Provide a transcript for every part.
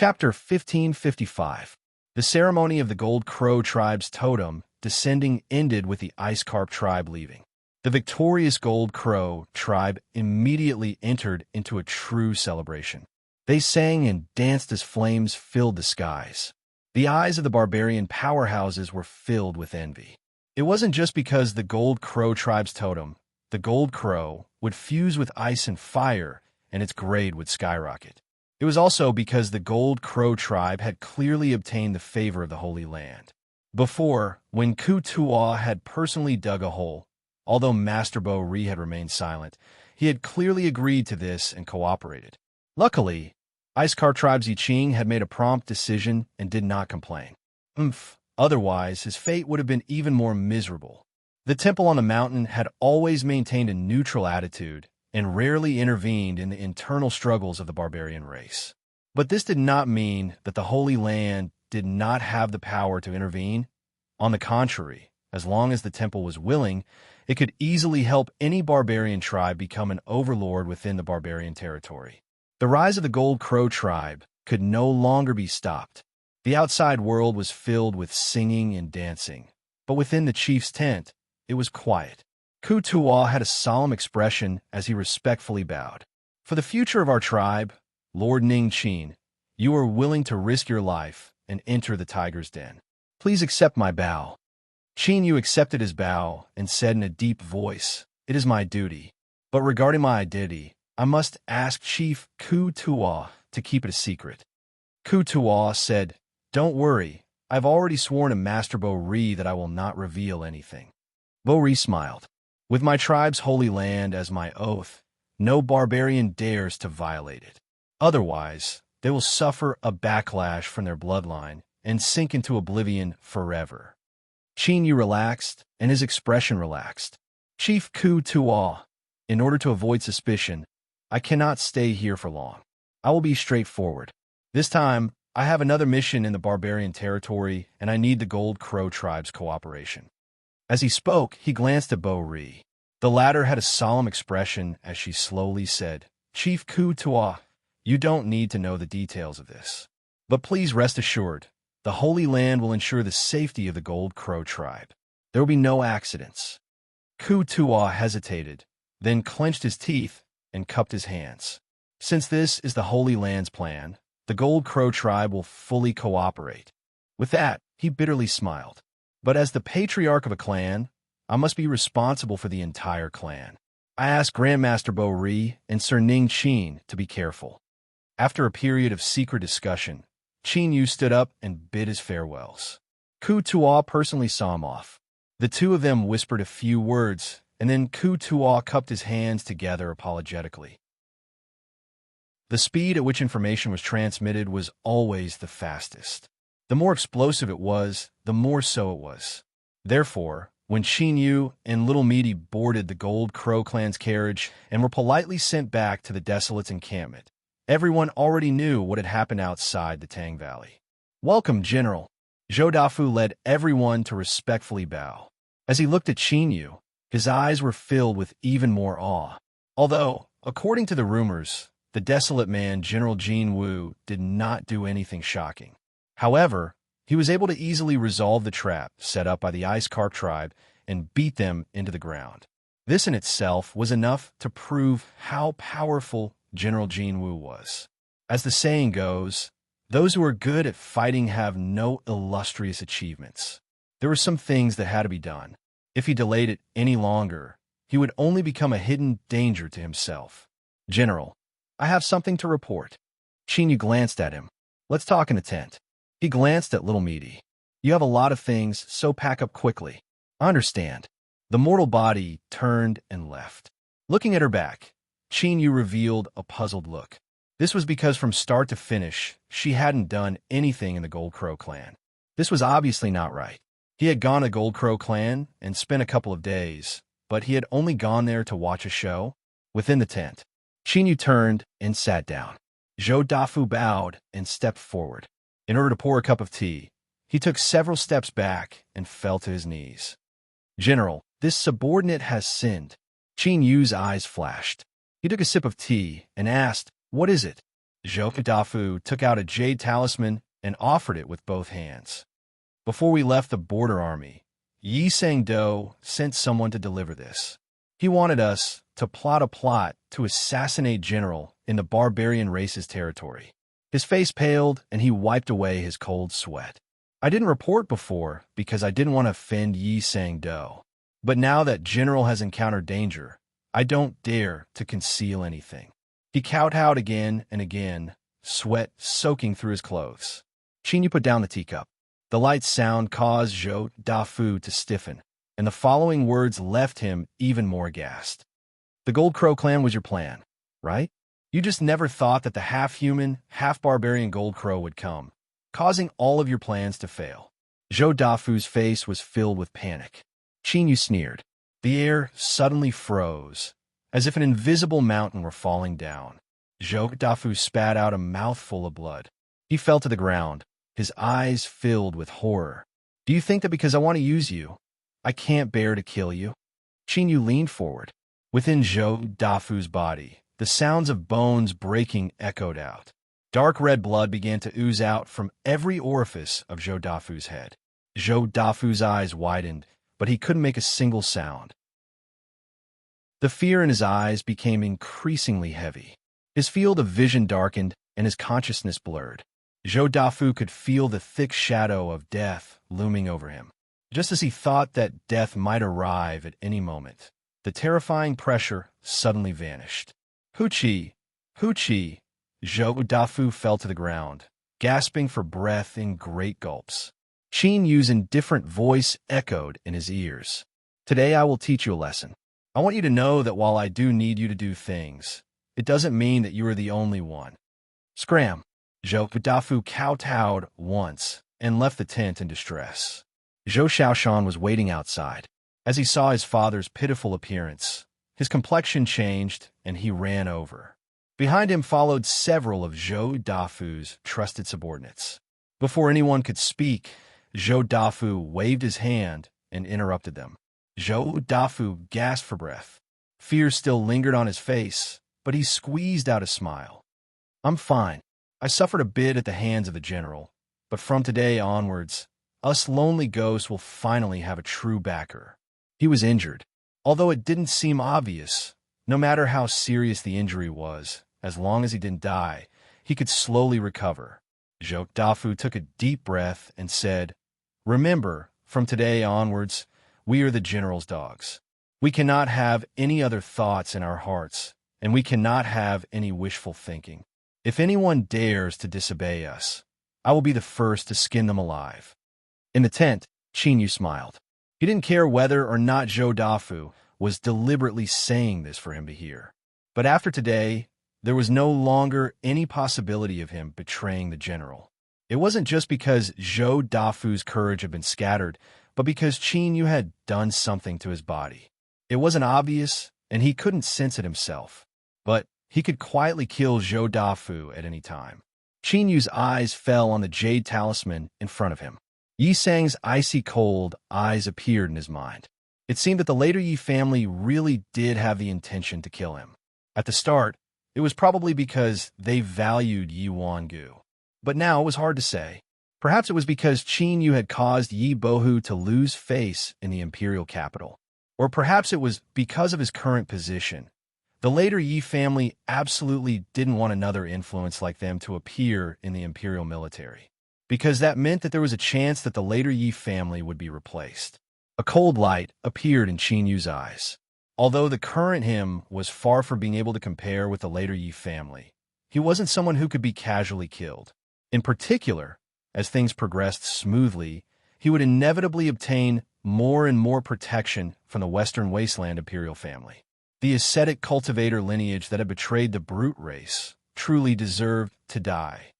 Chapter 1555. The ceremony of the Gold Crow tribe's totem descending ended with the Ice Carp tribe leaving. The victorious Gold Crow tribe immediately entered into a true celebration. They sang and danced as flames filled the skies. The eyes of the barbarian powerhouses were filled with envy. It wasn't just because the Gold Crow tribe's totem, the Gold Crow, would fuse with ice and fire, and its grade would skyrocket. It was also because the Gold Crow tribe had clearly obtained the favor of the Holy Land. Before, when Kutua had personally dug a hole, although Master Bo-Ri had remained silent, he had clearly agreed to this and cooperated. Luckily, Ice Carp tribe's I Ching had made a prompt decision and did not complain. Otherwise, his fate would have been even more miserable. The temple on the mountain had always maintained a neutral attitude and rarely intervened in the internal struggles of the barbarian race. But this did not mean that the Holy Land did not have the power to intervene. On the contrary, as long as the temple was willing, it could easily help any barbarian tribe become an overlord within the barbarian territory. The rise of the Gold Crow tribe could no longer be stopped. The outside world was filled with singing and dancing, but within the chief's tent, it was quiet. Kutua had a solemn expression as he respectfully bowed. For the future of our tribe, Lord Ning Chin, you are willing to risk your life and enter the tiger's den. Please accept my bow. Chin Yu accepted his bow and said in a deep voice, "It is my duty. But regarding my identity, I must ask Chief Kutua to keep it a secret." Kutua said, "Don't worry, I've already sworn to Master Bo-Ri that I will not reveal anything." Bo-Ri smiled. "With my tribe's holy land as my oath, no barbarian dares to violate it. Otherwise, they will suffer a backlash from their bloodline and sink into oblivion forever." Chin Yu relaxed, and his expression relaxed. "Chief Kutua, in order to avoid suspicion, I cannot stay here for long. I will be straightforward. This time, I have another mission in the barbarian territory, and I need the Gold Crow tribe's cooperation." As he spoke, he glanced at Bo-Ri. The latter had a solemn expression as she slowly said, "Chief Kutua, you don't need to know the details of this. But please rest assured, the Holy Land will ensure the safety of the Gold Crow tribe. There will be no accidents." Kutua hesitated, then clenched his teeth and cupped his hands. "Since this is the Holy Land's plan, the Gold Crow tribe will fully cooperate." With that, he bitterly smiled. "But as the patriarch of a clan, I must be responsible for the entire clan. I ask Grandmaster Bo-Ri and Sir Ning Chin to be careful." After a period of secret discussion, Chin Yu stood up and bid his farewells. Kutua personally saw him off. The two of them whispered a few words, and then Kutua cupped his hands together apologetically. The speed at which information was transmitted was always the fastest. The more explosive it was, the more so it was. Therefore, when Chin Yu and Little Meaty boarded the Gold Crow clan's carriage and were politely sent back to the Desolate's encampment, everyone already knew what had happened outside the Tang Valley. "Welcome, General." Zhou Dafu led everyone to respectfully bow. As he looked at Chin Yu, his eyes were filled with even more awe. Although, according to the rumors, the Desolate man, General Jin Wu, did not do anything shocking. However, he was able to easily resolve the trap set up by the Ice Carp tribe and beat them into the ground. This in itself was enough to prove how powerful General Jin Wu was. As the saying goes, those who are good at fighting have no illustrious achievements. There were some things that had to be done. If he delayed it any longer, he would only become a hidden danger to himself. "General, I have something to report." Chin Yu glanced at him. "Let's talk in the tent." He glanced at Little Meaty. "You have a lot of things, so pack up quickly." "I understand." The mortal body turned and left. Looking at her back, Chin Yu revealed a puzzled look. This was because from start to finish, she hadn't done anything in the Gold Crow clan. This was obviously not right. He had gone to Gold Crow clan and spent a couple of days, but he had only gone there to watch a show. Within the tent, Chin Yu turned and sat down. Zhou Dafu bowed and stepped forward. In order to pour a cup of tea, he took several steps back and fell to his knees. "General, this subordinate has sinned." Chin Yu's eyes flashed. He took a sip of tea and asked, "What is it?" Zhou Dafu took out a jade talisman and offered it with both hands. Before we left the border army, Yi Sang-do sent someone to deliver this. He wanted us to plot a plot to assassinate General in the barbarian race's territory. His face paled, and he wiped away his cold sweat. I didn't report before because I didn't want to offend Yi Sang-do. But now that General has encountered danger, I don't dare to conceal anything. He kowtowed again and again, sweat soaking through his clothes. Qin put down the teacup. The light sound caused Zhou Dafu to stiffen, and the following words left him even more aghast. The Gold Crow clan was your plan, right? You just never thought that the half-human, half-barbarian Gold Crow would come, causing all of your plans to fail. Zhou Dafu's face was filled with panic. Qin sneered. The air suddenly froze, as if an invisible mountain were falling down. Zhou Dafu spat out a mouthful of blood. He fell to the ground, his eyes filled with horror. Do you think that because I want to use you, I can't bear to kill you? Qin leaned forward. Within Zhou Dafu's body, the sounds of bones breaking echoed out. Dark red blood began to ooze out from every orifice of Zhou Dafu's head. Zhou Dafu's eyes widened, but he couldn't make a single sound. The fear in his eyes became increasingly heavy. His field of vision darkened, and his consciousness blurred. Zhou Dafu could feel the thick shadow of death looming over him. Just as he thought that death might arrive at any moment, the terrifying pressure suddenly vanished. Huchi! Huchi! Zhou Dafu fell to the ground, gasping for breath in great gulps. Qin Yu's indifferent voice echoed in his ears. Today I will teach you a lesson. I want you to know that while I do need you to do things, it doesn't mean that you are the only one. Scram! Zhou Dafu kowtowed once and left the tent in distress. Zhou Xiaoshan was waiting outside. As he saw his father's pitiful appearance, his complexion changed and he ran over. Behind him followed several of Zhou Dafu's trusted subordinates. Before anyone could speak, Zhou Dafu waved his hand and interrupted them. Zhou Dafu gasped for breath. Fear still lingered on his face, but he squeezed out a smile. I'm fine. I suffered a bit at the hands of the general, but from today onwards, us lonely ghosts will finally have a true backer. He was injured. Although it didn't seem obvious, no matter how serious the injury was, as long as he didn't die, he could slowly recover. Zhou Dafu took a deep breath and said, Remember, from today onwards, we are the general's dogs. We cannot have any other thoughts in our hearts, and we cannot have any wishful thinking. If anyone dares to disobey us, I will be the first to skin them alive. In the tent, Qin Yu smiled. He didn't care whether or not Zhou Dafu was deliberately saying this for him to hear. But after today, there was no longer any possibility of him betraying the general. It wasn't just because Zhou Dafu's courage had been scattered, but because Qin Yu had done something to his body. It wasn't obvious, and he couldn't sense it himself. But he could quietly kill Zhou Dafu at any time. Qin Yu's eyes fell on the jade talisman in front of him. Yi Sang's icy cold eyes appeared in his mind. It seemed that the later Yi family really did have the intention to kill him. At the start, it was probably because they valued Yi Wangu. But now it was hard to say. Perhaps it was because Qin Yu had caused Yi Bohu to lose face in the imperial capital. Or perhaps it was because of his current position. The later Yi family absolutely didn't want another influence like them to appear in the imperial military, because that meant that there was a chance that the later Yi family would be replaced. A cold light appeared in Qin Yu's eyes. Although the current him was far from being able to compare with the later Yi family, he wasn't someone who could be casually killed. In particular, as things progressed smoothly, he would inevitably obtain more and more protection from the Western Wasteland imperial family. The ascetic cultivator lineage that had betrayed the brute race truly deserved to die.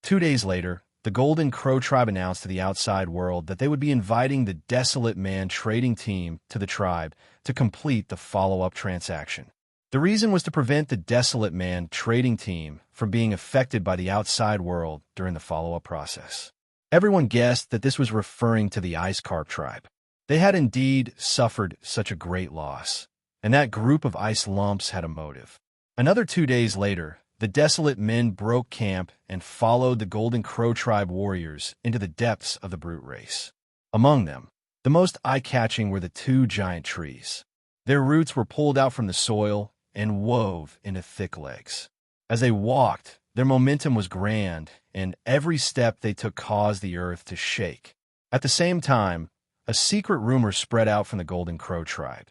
2 days later, the Golden Crow tribe announced to the outside world that they would be inviting the Desolate Man trading team to the tribe to complete the follow-up transaction. The reason was to prevent the Desolate Man trading team from being affected by the outside world during the follow-up process. Everyone guessed that this was referring to the Ice Carp tribe. They had indeed suffered such a great loss, and that group of ice lumps had a motive. Another 2 days later, the desolate men broke camp and followed the Golden Crow tribe warriors into the depths of the brute race. Among them, the most eye-catching were the two giant trees. Their roots were pulled out from the soil and wove into thick legs. As they walked, their momentum was grand, and every step they took caused the earth to shake. At the same time, a secret rumor spread out from the Golden Crow tribe.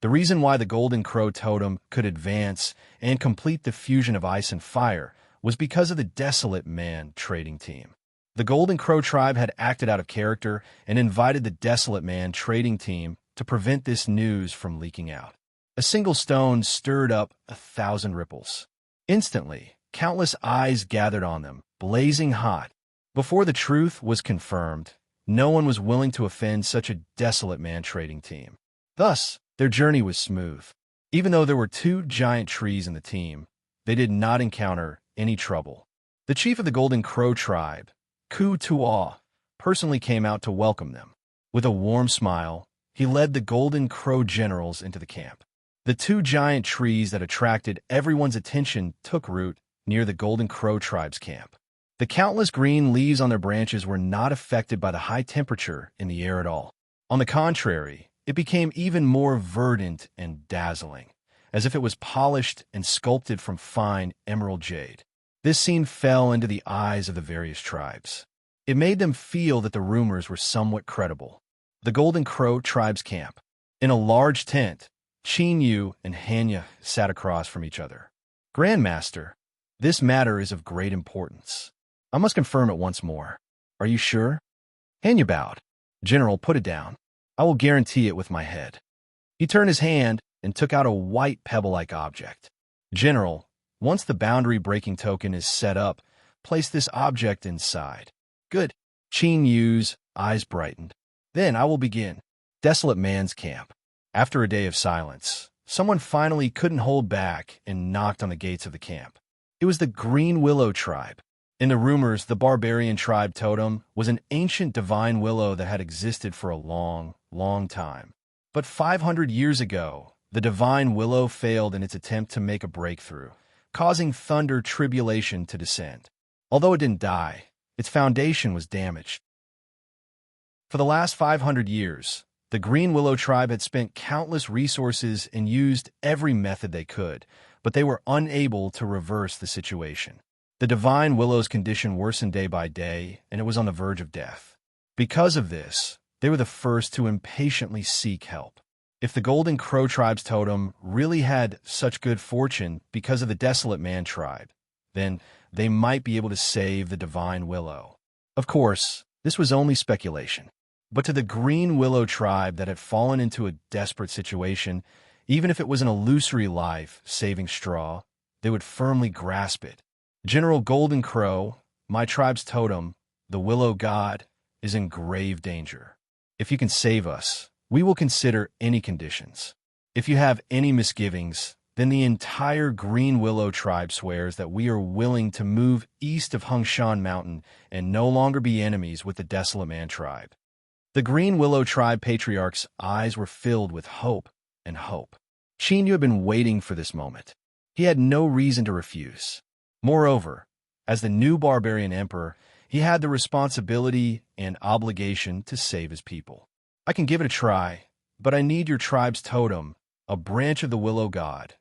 The reason why the Golden Crow totem could advance and complete the fusion of ice and fire was because of the Desolate Man trading team. The Golden Crow tribe had acted out of character and invited the Desolate Man trading team to prevent this news from leaking out. A single stone stirred up 1,000 ripples. Instantly, countless eyes gathered on them, blazing hot. Before the truth was confirmed, no one was willing to offend such a Desolate Man trading team. Thus, their journey was smooth. Even though there were two giant trees in the team, they did not encounter any trouble. The chief of the Golden Crow tribe, Ku Tuaw, personally came out to welcome them. With a warm smile, he led the Golden Crow generals into the camp. The two giant trees that attracted everyone's attention took root near the Golden Crow tribe's camp. The countless green leaves on their branches were not affected by the high temperature in the air at all. On the contrary, it became even more verdant and dazzling, as if it was polished and sculpted from fine emerald jade. This scene fell into the eyes of the various tribes. It made them feel that the rumors were somewhat credible. The Golden Crow tribe's camp. In a large tent, Chin Yu and Hanya sat across from each other. "Grandmaster, this matter is of great importance. I must confirm it once more. Are you sure?" Hanya bowed. "General, put it down. I will guarantee it with my head." He turned his hand and took out a white pebble-like object. "General, once the boundary-breaking token is set up, place this object inside." "Good." Chin Yu's eyes brightened. "Then I will begin." Desolate Man's camp. After a day of silence, someone finally couldn't hold back and knocked on the gates of the camp. It was the Green Willow tribe. In the rumors, the barbarian tribe totem was an ancient divine willow that had existed for a long, long time. But 500 years ago, the divine willow failed in its attempt to make a breakthrough, causing thunder tribulation to descend. Although it didn't die, its foundation was damaged. For the last 500 years, the Green Willow tribe had spent countless resources and used every method they could, but they were unable to reverse the situation. The divine willow's condition worsened day by day, and it was on the verge of death. Because of this, they were the first to impatiently seek help. If the Golden Crow tribe's totem really had such good fortune because of the Desolate Man tribe, then they might be able to save the divine willow. Of course, this was only speculation. But to the Green Willow tribe that had fallen into a desperate situation, even if it was an illusory life-saving straw, they would firmly grasp it. "General Golden Crow, my tribe's totem, the Willow God, is in grave danger. If you can save us, we will consider any conditions. If you have any misgivings, then the entire Green Willow tribe swears that we are willing to move east of Hungshan Mountain and no longer be enemies with the Desolate Man tribe." The Green Willow tribe patriarch's eyes were filled with hope and hope. Chin Yu had been waiting for this moment. He had no reason to refuse. Moreover, as the new barbarian emperor, he had the responsibility and obligation to save his people. "I can give it a try, but I need your tribe's totem, a branch of the Willow God.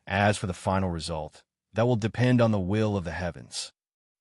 As for the final result, that will depend on the will of the heavens."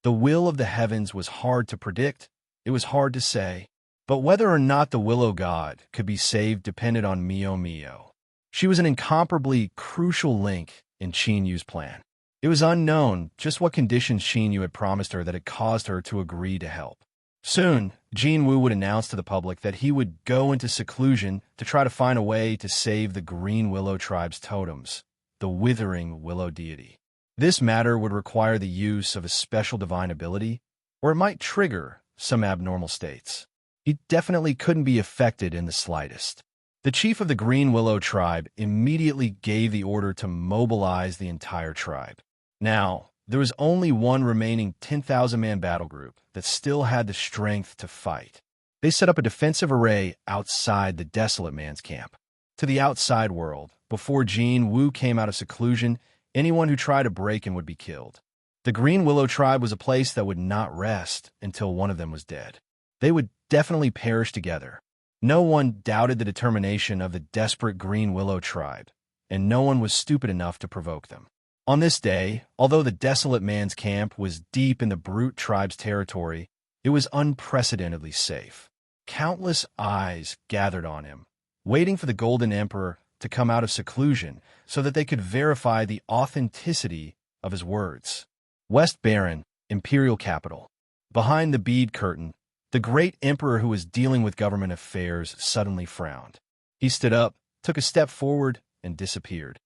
The will of the heavens was hard to predict. It was hard to say. But whether or not the Willow God could be saved depended on Mio Mio. She was an incomparably crucial link in Chin Yu's plan. It was unknown just what conditions Chin Yu had promised her that had caused her to agree to help. Soon, Jin Wu would announce to the public that he would go into seclusion to try to find a way to save the Green Willow tribe's totems, the Withering Willow deity. This matter would require the use of a special divine ability, or it might trigger some abnormal states. He definitely couldn't be affected in the slightest. The chief of the Green Willow tribe immediately gave the order to mobilize the entire tribe. Now, there was only one remaining 10,000-man battle group that still had the strength to fight. They set up a defensive array outside the Desolate Man's camp. To the outside world, before Jin Wu came out of seclusion, anyone who tried to break in would be killed. The Green Willow tribe was a place that would not rest until one of them was dead. They would definitely perish together. No one doubted the determination of the desperate Green Willow tribe, and no one was stupid enough to provoke them. On this day, although the desolate man's camp was deep in the brute tribe's territory, it was unprecedentedly safe. Countless eyes gathered on him, waiting for the Golden Emperor to come out of seclusion so that they could verify the authenticity of his words. West Baron, imperial capital. Behind the bead curtain, the great emperor who was dealing with government affairs suddenly frowned. He stood up, took a step forward, and disappeared.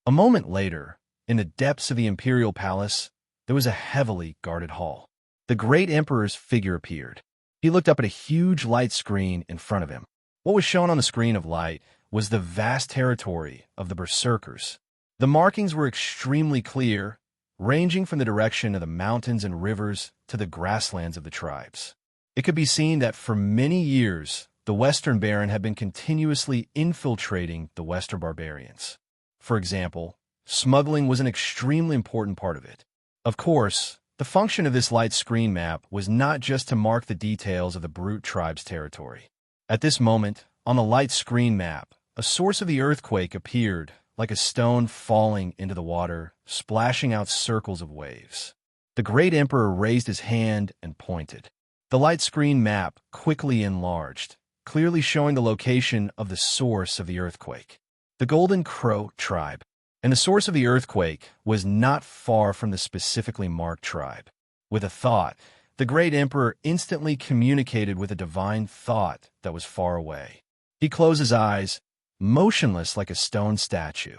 A moment later, in the depths of the imperial palace, there was a heavily guarded hall. The great emperor's figure appeared. He looked up at a huge light screen in front of him. What was shown on the screen of light was the vast territory of the berserkers. The markings were extremely clear, ranging from the direction of the mountains and rivers to the grasslands of the tribes. It could be seen that for many years, the Western Baron had been continuously infiltrating the Western barbarians. For example, smuggling was an extremely important part of it. Of course, the function of this light screen map was not just to mark the details of the brute tribe's territory. At this moment, on the light screen map, a source of the earthquake appeared, like a stone falling into the water, splashing out circles of waves. The great emperor raised his hand and pointed. The light screen map quickly enlarged, clearly showing the location of the source of the earthquake. The Golden Crow tribe. And the source of the earthquake was not far from the specifically marked tribe. With a thought, the great emperor instantly communicated with a divine thought that was far away. He closed his eyes, motionless like a stone statue.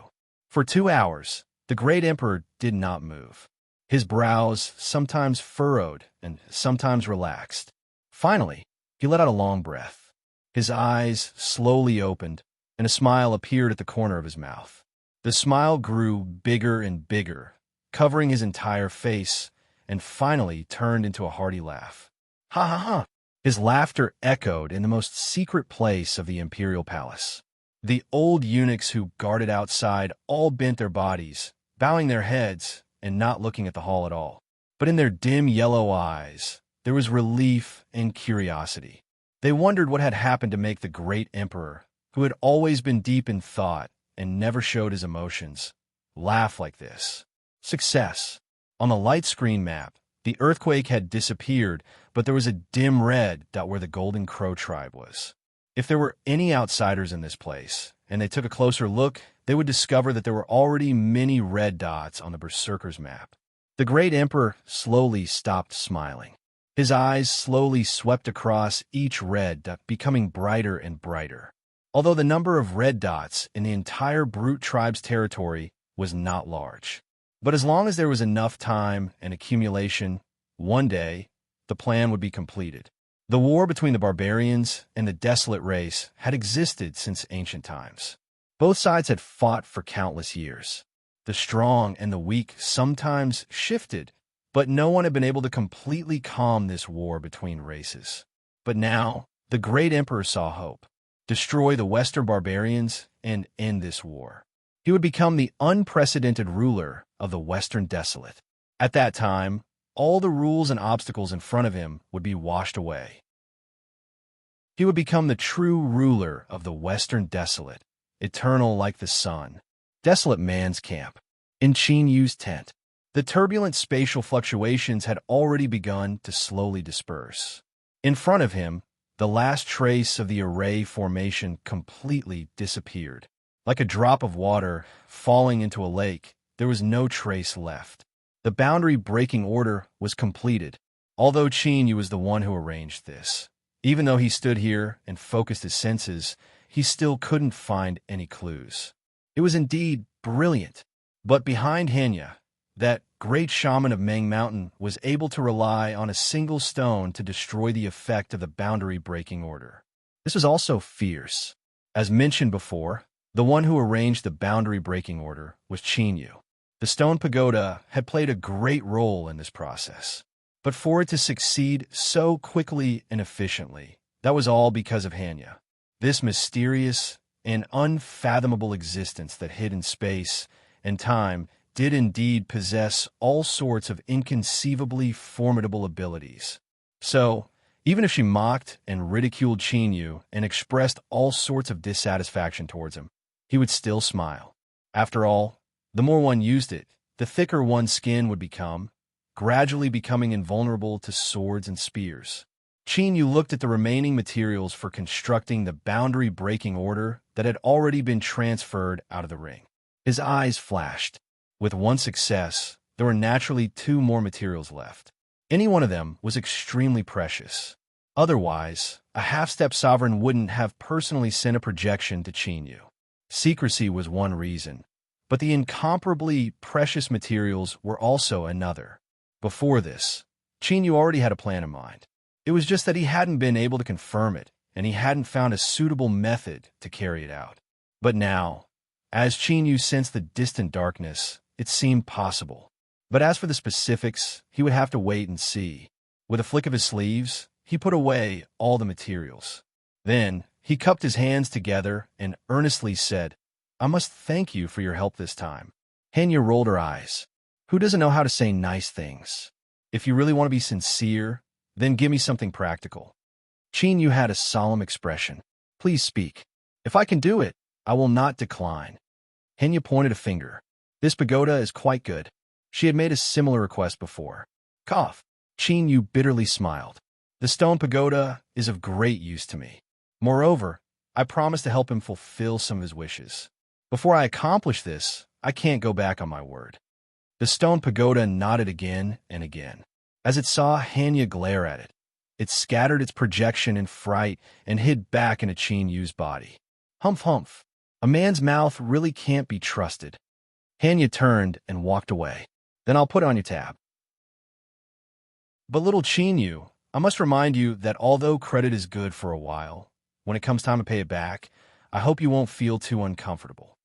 For 2 hours, the great emperor did not move. His brows sometimes furrowed and sometimes relaxed. Finally, he let out a long breath. His eyes slowly opened, and a smile appeared at the corner of his mouth. The smile grew bigger and bigger, covering his entire face, and finally turned into a hearty laugh. Ha ha ha! His laughter echoed in the most secret place of the imperial palace. The old eunuchs who guarded outside all bent their bodies, bowing their heads and not looking at the hall at all. But in their dim yellow eyes, there was relief and curiosity. They wondered what had happened to make the great emperor, who had always been deep in thought and never showed his emotions, laugh like this. Success. On the light screen map, the earthquake had disappeared, but there was a dim red dot where the Golden Crow tribe was. If there were any outsiders in this place, and they took a closer look, they would discover that there were already many red dots on the Berserker's map. The great emperor slowly stopped smiling. His eyes slowly swept across each red dot, becoming brighter and brighter. Although the number of red dots in the entire brute tribe's territory was not large. But as long as there was enough time and accumulation, one day, the plan would be completed. The war between the barbarians and the desolate race had existed since ancient times. Both sides had fought for countless years. The strong and the weak sometimes shifted, but no one had been able to completely calm this war between races. But now, the great emperor saw hope. Destroy the Western barbarians, and end this war. He would become the unprecedented ruler of the Western Desolate. At that time, all the rules and obstacles in front of him would be washed away. He would become the true ruler of the Western Desolate, eternal like the sun. Desolate man's camp. In Qin Yu's tent. The turbulent spatial fluctuations had already begun to slowly disperse. In front of him, the last trace of the array formation completely disappeared. Like a drop of water falling into a lake, there was no trace left. The boundary breaking order was completed, although Qin Yu was the one who arranged this. Even though he stood here and focused his senses, he still couldn't find any clues. It was indeed brilliant. But behind Hanya, that great shaman of Meng Mountain was able to rely on a single stone to destroy the effect of the boundary-breaking order. This was also fierce. As mentioned before, the one who arranged the boundary-breaking order was Qin Yu. The stone pagoda had played a great role in this process. But for it to succeed so quickly and efficiently, that was all because of Hanya. This mysterious and unfathomable existence that hid in space and time did indeed possess all sorts of inconceivably formidable abilities. So, even if she mocked and ridiculed Chinyu and expressed all sorts of dissatisfaction towards him, he would still smile. After all, the more one used it, the thicker one's skin would become, gradually becoming invulnerable to swords and spears. Chinyu looked at the remaining materials for constructing the boundary-breaking order that had already been transferred out of the ring. His eyes flashed. With one success, there were naturally 2 more materials left. Any one of them was extremely precious. Otherwise, a half-step sovereign wouldn't have personally sent a projection to Chinyu. Secrecy was one reason, but the incomparably precious materials were also another. Before this, Chinyu already had a plan in mind. It was just that he hadn't been able to confirm it, and he hadn't found a suitable method to carry it out. But now, as Chinyu sensed the distant darkness, it seemed possible. But as for the specifics, he would have to wait and see. With a flick of his sleeves, he put away all the materials. Then, he cupped his hands together and earnestly said, "I must thank you for your help this time." Henya rolled her eyes. Who doesn't know how to say nice things? If you really want to be sincere, then give me something practical. Chinyu had a solemn expression. Please speak. If I can do it, I will not decline. Henya pointed a finger. This pagoda is quite good. She had made a similar request before. Cough. Chinyu bitterly smiled. The stone pagoda is of great use to me. Moreover, I promise to help him fulfill some of his wishes. Before I accomplish this, I can't go back on my word. The stone pagoda nodded again and again. As it saw Hanya glare at it, it scattered its projection in fright and hid back into Chinyu's body. Humph humph. A man's mouth really can't be trusted. Hanya turned and walked away. Then I'll put it on your tab. But little Chinyu, I must remind you that although credit is good for a while, when it comes time to pay it back, I hope you won't feel too uncomfortable.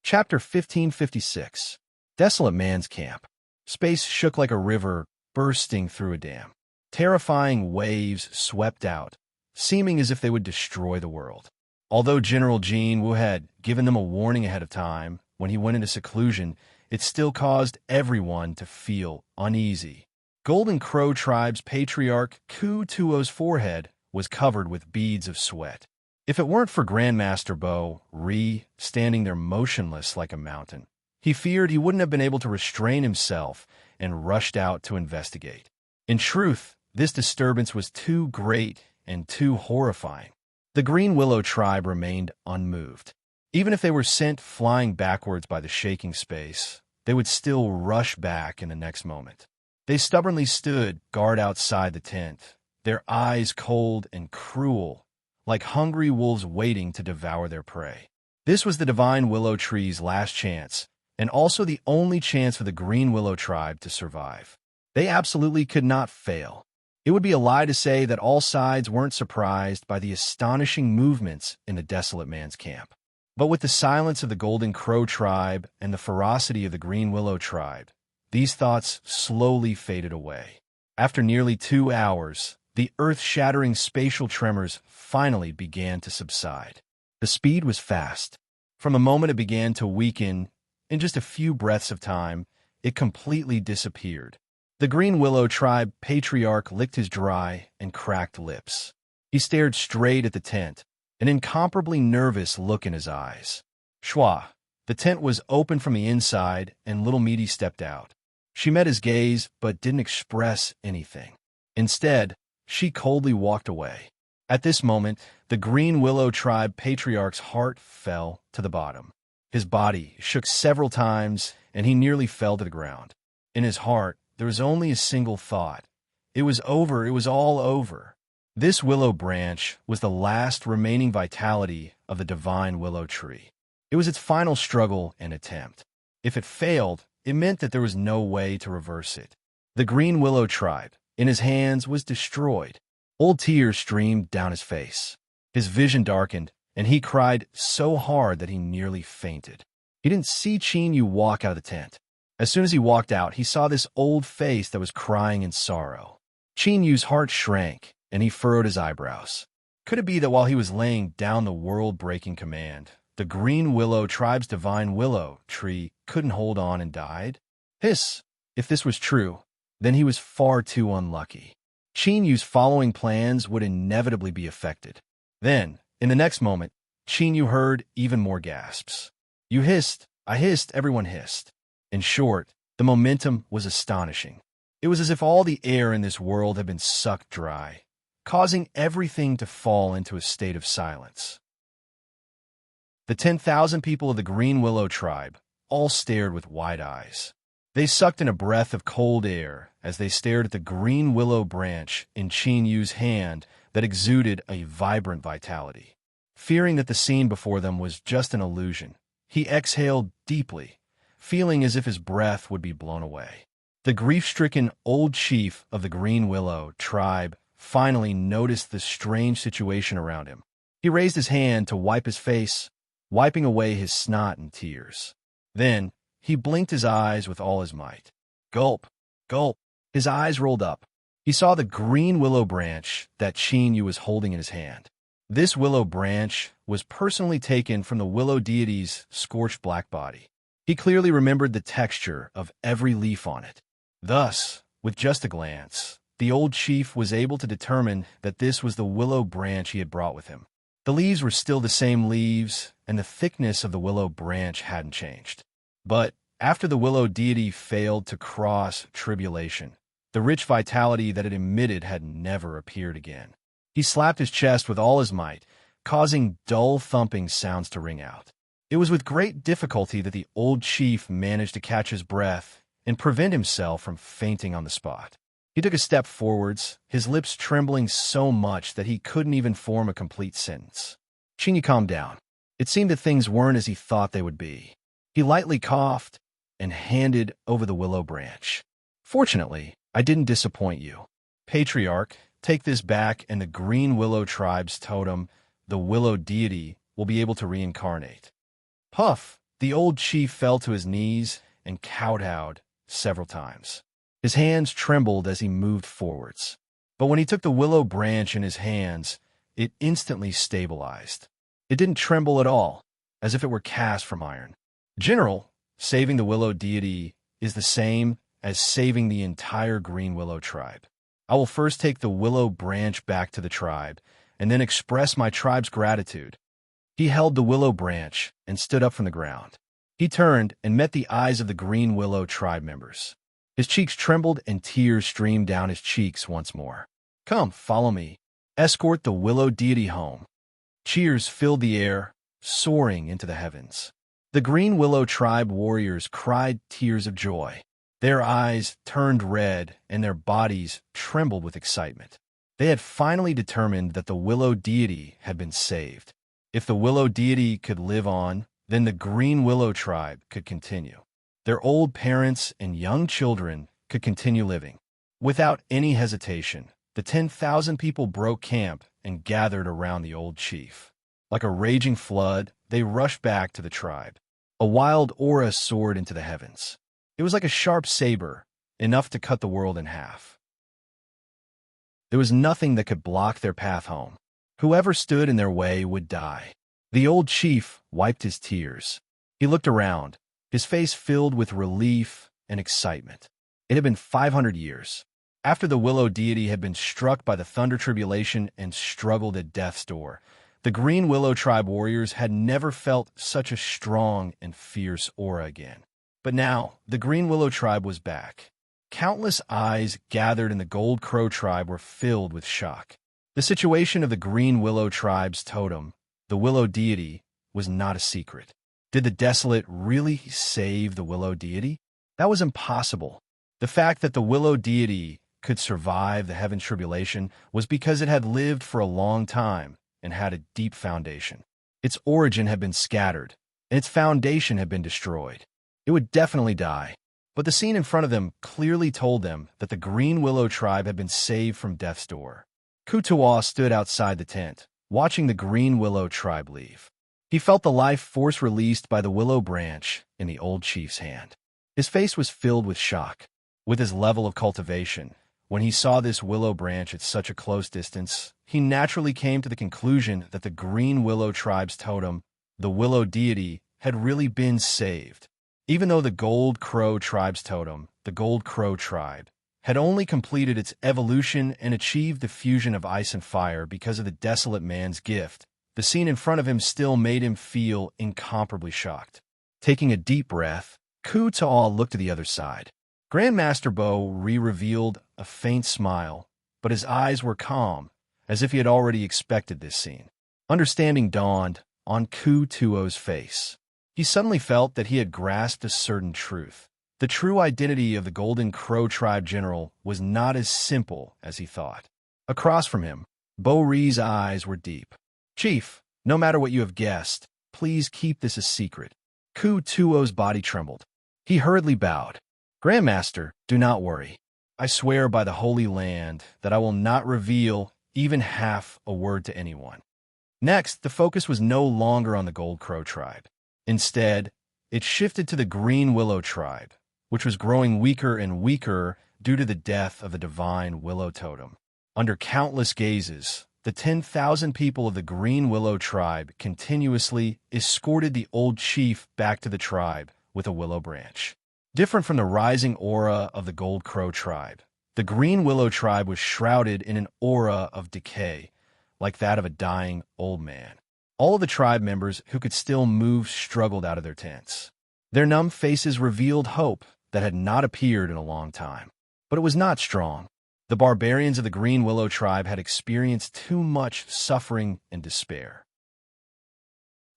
Chapter 1556. Desolate Man's Camp. Space shook like a river bursting through a dam. Terrifying waves swept out, seeming as if they would destroy the world. Although General Jean Wu had given them a warning ahead of time when he went into seclusion, it still caused everyone to feel uneasy. Golden Crow Tribe's patriarch Ku Tuo's forehead was covered with beads of sweat. If it weren't for Grandmaster Bo Ri standing there motionless like a mountain, he feared he wouldn't have been able to restrain himself and rushed out to investigate. In truth, this disturbance was too great and too horrifying. The Green Willow tribe remained unmoved. Even if they were sent flying backwards by the shaking space, they would still rush back in the next moment. They stubbornly stood guard outside the tent, their eyes cold and cruel, like hungry wolves waiting to devour their prey. This was the Divine Willow Tree's last chance, and also the only chance for the Green Willow tribe to survive. They absolutely could not fail. It would be a lie to say that all sides weren't surprised by the astonishing movements in the Desolate Man's camp. But with the silence of the Golden Crow tribe and the ferocity of the Green Willow tribe, these thoughts slowly faded away. After nearly 2 hours, the earth-shattering spatial tremors finally began to subside. The speed was fast. From the moment it began to weaken, in just a few breaths of time, it completely disappeared. The Green Willow tribe patriarch licked his dry and cracked lips. He stared straight at the tent, an incomparably nervous look in his eyes. Schwa. The tent was open from the inside, and Little Meaty stepped out. She met his gaze, but didn't express anything. Instead, she coldly walked away. At this moment, the Green Willow tribe patriarch's heart fell to the bottom. His body shook several times, and he nearly fell to the ground. In his heart, there was only a single thought. It was over. It was all over. This willow branch was the last remaining vitality of the Divine Willow Tree. It was its final struggle and attempt. If it failed, it meant that there was no way to reverse it. The Green Willow tribe, in his hands, was destroyed. Old tears streamed down his face. His vision darkened, and he cried so hard that he nearly fainted. He didn't see Chinyu walk out of the tent. As soon as he walked out, he saw this old face that was crying in sorrow. Chinyu's heart shrank, and he furrowed his eyebrows. Could it be that while he was laying down the world-breaking command, the green willow tribe's divine willow tree couldn't hold on and died? Hiss! If this was true, then he was far too unlucky. Yu's following plans would inevitably be affected. Then, in the next moment, Yu heard even more gasps. You hissed, I hissed, everyone hissed. In short, the momentum was astonishing. It was as if all the air in this world had been sucked dry, causing everything to fall into a state of silence. The 10,000 people of the Green Willow tribe all stared with wide eyes. They sucked in a breath of cold air as they stared at the green willow branch in Yu's hand that exuded a vibrant vitality. Fearing that the scene before them was just an illusion, he exhaled deeply, feeling as if his breath would be blown away. The grief-stricken old chief of the Green Willow tribe finally noticed the strange situation around him. He raised his hand to wipe his face, wiping away his snot and tears. Then, he blinked his eyes with all his might. Gulp! Gulp! His eyes rolled up. He saw the green willow branch that Yu was holding in his hand. This willow branch was personally taken from the willow deity's scorched black body. He clearly remembered the texture of every leaf on it. Thus, with just a glance, the old chief was able to determine that this was the willow branch he had brought with him. The leaves were still the same leaves, and the thickness of the willow branch hadn't changed. But after the willow deity failed to cross tribulation, the rich vitality that it emitted had never appeared again. He slapped his chest with all his might, causing dull thumping sounds to ring out. It was with great difficulty that the old chief managed to catch his breath and prevent himself from fainting on the spot. He took a step forwards, his lips trembling so much that he couldn't even form a complete sentence. Yu calmed down. It seemed that things weren't as he thought they would be. He lightly coughed and handed over the willow branch. Fortunately, I didn't disappoint you. Patriarch, take this back and the Green Willow tribe's totem, the willow deity, will be able to reincarnate. Puff! The old chief fell to his knees and kowtowed several times. His hands trembled as he moved forwards. But when he took the willow branch in his hands, it instantly stabilized. It didn't tremble at all, as if it were cast from iron. General, saving the willow deity is the same as saving the entire Green Willow tribe. I will first take the willow branch back to the tribe, and then express my tribe's gratitude. He held the willow branch and stood up from the ground. He turned and met the eyes of the Green Willow tribe members. His cheeks trembled and tears streamed down his cheeks once more. Come, follow me. Escort the willow deity home. Cheers filled the air, soaring into the heavens. The Green Willow tribe warriors cried tears of joy. Their eyes turned red and their bodies trembled with excitement. They had finally determined that the willow deity had been saved. If the willow deity could live on, then the Green Willow tribe could continue. Their old parents and young children could continue living. Without any hesitation, the 10,000 people broke camp and gathered around the old chief. Like a raging flood, they rushed back to the tribe. A wild aura soared into the heavens. It was like a sharp saber, enough to cut the world in half. There was nothing that could block their path home. Whoever stood in their way would die. The old chief wiped his tears. He looked around, his face filled with relief and excitement. It had been 500 years. After the willow deity had been struck by the thunder tribulation and struggled at death's door, the Green Willow tribe warriors had never felt such a strong and fierce aura again. But now, the Green Willow tribe was back. Countless eyes gathered in the Gold Crow tribe were filled with shock. The situation of the Green Willow tribe's totem, the willow deity, was not a secret. Did the desolate really save the willow deity? That was impossible. The fact that the willow deity could survive the heaven tribulation was because it had lived for a long time and had a deep foundation. Its origin had been scattered, and its foundation had been destroyed. It would definitely die. But the scene in front of them clearly told them that the Green Willow tribe had been saved from death's door. Kutuwa stood outside the tent, watching the Green Willow tribe leave. He felt the life force released by the willow branch in the old chief's hand. His face was filled with shock. With his level of cultivation, when he saw this willow branch at such a close distance, he naturally came to the conclusion that the Green Willow tribe's totem the willow deity, had really been saved. Even though the Gold Crow tribe's totem, the Gold Crow tribe, had only completed its evolution and achieved the fusion of ice and fire because of the desolate man's gift, the scene in front of him still made him feel incomparably shocked. Taking a deep breath, Ku Ta'al looked to the other side. Grandmaster Bo revealed a faint smile, but his eyes were calm, as if he had already expected this scene. Understanding dawned on Ku Tuo's face. He suddenly felt that he had grasped a certain truth. The true identity of the Golden Crow tribe general was not as simple as he thought. Across from him, Bo Ri's eyes were deep. "Chief, no matter what you have guessed, please keep this a secret." Ku Tuo's body trembled. He hurriedly bowed. "Grandmaster, do not worry. I swear by the Holy Land that I will not reveal even half a word to anyone." Next, the focus was no longer on the Gold Crow tribe. Instead, it shifted to the Green Willow tribe, which was growing weaker and weaker due to the death of the divine willow totem. Under countless gazes, the 10,000 people of the Green Willow tribe continuously escorted the old chief back to the tribe with a willow branch. Different from the rising aura of the Gold Crow tribe, the Green Willow tribe was shrouded in an aura of decay, like that of a dying old man. All of the tribe members who could still move struggled out of their tents. Their numb faces revealed hope that had not appeared in a long time. But it was not strong. The barbarians of the Green Willow tribe had experienced too much suffering and despair.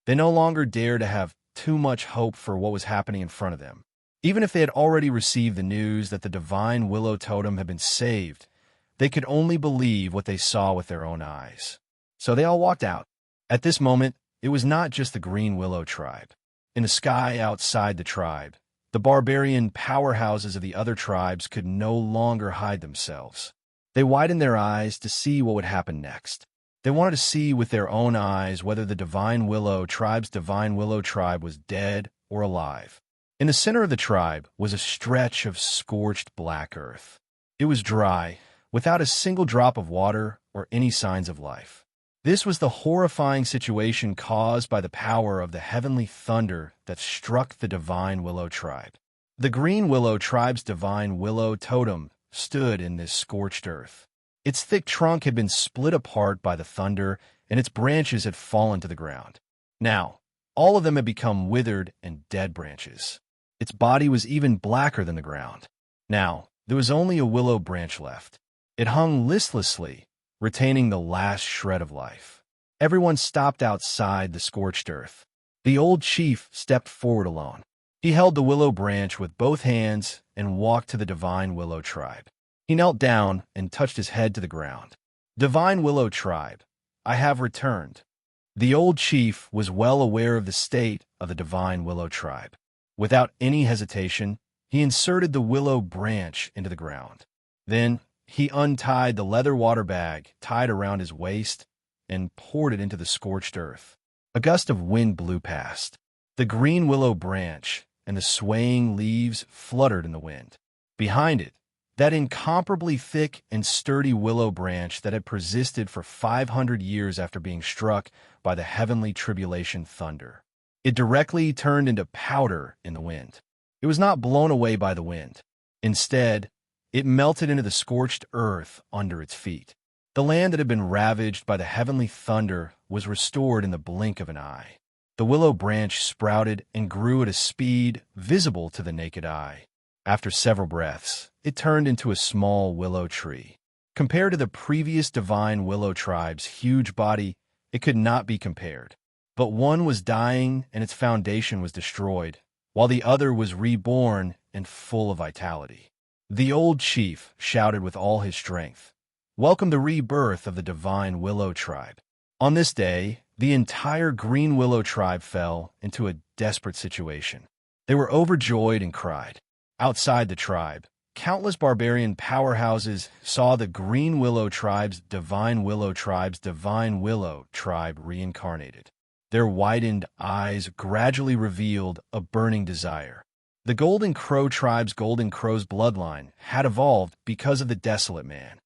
They no longer dared to have too much hope for what was happening in front of them. Even if they had already received the news that the divine willow totem had been saved, they could only believe what they saw with their own eyes. So they all walked out. At this moment, it was not just the Green Willow tribe. In the sky outside the tribe, the barbarian powerhouses of the other tribes could no longer hide themselves. They widened their eyes to see what would happen next. They wanted to see with their own eyes whether the divine willow tribe was dead or alive. In the center of the tribe was a stretch of scorched black earth. It was dry, without a single drop of water or any signs of life. This was the horrifying situation caused by the power of the heavenly thunder that struck the divine willow tribe. The Green Willow tribe's divine willow totem stood in this scorched earth. Its thick trunk had been split apart by the thunder, and its branches had fallen to the ground. Now, all of them had become withered and dead branches. Its body was even blacker than the ground. Now, there was only a willow branch left. It hung listlessly, retaining the last shred of life. Everyone stopped outside the scorched earth. The old chief stepped forward alone. He held the willow branch with both hands and walked to the divine willow tribe. He knelt down and touched his head to the ground. "Divine willow tribe, I have returned." The old chief was well aware of the state of the divine willow tribe. Without any hesitation, he inserted the willow branch into the ground. Then, he untied the leather water bag tied around his waist and poured it into the scorched earth. A gust of wind blew past. The green willow branch and the swaying leaves fluttered in the wind. Behind it, that incomparably thick and sturdy willow branch that had persisted for 500 years after being struck by the heavenly tribulation thunder. It directly turned into powder in the wind. It was not blown away by the wind. Instead, it melted into the scorched earth under its feet. The land that had been ravaged by the heavenly thunder was restored in the blink of an eye. The willow branch sprouted and grew at a speed visible to the naked eye. After several breaths, it turned into a small willow tree. Compared to the previous divine willow tribe's huge body, it could not be compared. But one was dying and its foundation was destroyed, while the other was reborn and full of vitality. The old chief shouted with all his strength, "Welcome the rebirth of the divine willow tribe." On this day, the entire green willow tribe fell into a desperate situation. They were overjoyed and cried. Outside the tribe, countless barbarian powerhouses saw the green willow tribe's divine willow tribe reincarnated. Their widened eyes gradually revealed a burning desire. The Golden Crow tribe's Golden Crow's bloodline had evolved because of the desolate man.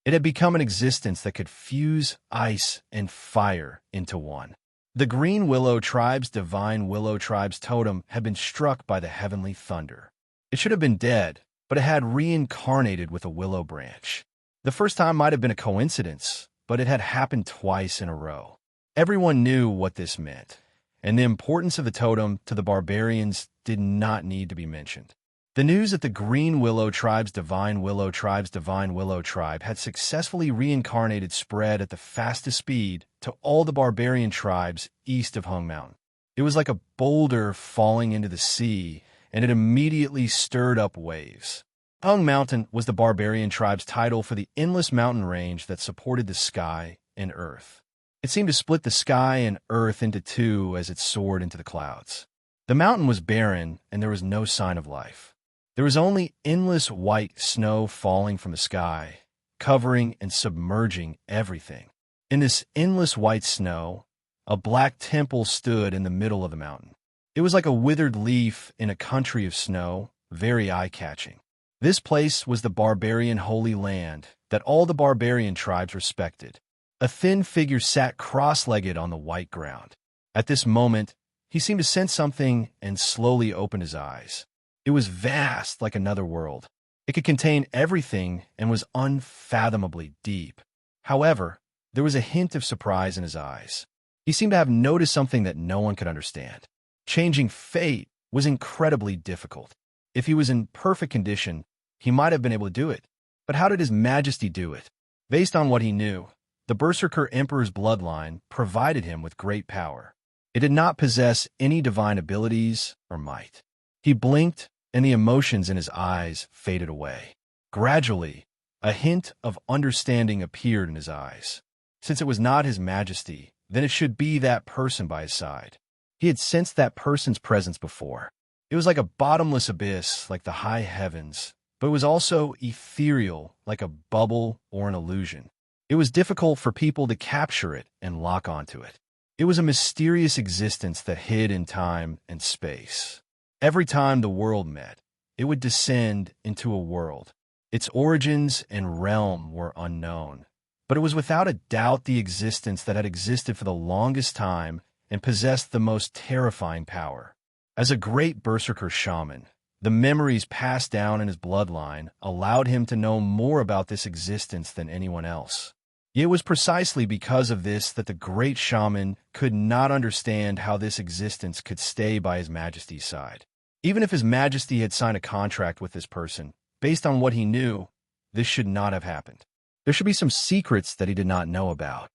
It had become an existence that could fuse ice and fire into one. The Green Willow Tribe's divine Willow Tribe's totem had been struck by the heavenly thunder. It should have been dead, but it had reincarnated with a willow branch. The first time might have been a coincidence, but it had happened twice in a row. Everyone knew what this meant, and the importance of the totem to the barbarians did not need to be mentioned. The news that the Green Willow Tribe's divine Willow Tribe had successfully reincarnated spread at the fastest speed to all the barbarian tribes east of Hung Mountain. It was like a boulder falling into the sea, and it immediately stirred up waves. Hung Mountain was the barbarian tribe's title for the endless mountain range that supported the sky and earth. It seemed to split the sky and earth into two as it soared into the clouds. The mountain was barren, and there was no sign of life. There was only endless white snow falling from the sky, covering and submerging everything. In this endless white snow, a black temple stood in the middle of the mountain. It was like a withered leaf in a country of snow, very eye-catching. This place was the barbarian holy land that all the barbarian tribes respected. A thin figure sat cross-legged on the white ground. At this moment, he seemed to sense something and slowly opened his eyes. It was vast like another world. It could contain everything and was unfathomably deep. However, there was a hint of surprise in his eyes. He seemed to have noticed something that no one could understand. Changing fate was incredibly difficult. If he was in perfect condition, he might have been able to do it. But how did His Majesty do it? Based on what he knew, the Berserker Emperor's bloodline provided him with great power. It did not possess any divine abilities or might. He blinked, and the emotions in his eyes faded away. Gradually, a hint of understanding appeared in his eyes. Since it was not His Majesty, then it should be that person by his side. He had sensed that person's presence before. It was like a bottomless abyss, like the high heavens, but it was also ethereal, like a bubble or an illusion. It was difficult for people to capture it and lock onto it. It was a mysterious existence that hid in time and space. Every time the world met, it would descend into a world. Its origins and realm were unknown, but it was without a doubt the existence that had existed for the longest time and possessed the most terrifying power. As a great Berserker shaman, the memories passed down in his bloodline allowed him to know more about this existence than anyone else. It was precisely because of this that the great shaman could not understand how this existence could stay by His Majesty's side. Even if His Majesty had signed a contract with this person, based on what he knew, this should not have happened. There should be some secrets that he did not know about.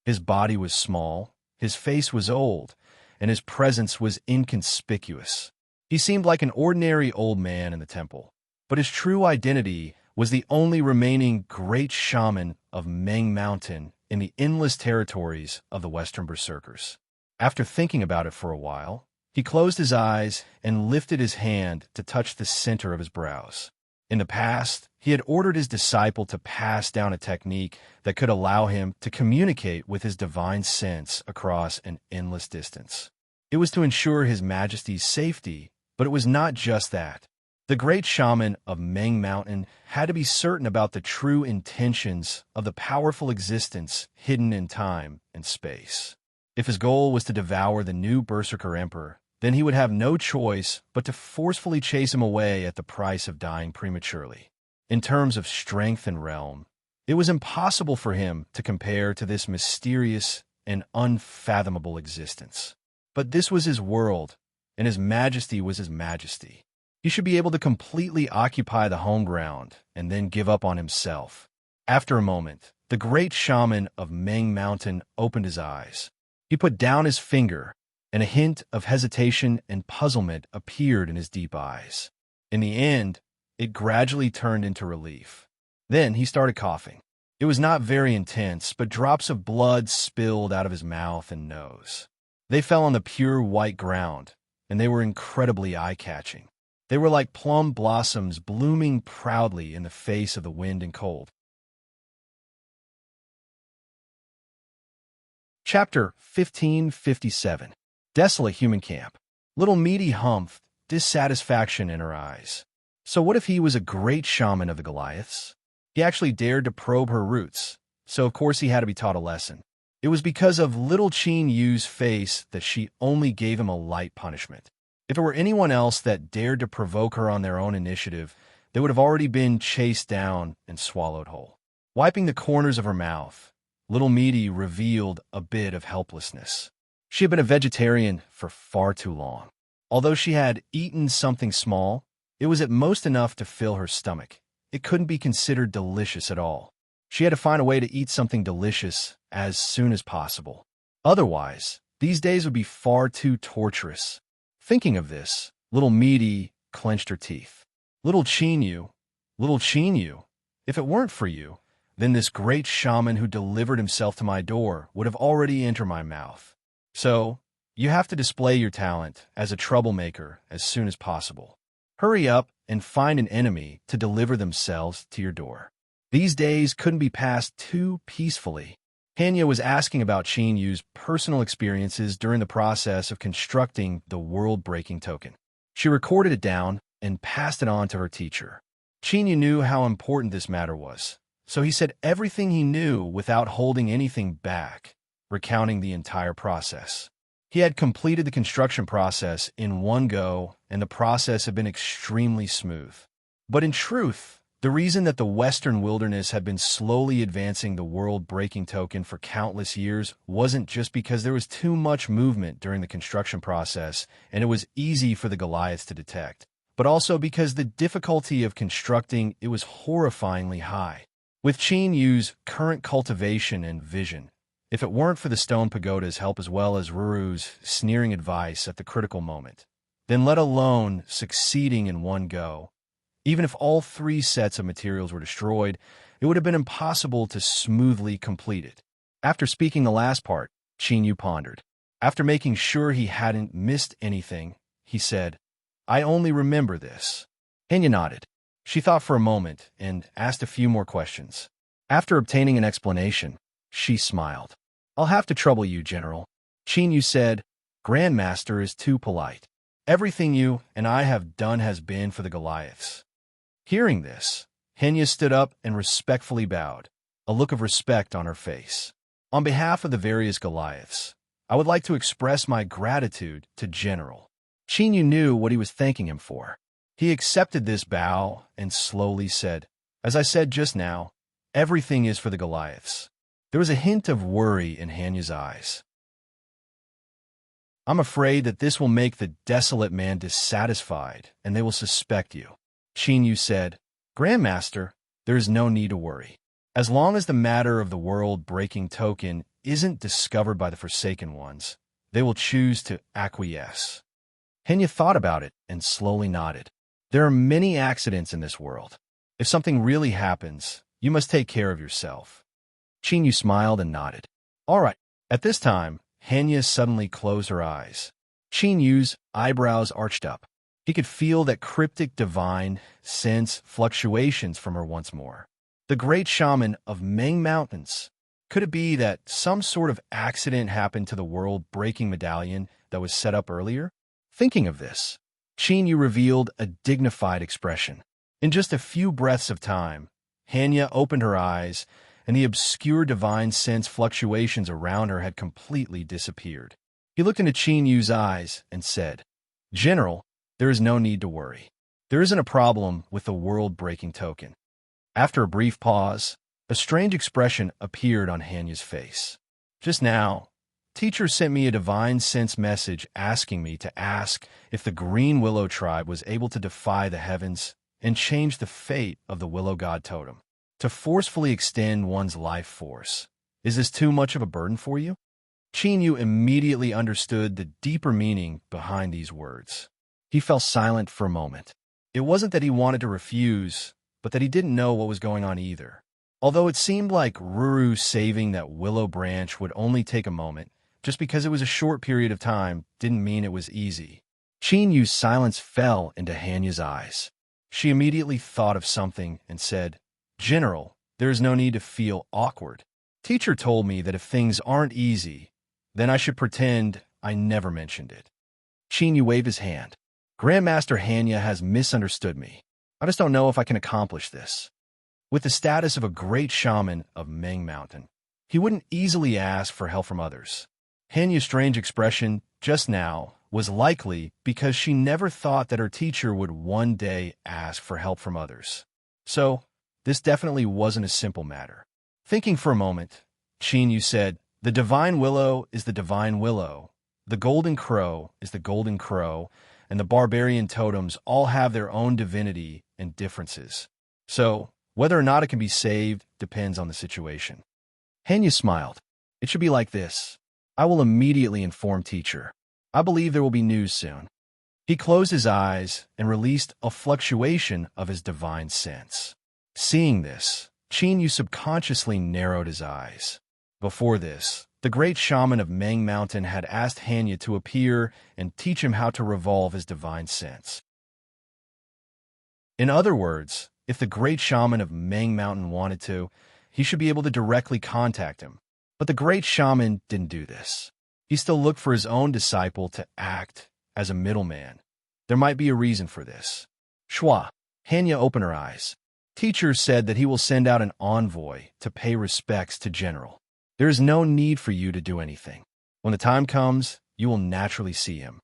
His body was small, his face was old, and his presence was inconspicuous. He seemed like an ordinary old man in the temple, but his true identity was the only remaining great shaman of Meng Mountain in the endless territories of the Western Berserkers. After thinking about it for a while, he closed his eyes and lifted his hand to touch the center of his brows. In the past, he had ordered his disciple to pass down a technique that could allow him to communicate with his divine sense across an endless distance. It was to ensure His Majesty's safety, but it was not just that. The great shaman of Meng Mountain had to be certain about the true intentions of the powerful existence hidden in time and space. If his goal was to devour the new Berserker Emperor, then he would have no choice but to forcefully chase him away at the price of dying prematurely. In terms of strength and realm, it was impossible for him to compare to this mysterious and unfathomable existence. But this was his world, and His Majesty was His Majesty. He should be able to completely occupy the home ground and then give up on himself. After a moment, the great shaman of Meng Mountain opened his eyes. He put down his finger, and a hint of hesitation and puzzlement appeared in his deep eyes. In the end, it gradually turned into relief. Then he started coughing. It was not very intense, but drops of blood spilled out of his mouth and nose. They fell on the pure white ground, and they were incredibly eye-catching. They were like plum blossoms blooming proudly in the face of the wind and cold. Chapter 1557. Desolate Human Camp. Little Meaty humphed, dissatisfaction in her eyes. So what if he was a great shaman of the Goliaths? He actually dared to probe her roots, so of course he had to be taught a lesson. It was because of little Qin Yu's face that she only gave him a light punishment. If it were anyone else that dared to provoke her on their own initiative, they would have already been chased down and swallowed whole. Wiping the corners of her mouth, little Meaty revealed a bit of helplessness. She had been a vegetarian for far too long. Although she had eaten something small, it was at most enough to fill her stomach. It couldn't be considered delicious at all. She had to find a way to eat something delicious as soon as possible. Otherwise, these days would be far too torturous. Thinking of this, little Meaty clenched her teeth. Little Qin Yu, if it weren't for you, then this great shaman who delivered himself to my door would have already entered my mouth. So, you have to display your talent as a troublemaker as soon as possible. Hurry up and find an enemy to deliver themselves to your door. These days couldn't be passed too peacefully. Hanya was asking about Qin Yu's personal experiences during the process of constructing the world-breaking token. She recorded it down and passed it on to her teacher. Qin Yu knew how important this matter was, so he said everything he knew without holding anything back, recounting the entire process. He had completed the construction process in one go, and the process had been extremely smooth. But in truth, the reason that the Western wilderness had been slowly advancing the world-breaking token for countless years wasn't just because there was too much movement during the construction process and it was easy for the Goliaths to detect, but also because the difficulty of constructing it was horrifyingly high. With Qin Yu's current cultivation and vision, if it weren't for the stone pagoda's help as well as Ruru's sneering advice at the critical moment, then let alone succeeding in one go, even if all 3 sets of materials were destroyed, it would have been impossible to smoothly complete it. After speaking the last part, Qin Yu pondered. After making sure he hadn't missed anything, he said, "I only remember this." Hanya nodded. She thought for a moment and asked a few more questions. After obtaining an explanation, she smiled. "I'll have to trouble you, General." Qin Yu said, "Grandmaster is too polite. Everything you and I have done has been for the Goliaths." Hearing this, Henya stood up and respectfully bowed, a look of respect on her face. "On behalf of the various Goliaths, I would like to express my gratitude to General." Qin Yu knew what he was thanking him for. He accepted this bow and slowly said, "As I said just now, everything is for the Goliaths." There was a hint of worry in Hanya's eyes. "I'm afraid that this will make the desolate man dissatisfied, and they will suspect you." Qin Yu said, "Grandmaster, there is no need to worry. As long as the matter of the world-breaking token isn't discovered by the Forsaken Ones, they will choose to acquiesce." Henya thought about it and slowly nodded. "There are many accidents in this world. If something really happens, you must take care of yourself." Qin Yu smiled and nodded. "All right." At this time, Henya suddenly closed her eyes. Qin Yu's eyebrows arched up. He could feel that cryptic divine sense fluctuations from her once more. The great shaman of Ming Mountains. Could it be that some sort of accident happened to the world-breaking medallion that was set up earlier? Thinking of this, Qin Yu revealed a dignified expression. In just a few breaths of time, Hanya opened her eyes, and the obscure divine sense fluctuations around her had completely disappeared. He looked into Qin Yu's eyes and said, "General, there is no need to worry. There isn't a problem with the world-breaking token." After a brief pause, a strange expression appeared on Hanya's face. "Just now, teacher sent me a divine sense message asking me to ask if the Green Willow tribe was able to defy the heavens and change the fate of the Willow God totem, to forcefully extend one's life force. Is this too much of a burden for you?" Qin Yu immediately understood the deeper meaning behind these words. He fell silent for a moment. It wasn't that he wanted to refuse, but that he didn't know what was going on either. Although it seemed like Ruru saving that willow branch would only take a moment, just because it was a short period of time didn't mean it was easy. Qin Yu's silence fell into Hanya's eyes. She immediately thought of something and said, "General, there is no need to feel awkward. Teacher told me that if things aren't easy, then I should pretend I never mentioned it." Qin Yu waved his hand. "Grandmaster Hanya has misunderstood me. I just don't know if I can accomplish this." With the status of a great shaman of Ming Mountain, He wouldn't easily ask for help from others. Hanya's strange expression just now was likely because she never thought that her teacher would one day ask for help from others. So, this definitely wasn't a simple matter. Thinking for a moment, Yu said, "The divine willow is the divine willow. The golden crow is the golden crow, and the barbarian totems all have their own divinity and differences. So, whether or not it can be saved depends on the situation." Hanya smiled. "It should be like this. I will immediately inform teacher. I believe there will be news soon." He closed his eyes and released a fluctuation of his divine sense. Seeing this, Yu subconsciously narrowed his eyes. Before this, the great shaman of Meng Mountain had asked Hanya to appear and teach him how to revolve his divine sense. In other words, if the great shaman of Meng Mountain wanted to, he should be able to directly contact him. But the great shaman didn't do this. He still looked for his own disciple to act as a middleman. There might be a reason for this. Shua. Hanya opened her eyes. Teacher said that he will send out an envoy to pay respects to General. There is no need for you to do anything. When the time comes, you will naturally see him.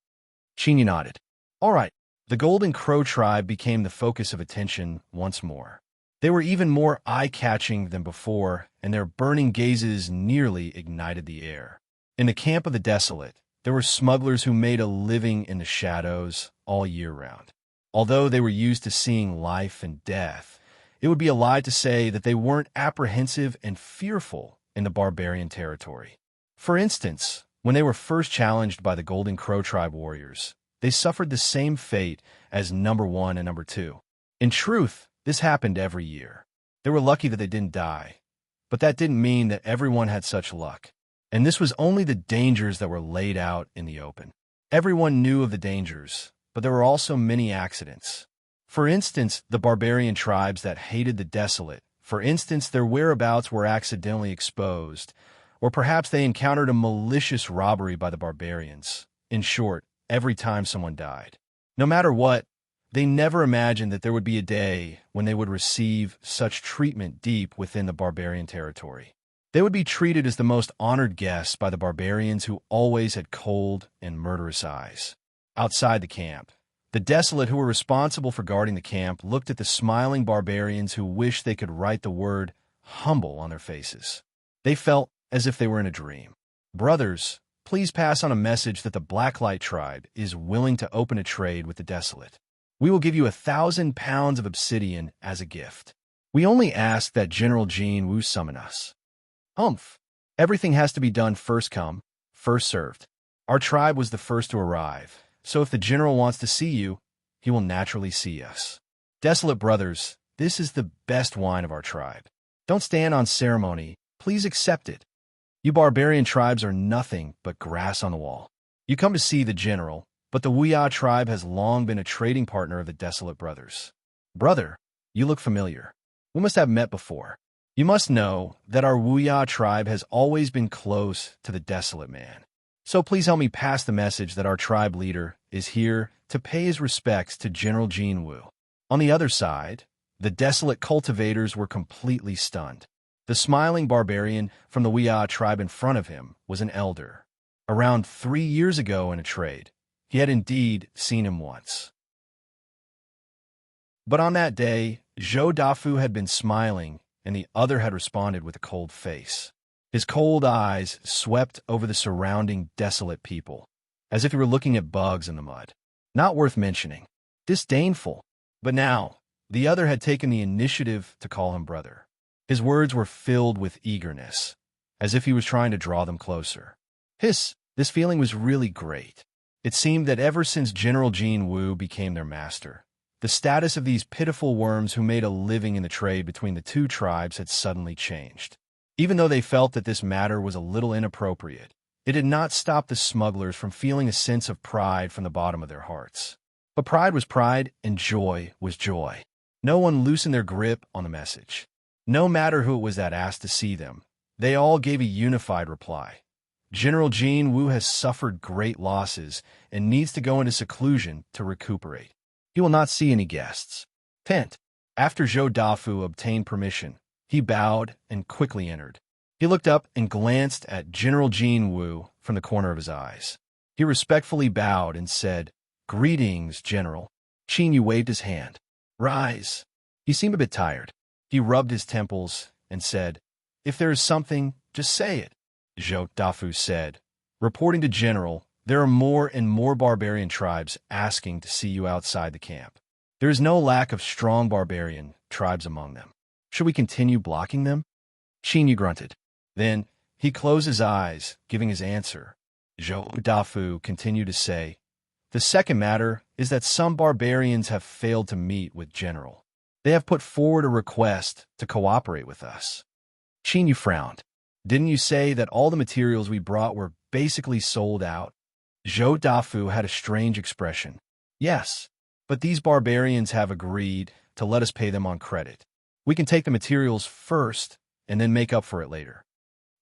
Yu nodded. All right. The Golden Crow tribe became the focus of attention once more. They were even more eye-catching than before, and their burning gazes nearly ignited the air. In the camp of the desolate, there were smugglers who made a living in the shadows all year round. Although they were used to seeing life and death, it would be a lie to say that they weren't apprehensive and fearful in the barbarian territory. For instance, when they were first challenged by the Golden Crow tribe warriors, they suffered the same fate as number 1 and number 2. In truth, this happened every year. They were lucky that they didn't die, but that didn't mean that everyone had such luck. And this was only the dangers that were laid out in the open. Everyone knew of the dangers, but there were also many accidents. For instance, the barbarian tribes that hated the desolate, for instance, their whereabouts were accidentally exposed, or perhaps they encountered a malicious robbery by the barbarians. In short, every time someone died. No matter what, they never imagined that there would be a day when they would receive such treatment deep within the barbarian territory. They would be treated as the most honored guests by the barbarians who always had cold and murderous eyes. Outside the camp, the desolate who were responsible for guarding the camp looked at the smiling barbarians who wished they could write the word humble on their faces. They felt as if they were in a dream. Brothers, please pass on a message that the Blacklight tribe is willing to open a trade with the desolate. We will give you 1,000 pounds of obsidian as a gift. We only ask that General Jean Wu summon us. Humph. Everything has to be done first come, first served. Our tribe was the first to arrive, so if the general wants to see you, he will naturally see us. Desolate brothers, this is the best wine of our tribe. Don't stand on ceremony, please accept it. You barbarian tribes are nothing but grass on the wall. You come to see the general, but the Wuya tribe has long been a trading partner of the Desolate brothers. Brother, you look familiar. We must have met before. You must know that our Wuya tribe has always been close to the Desolate man. So please help me pass the message that our tribe leader is here to pay his respects to General Jean Wu. On the other side, the Desolate cultivators were completely stunned. The smiling barbarian from the Wuya tribe in front of him was an elder. Around 3 years ago in a trade, he had indeed seen him once. But on that day, Zhou Dafu had been smiling, and the other had responded with a cold face. His cold eyes swept over the surrounding desolate people, as if he were looking at bugs in the mud. Not worth mentioning. Disdainful. But now, the other had taken the initiative to call him brother. His words were filled with eagerness, as if he was trying to draw them closer. This feeling was really great. It seemed that ever since General Jean Wu became their master, the status of these pitiful worms who made a living in the trade between the two tribes had suddenly changed. Even though they felt that this matter was a little inappropriate, it did not stop the smugglers from feeling a sense of pride from the bottom of their hearts. But pride was pride, and joy was joy. No one loosened their grip on the message. No matter who it was that asked to see them, they all gave a unified reply. General Jean Wu has suffered great losses and needs to go into seclusion to recuperate. He will not see any guests. After Zhou Dafu obtained permission, he bowed and quickly entered. He looked up and glanced at General Jean Wu from the corner of his eyes. He respectfully bowed and said, "Greetings, General." Qin Yu waved his hand. "Rise." He seemed a bit tired. He rubbed his temples and said, "If there is something, just say it," Zhou Dafu said. "Reporting to General, there are more and more barbarian tribes asking to see you outside the camp. There is no lack of strong barbarian tribes among them. Should we continue blocking them?" Qin Yu grunted. Then he closed his eyes, giving his answer. Zhou Dafu continued to say, "The second matter is that some barbarians have failed to meet with General. They have put forward a request to cooperate with us." Qin Yu frowned. "Didn't you say that all the materials we brought were basically sold out?" Zhou Dafu had a strange expression. "Yes, but these barbarians have agreed to let us pay them on credit. We can take the materials first and then make up for it later."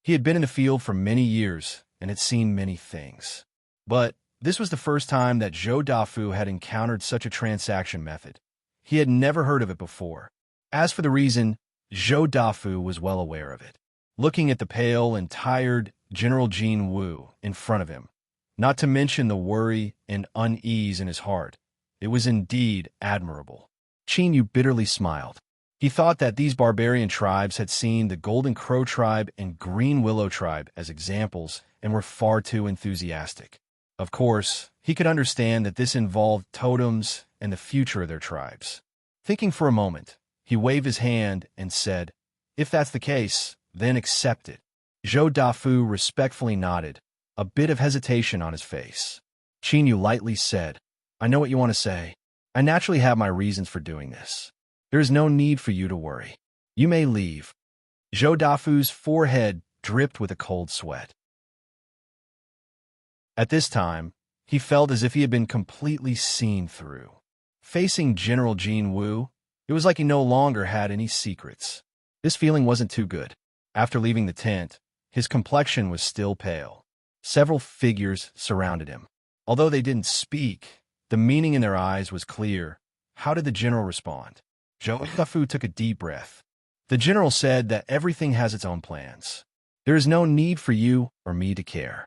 He had been in the field for many years and had seen many things. But this was the first time that Zhou Dafu had encountered such a transaction method. He had never heard of it before. As for the reason, Zhou Dafu was well aware of it. Looking at the pale and tired General Jean Wu in front of him, not to mention the worry and unease in his heart, it was indeed admirable. Qin Yu bitterly smiled. He thought that these barbarian tribes had seen the Golden Crow tribe and Green Willow tribe as examples and were far too enthusiastic. Of course, he could understand that this involved totems and the future of their tribes. Thinking for a moment, he waved his hand and said, "If that's the case, then accept it." Zhou Dafu respectfully nodded, a bit of hesitation on his face. Qin Yu lightly said, "I know what you want to say. I naturally have my reasons for doing this. There is no need for you to worry. You may leave." Zhou Dafu's forehead dripped with a cold sweat. At this time, he felt as if he had been completely seen through. Facing General Jean Wu, it was like he no longer had any secrets. This feeling wasn't too good. After leaving the tent, his complexion was still pale. Several figures surrounded him. Although they didn't speak, the meaning in their eyes was clear. How did the general respond? Zhou Dafu took a deep breath. The general said that everything has its own plans. There is no need for you or me to care.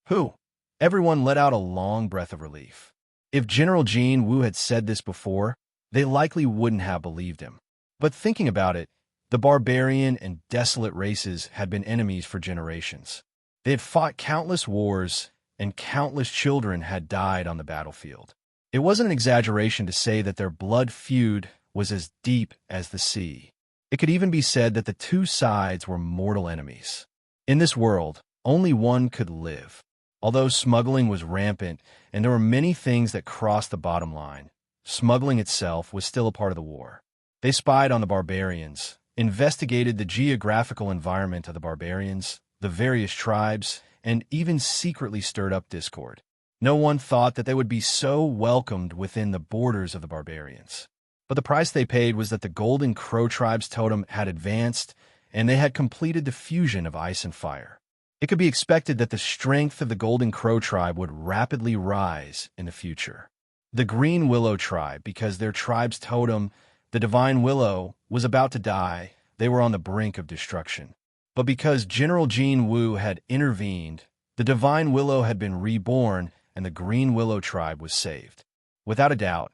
Who? Everyone let out a long breath of relief. If General Jean Wu had said this before, they likely wouldn't have believed him. But thinking about it, the barbarian and desolate races had been enemies for generations. They had fought countless wars, and countless children had died on the battlefield. It wasn't an exaggeration to say that their blood feud was as deep as the sea. It could even be said that the two sides were mortal enemies. In this world, only one could live. Although smuggling was rampant and there were many things that crossed the bottom line, smuggling itself was still a part of the war. They spied on the barbarians, investigated the geographical environment of the barbarians, the various tribes, and even secretly stirred up discord. No one thought that they would be so welcomed within the borders of the barbarians. But the price they paid was that the Golden Crow tribe's totem had advanced, and they had completed the fusion of ice and fire. It could be expected that the strength of the Golden Crow tribe would rapidly rise in the future. The Green Willow tribe, because their tribe's totem, the Divine Willow, was about to die, they were on the brink of destruction. But because General Jean Wu had intervened, the Divine Willow had been reborn, and the Green Willow tribe was saved. Without a doubt,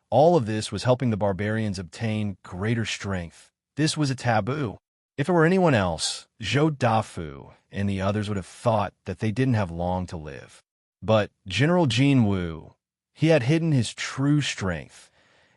all of this was helping the barbarians obtain greater strength. This was a taboo. If it were anyone else, Zhou Dafu and the others would have thought that they didn't have long to live. But General Jean Wu, he had hidden his true strength,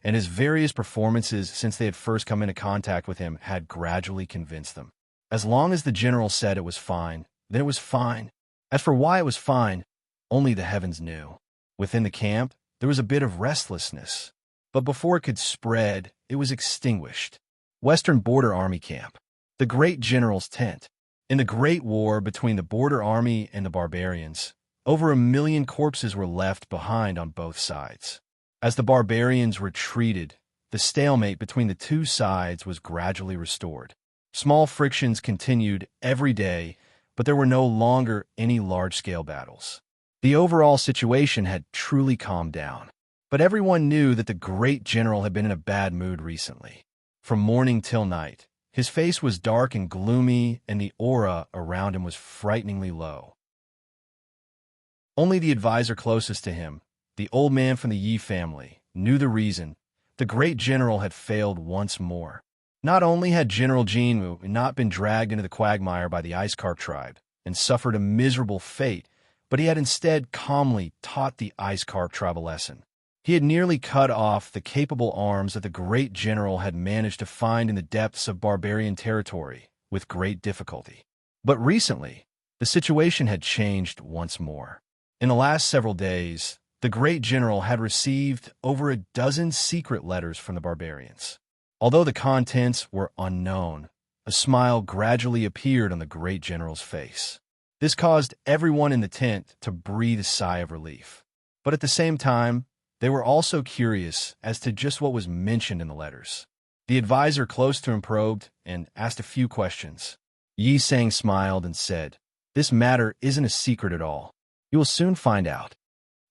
and his various performances since they had first come into contact with him had gradually convinced them. As long as the general said it was fine, then it was fine. As for why it was fine, only the heavens knew. Within the camp, there was a bit of restlessness. But before it could spread, it was extinguished. Western Border Army Camp. The Great General's Tent. In the Great War between the Border Army and the barbarians, over 1 million corpses were left behind on both sides. As the barbarians retreated, the stalemate between the two sides was gradually restored. Small frictions continued every day, but there were no longer any large-scale battles. The overall situation had truly calmed down. But everyone knew that the great general had been in a bad mood recently. From morning till night, His face was dark and gloomy, and the aura around him was frighteningly low. Only the advisor closest to him, the old man from the Yi family, knew the reason. The great general had failed once more. Not only had General Jinwu not been dragged into the quagmire by the Ice Carp tribe and suffered a miserable fate, but he had instead calmly taught the Ice Carp tribe a lesson. He had nearly cut off the capable arms that the great general had managed to find in the depths of barbarian territory with great difficulty. But recently, the situation had changed once more. In the last several days, the great general had received over a dozen secret letters from the barbarians. Although the contents were unknown, a smile gradually appeared on the great general's face. This caused everyone in the tent to breathe a sigh of relief. But at the same time, they were also curious as to just what was mentioned in the letters. The advisor close to him probed and asked a few questions. Yi Sang smiled and said, "This matter isn't a secret at all. You will soon find out."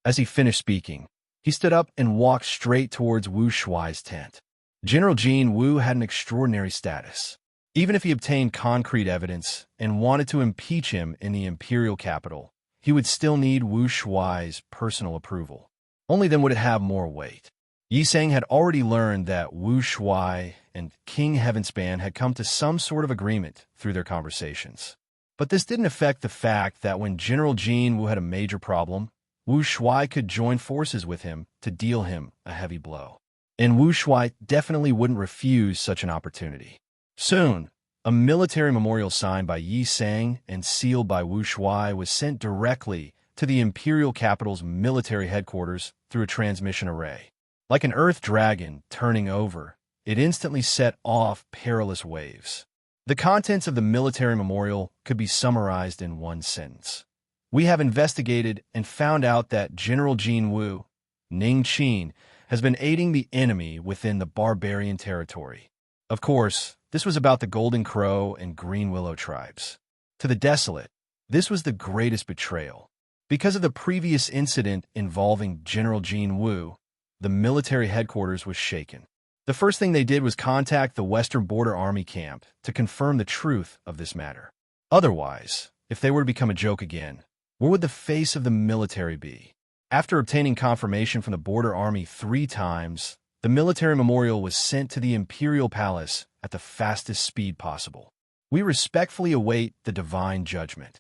As he finished speaking, he stood up and walked straight towards Wu Shuai's tent. General Jin Wu had an extraordinary status. Even if he obtained concrete evidence and wanted to impeach him in the imperial capital, he would still need Wu Shuai's personal approval. Only then would it have more weight. Yi Sang had already learned that Wu Shuai and King Heavenspan had come to some sort of agreement through their conversations. But this didn't affect the fact that when General Jin Wu had a major problem, Wu Shuai could join forces with him to deal him a heavy blow. And Wu Shuai definitely wouldn't refuse such an opportunity. Soon, a military memorial signed by Yi Sang and sealed by Wu Shuai was sent directly to the imperial capital's military headquarters through a transmission array. Like an earth dragon turning over, it instantly set off perilous waves. The contents of the military memorial could be summarized in one sentence. We have investigated and found out that General Jin Wu, Ning Qin, has been aiding the enemy within the barbarian territory. Of course, this was about the Golden Crow and Green Willow tribes. To the desolate, this was the greatest betrayal. Because of the previous incident involving General Jin Wu, the military headquarters was shaken. The first thing they did was contact the Western Border Army camp to confirm the truth of this matter. Otherwise, if they were to become a joke again, where would the face of the military be? After obtaining confirmation from the Border Army 3 times, the military memorial was sent to the Imperial Palace at the fastest speed possible. We respectfully await the divine judgment.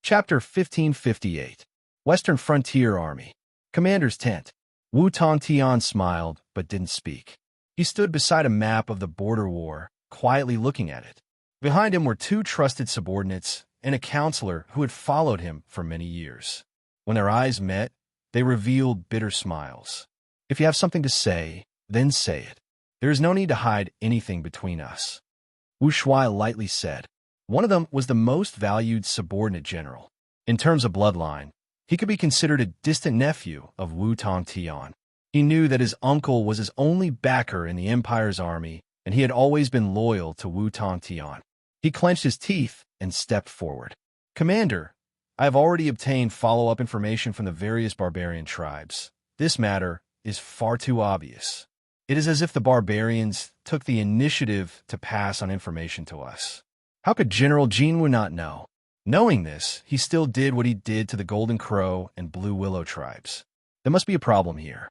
Chapter 1558. Western Frontier Army. Commander's Tent. Wu Tongtian smiled, but didn't speak. He stood beside a map of the border war, quietly looking at it. Behind him were 2 trusted subordinates and a counselor who had followed him for many years. When their eyes met, they revealed bitter smiles. If you have something to say, then say it. There is no need to hide anything between us. Wu Shuai lightly said. One of them was the most valued subordinate general. In terms of bloodline, he could be considered a distant nephew of Wu Tongtian. He knew that his uncle was his only backer in the Empire's army, and he had always been loyal to Wu Tongtian. He clenched his teeth and stepped forward. Commander, I have already obtained follow-up information from the various barbarian tribes. This matter is far too obvious. It is as if the barbarians took the initiative to pass on information to us. How could General Jinwu not know? Knowing this, he still did what he did to the Golden Crow and Blue Willow tribes. There must be a problem here.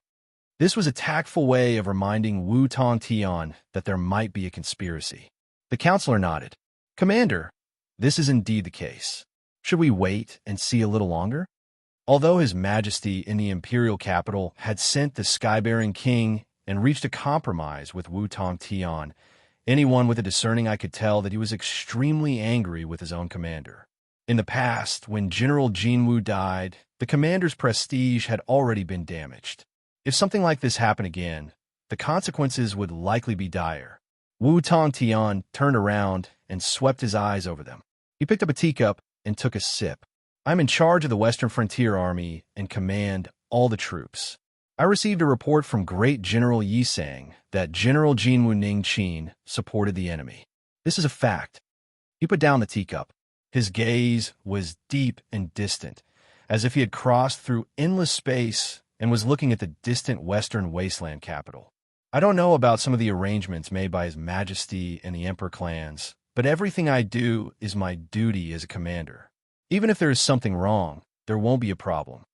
This was a tactful way of reminding Wu Tongtian that there might be a conspiracy. The counselor nodded. Commander, this is indeed the case. Should we wait and see a little longer? Although His Majesty in the imperial capital had sent the Skybearing King and reached a compromise with Wu Tongtian, anyone with a discerning eye could tell that he was extremely angry with his own commander. In the past, when General Jinwu died, the commander's prestige had already been damaged. If something like this happened again, the consequences would likely be dire. Wu Tongtian turned around and swept his eyes over them. He picked up a teacup and took a sip. I'm in charge of the Western Frontier Army and command all the troops. I received a report from Great General Yi Sang that General Jinwu Ning Qin supported the enemy. This is a fact. He put down the teacup. His gaze was deep and distant, as if he had crossed through endless space and was looking at the distant western wasteland capital. I don't know about some of the arrangements made by His Majesty and the Emperor clans, but everything I do is my duty as a commander. Even if there is something wrong, there won't be a problem.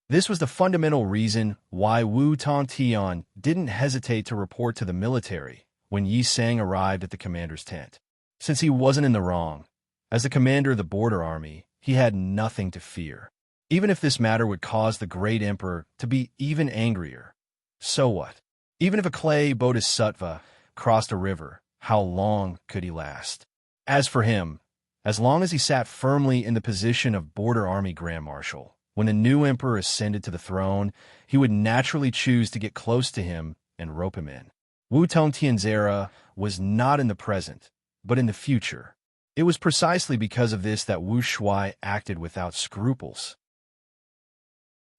This was the fundamental reason why Wu Tongtian didn't hesitate to report to the military when Yi Sang arrived at the commander's tent. Since he wasn't in the wrong, as the commander of the border army, he had nothing to fear. Even if this matter would cause the great emperor to be even angrier. So what? Even if a clay bodhisattva crossed a river, how long could he last? As for him, as long as he sat firmly in the position of border army grand marshal, when the new emperor ascended to the throne, he would naturally choose to get close to him and rope him in. Wu Tongtian's era was not in the present, but in the future. It was precisely because of this that Wu Shuai acted without scruples.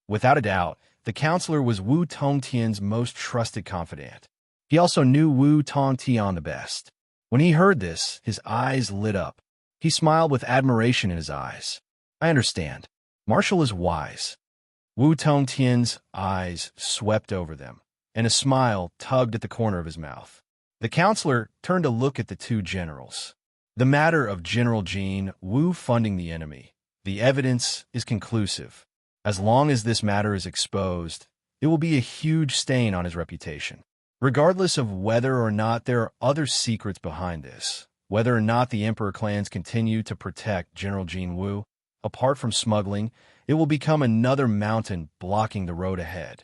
Without a doubt, the counselor was Wu Tongtian's most trusted confidant. He also knew Wu Tongtian the best. When he heard this, his eyes lit up. He smiled with admiration in his eyes. I understand. Marshal is wise. Wu Tongtian's eyes swept over them, and a smile tugged at the corner of his mouth. The counselor turned to look at the two generals. The matter of General Jin Wu funding the enemy. The evidence is conclusive. As long as this matter is exposed, it will be a huge stain on his reputation. Regardless of whether or not there are other secrets behind this, whether or not the Emperor clans continue to protect General Jin Wu, apart from smuggling, it will become another mountain blocking the road ahead.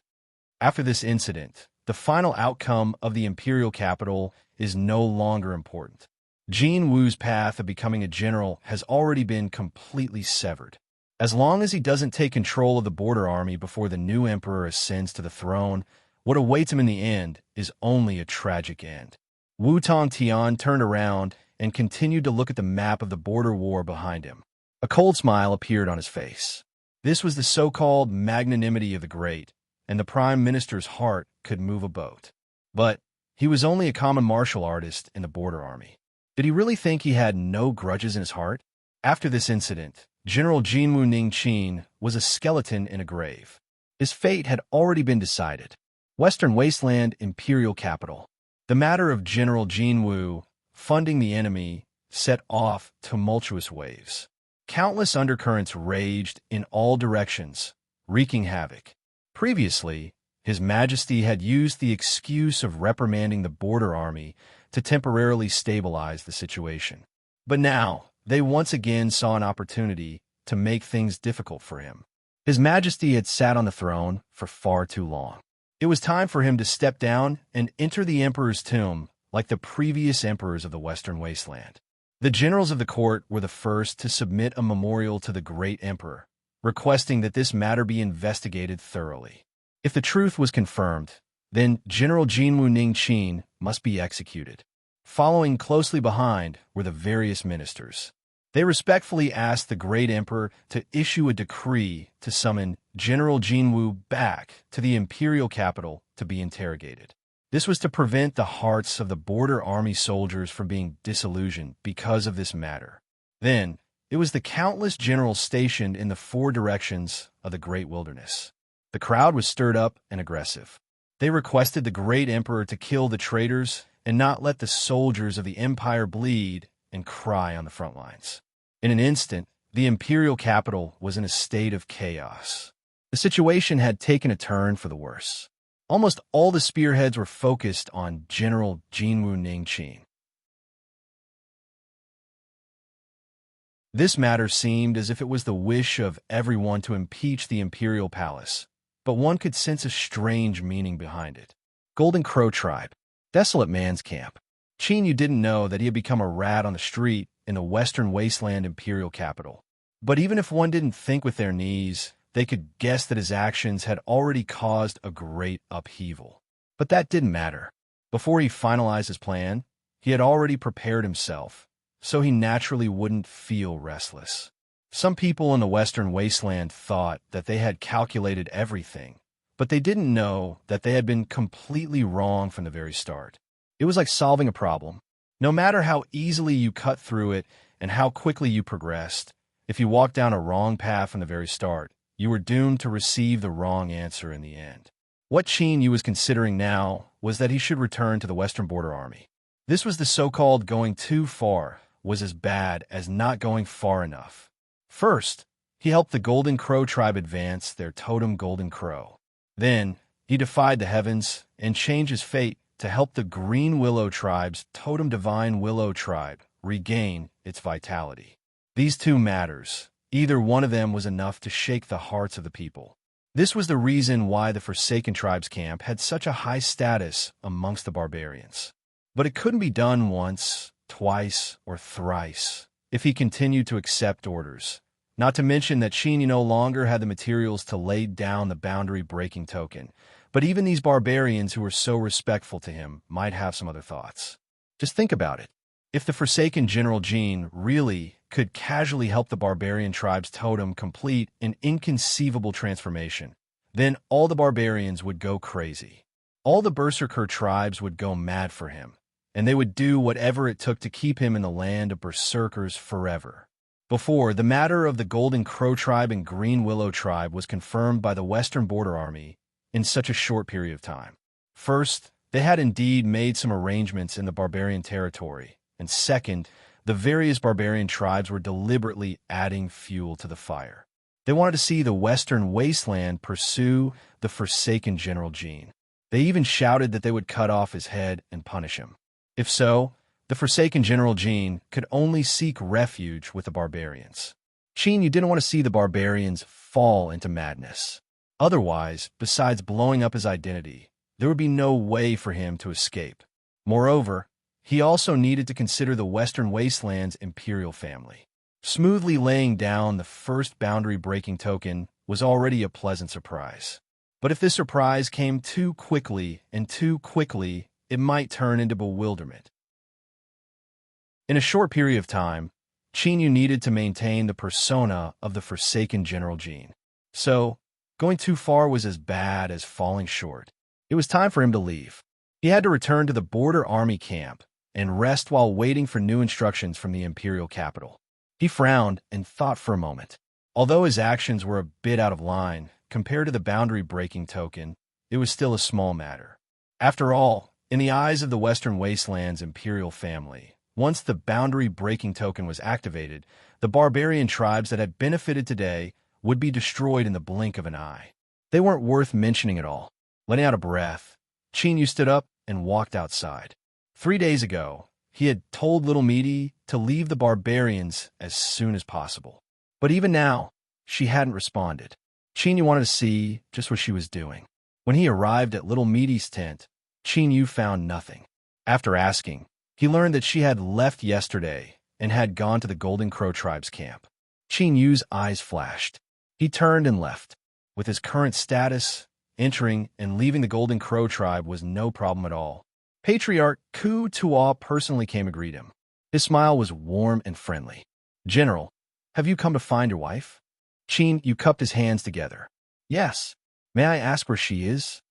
After this incident, the final outcome of the imperial capital is no longer important. Jin Wu's path of becoming a general has already been completely severed. As long as he doesn't take control of the border army before the new emperor ascends to the throne, what awaits him in the end is only a tragic end. Wu Tongtian turned around and continued to look at the map of the border war behind him. A cold smile appeared on his face. This was the so-called magnanimity of the great, and the prime minister's heart could move a boat. But he was only a common martial artist in the border army. Did he really think he had no grudges in his heart? After this incident, General Jinwu Ningqin was a skeleton in a grave. His fate had already been decided. Western Wasteland Imperial Capital. The matter of General Jinwu funding the enemy set off tumultuous waves. Countless undercurrents raged in all directions, wreaking havoc. Previously, His Majesty had used the excuse of reprimanding the border army to temporarily stabilize the situation. But now, they once again saw an opportunity to make things difficult for him. His Majesty had sat on the throne for far too long. It was time for him to step down and enter the emperor's tomb like the previous emperors of the Western Wasteland. The generals of the court were the first to submit a memorial to the great emperor, requesting that this matter be investigated thoroughly. If the truth was confirmed, then General Jinwu Ningqin must be executed. Following closely behind were the various ministers. They respectfully asked the great emperor to issue a decree to summon General Jinwu back to the imperial capital to be interrogated. This was to prevent the hearts of the border army soldiers from being disillusioned because of this matter. Then, it was the countless generals stationed in the four directions of the great wilderness. The crowd was stirred up and aggressive. They requested the great emperor to kill the traitors and not let the soldiers of the empire bleed and cry on the front lines. In an instant, the imperial capital was in a state of chaos. The situation had taken a turn for the worse. Almost all the spearheads were focused on General Jinwu Ningqin. This matter seemed as if it was the wish of everyone to impeach the imperial palace, but one could sense a strange meaning behind it. Golden Crow Tribe. Desolate man's camp. Qin Yu didn't know that he had become a rat on the street in the Western Wasteland imperial capital. But even if one didn't think with their knees, they could guess that his actions had already caused a great upheaval. But that didn't matter. Before he finalized his plan, he had already prepared himself, so he naturally wouldn't feel restless. Some people in the Western Wasteland thought that they had calculated everything, but they didn't know that they had been completely wrong from the very start. It was like solving a problem. No matter how easily you cut through it and how quickly you progressed, if you walked down a wrong path from the very start, you were doomed to receive the wrong answer in the end. What Qin Yu was considering now was that he should return to the Western Border Army. This was the so-called going too far, was as bad as not going far enough. First, he helped the Golden Crow tribe advance their totem Golden Crow. Then, he defied the heavens and changed his fate to help the Green Willow tribe's totem Divine Willow tribe regain its vitality. These two matters, either one of them was enough to shake the hearts of the people. This was the reason why the Forsaken Tribes camp had such a high status amongst the barbarians. But it couldn't be done once, twice, or thrice if he continued to accept orders. Not to mention that Qin Yu no longer had the materials to lay down the boundary-breaking token. But even these barbarians who were so respectful to him might have some other thoughts. Just think about it. If the Forsaken General Jin really could casually help the barbarian tribe's totem complete an inconceivable transformation, then all the barbarians would go crazy. All the Berserker tribes would go mad for him, and they would do whatever it took to keep him in the land of Berserkers forever. Before, the matter of the Golden Crow tribe and Green Willow tribe was confirmed by the Western Border Army in such a short period of time. First, they had indeed made some arrangements in the barbarian territory, and second, the various barbarian tribes were deliberately adding fuel to the fire. They wanted to see the Western Wasteland pursue the Forsaken General Jin. They even shouted that they would cut off his head and punish him. If so, the Forsaken General Jin could only seek refuge with the barbarians. Qin Yu didn't want to see the barbarians fall into madness. Otherwise, besides blowing up his identity, there would be no way for him to escape. Moreover, he also needed to consider the Western Wasteland's imperial family. Smoothly laying down the first boundary-breaking token was already a pleasant surprise. But if this surprise came too quickly, it might turn into bewilderment. In a short period of time, Qin Yu needed to maintain the persona of the Forsaken General Jin. So, going too far was as bad as falling short. It was time for him to leave. He had to return to the border army camp and rest while waiting for new instructions from the imperial capital. He frowned and thought for a moment. Although his actions were a bit out of line compared to the boundary-breaking token, it was still a small matter. After all, in the eyes of the Western Wasteland's imperial family, once the boundary-breaking token was activated, the barbarian tribes that had benefited today would be destroyed in the blink of an eye. They weren't worth mentioning at all. Letting out a breath, Qin Yu stood up and walked outside. 3 days ago, he had told little Meaty to leave the barbarians as soon as possible. But even now, she hadn't responded. Qin Yu wanted to see just what she was doing. When he arrived at little Meaty's tent, Qin Yu found nothing. After asking, he learned that she had left yesterday and had gone to the Golden Crow tribe's camp. Qin Yu's eyes flashed. He turned and left. With his current status, entering and leaving the Golden Crow tribe was no problem at all. Patriarch Ku Tua personally came to greet him. His smile was warm and friendly. "General, have you come to find your wife?" Qin Yu cupped his hands together. "Yes. May I ask where she is?"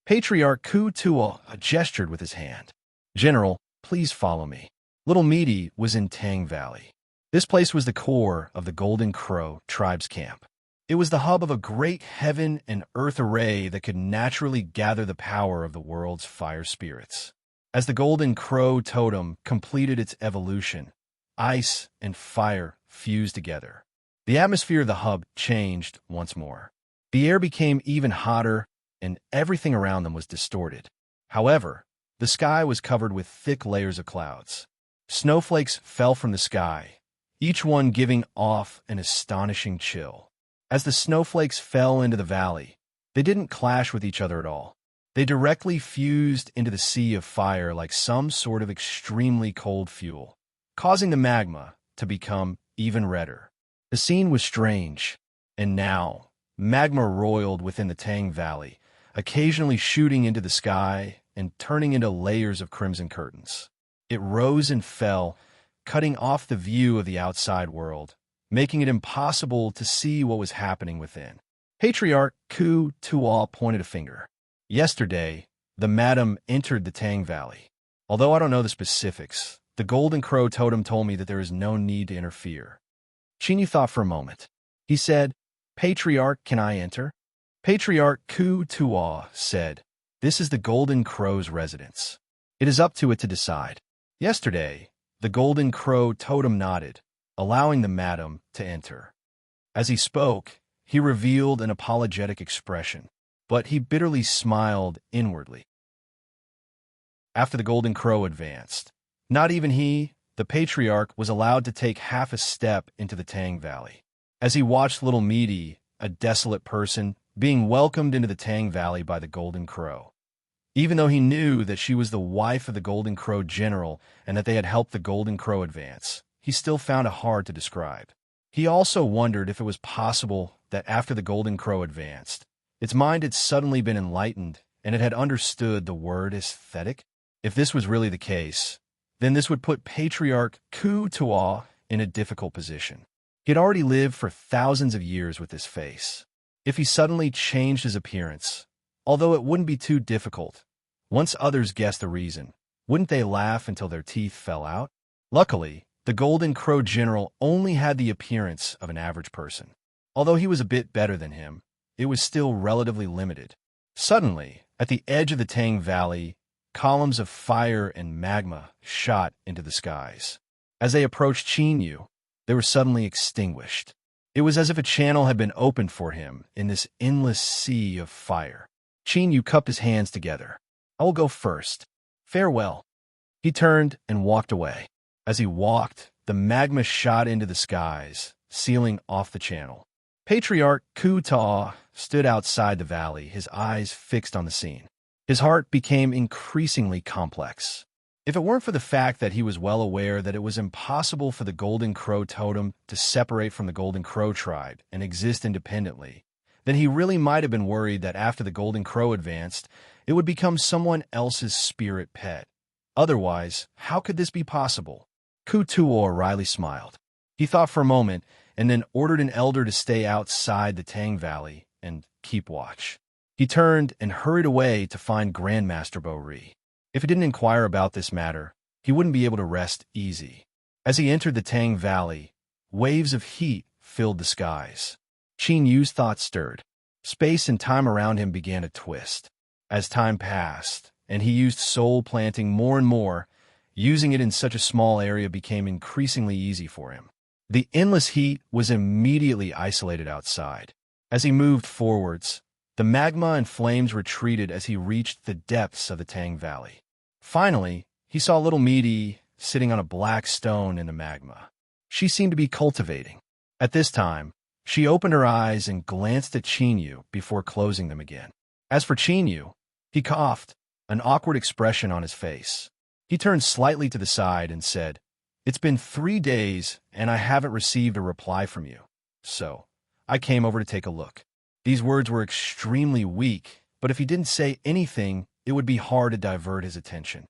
Patriarch Ku Tua gestured with his hand. "General, please follow me." Little Meaty was in Tang Valley. This place was the core of the Golden Crow tribe's camp. It was the hub of a great heaven and earth array that could naturally gather the power of the world's fire spirits. As the Golden Crow totem completed its evolution, ice and fire fused together. The atmosphere of the hub changed once more. The air became even hotter, and everything around them was distorted. However, the sky was covered with thick layers of clouds. Snowflakes fell from the sky, each one giving off an astonishing chill. As the snowflakes fell into the valley, they didn't clash with each other at all. They directly fused into the sea of fire like some sort of extremely cold fuel, causing the magma to become even redder. The scene was strange, and now magma roiled within the Tang Valley, occasionally shooting into the sky and turning into layers of crimson curtains. It rose and fell, cutting off the view of the outside world, making it impossible to see what was happening within. Patriarch Ku Tua pointed a finger. "Yesterday, the madam entered the Tang Valley. Although I don't know the specifics, the Golden Crow totem told me that there is no need to interfere." Qin Yu thought for a moment. He said, "Patriarch, can I enter?" Patriarch Ku Tuaw said, "This is the Golden Crow's residence. It is up to it to decide." Yesterday, the Golden Crow totem nodded, allowing the madam to enter. As he spoke, he revealed an apologetic expression, but he bitterly smiled inwardly. After the Golden Crow advanced, not even he, the patriarch, was allowed to take half a step into the Tang Valley. As he watched little Meaty, a desolate person, being welcomed into the Tang Valley by the Golden Crow. Even though he knew that she was the wife of the Golden Crow general and that they had helped the Golden Crow advance, he still found it hard to describe. He also wondered if it was possible that after the Golden Crow advanced, its mind had suddenly been enlightened and it had understood the word aesthetic. If this was really the case, then this would put Patriarch Ku Tuaw in a difficult position. He had already lived for thousands of years with this face. If he suddenly changed his appearance, although it wouldn't be too difficult, once others guessed the reason, wouldn't they laugh until their teeth fell out? Luckily, the Golden Crow general only had the appearance of an average person. Although he was a bit better than him, it was still relatively limited. Suddenly, at the edge of the Tang Valley, columns of fire and magma shot into the skies. As they approached Chinyu, they were suddenly extinguished. It was as if a channel had been opened for him in this endless sea of fire. Chinyu cupped his hands together. "I will go first. Farewell." He turned and walked away. As he walked, the magma shot into the skies, sealing off the channel. Patriarch Ku Tuaw stood outside the valley, his eyes fixed on the scene. His heart became increasingly complex. If it weren't for the fact that he was well aware that it was impossible for the Golden Crow totem to separate from the Golden Crow tribe and exist independently, then he really might have been worried that after the Golden Crow advanced, it would become someone else's spirit pet. Otherwise, how could this be possible? Ku Tuaw wryly smiled. He thought for a moment and then ordered an elder to stay outside the Tang Valley and keep watch. He turned and hurried away to find Grandmaster Bo-ri. If he didn't inquire about this matter, he wouldn't be able to rest easy. As he entered the Tang Valley, waves of heat filled the skies. Qin Yu's thoughts stirred. Space and time around him began to twist. As time passed, and he used soul planting more and more, using it in such a small area became increasingly easy for him. The endless heat was immediately isolated outside. As he moved forwards, the magma and flames retreated as he reached the depths of the Tang Valley. Finally, he saw little Meaty sitting on a black stone in the magma. She seemed to be cultivating. At this time, she opened her eyes and glanced at Chinyu before closing them again. As for Chinyu, he coughed, an awkward expression on his face. He turned slightly to the side and said, "It's been 3 days and I haven't received a reply from you. So, I came over to take a look." These words were extremely weak, but if he didn't say anything, it would be hard to divert his attention.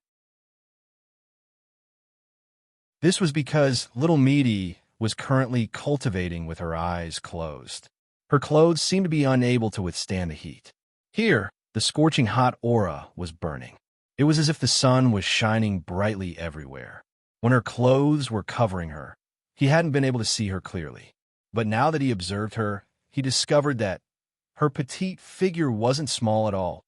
This was because little Meaty was currently cultivating with her eyes closed. Her clothes seemed to be unable to withstand the heat. Here, the scorching hot aura was burning. It was as if the sun was shining brightly everywhere. When her clothes were covering her, he hadn't been able to see her clearly. But now that he observed her, he discovered that her petite figure wasn't small at all.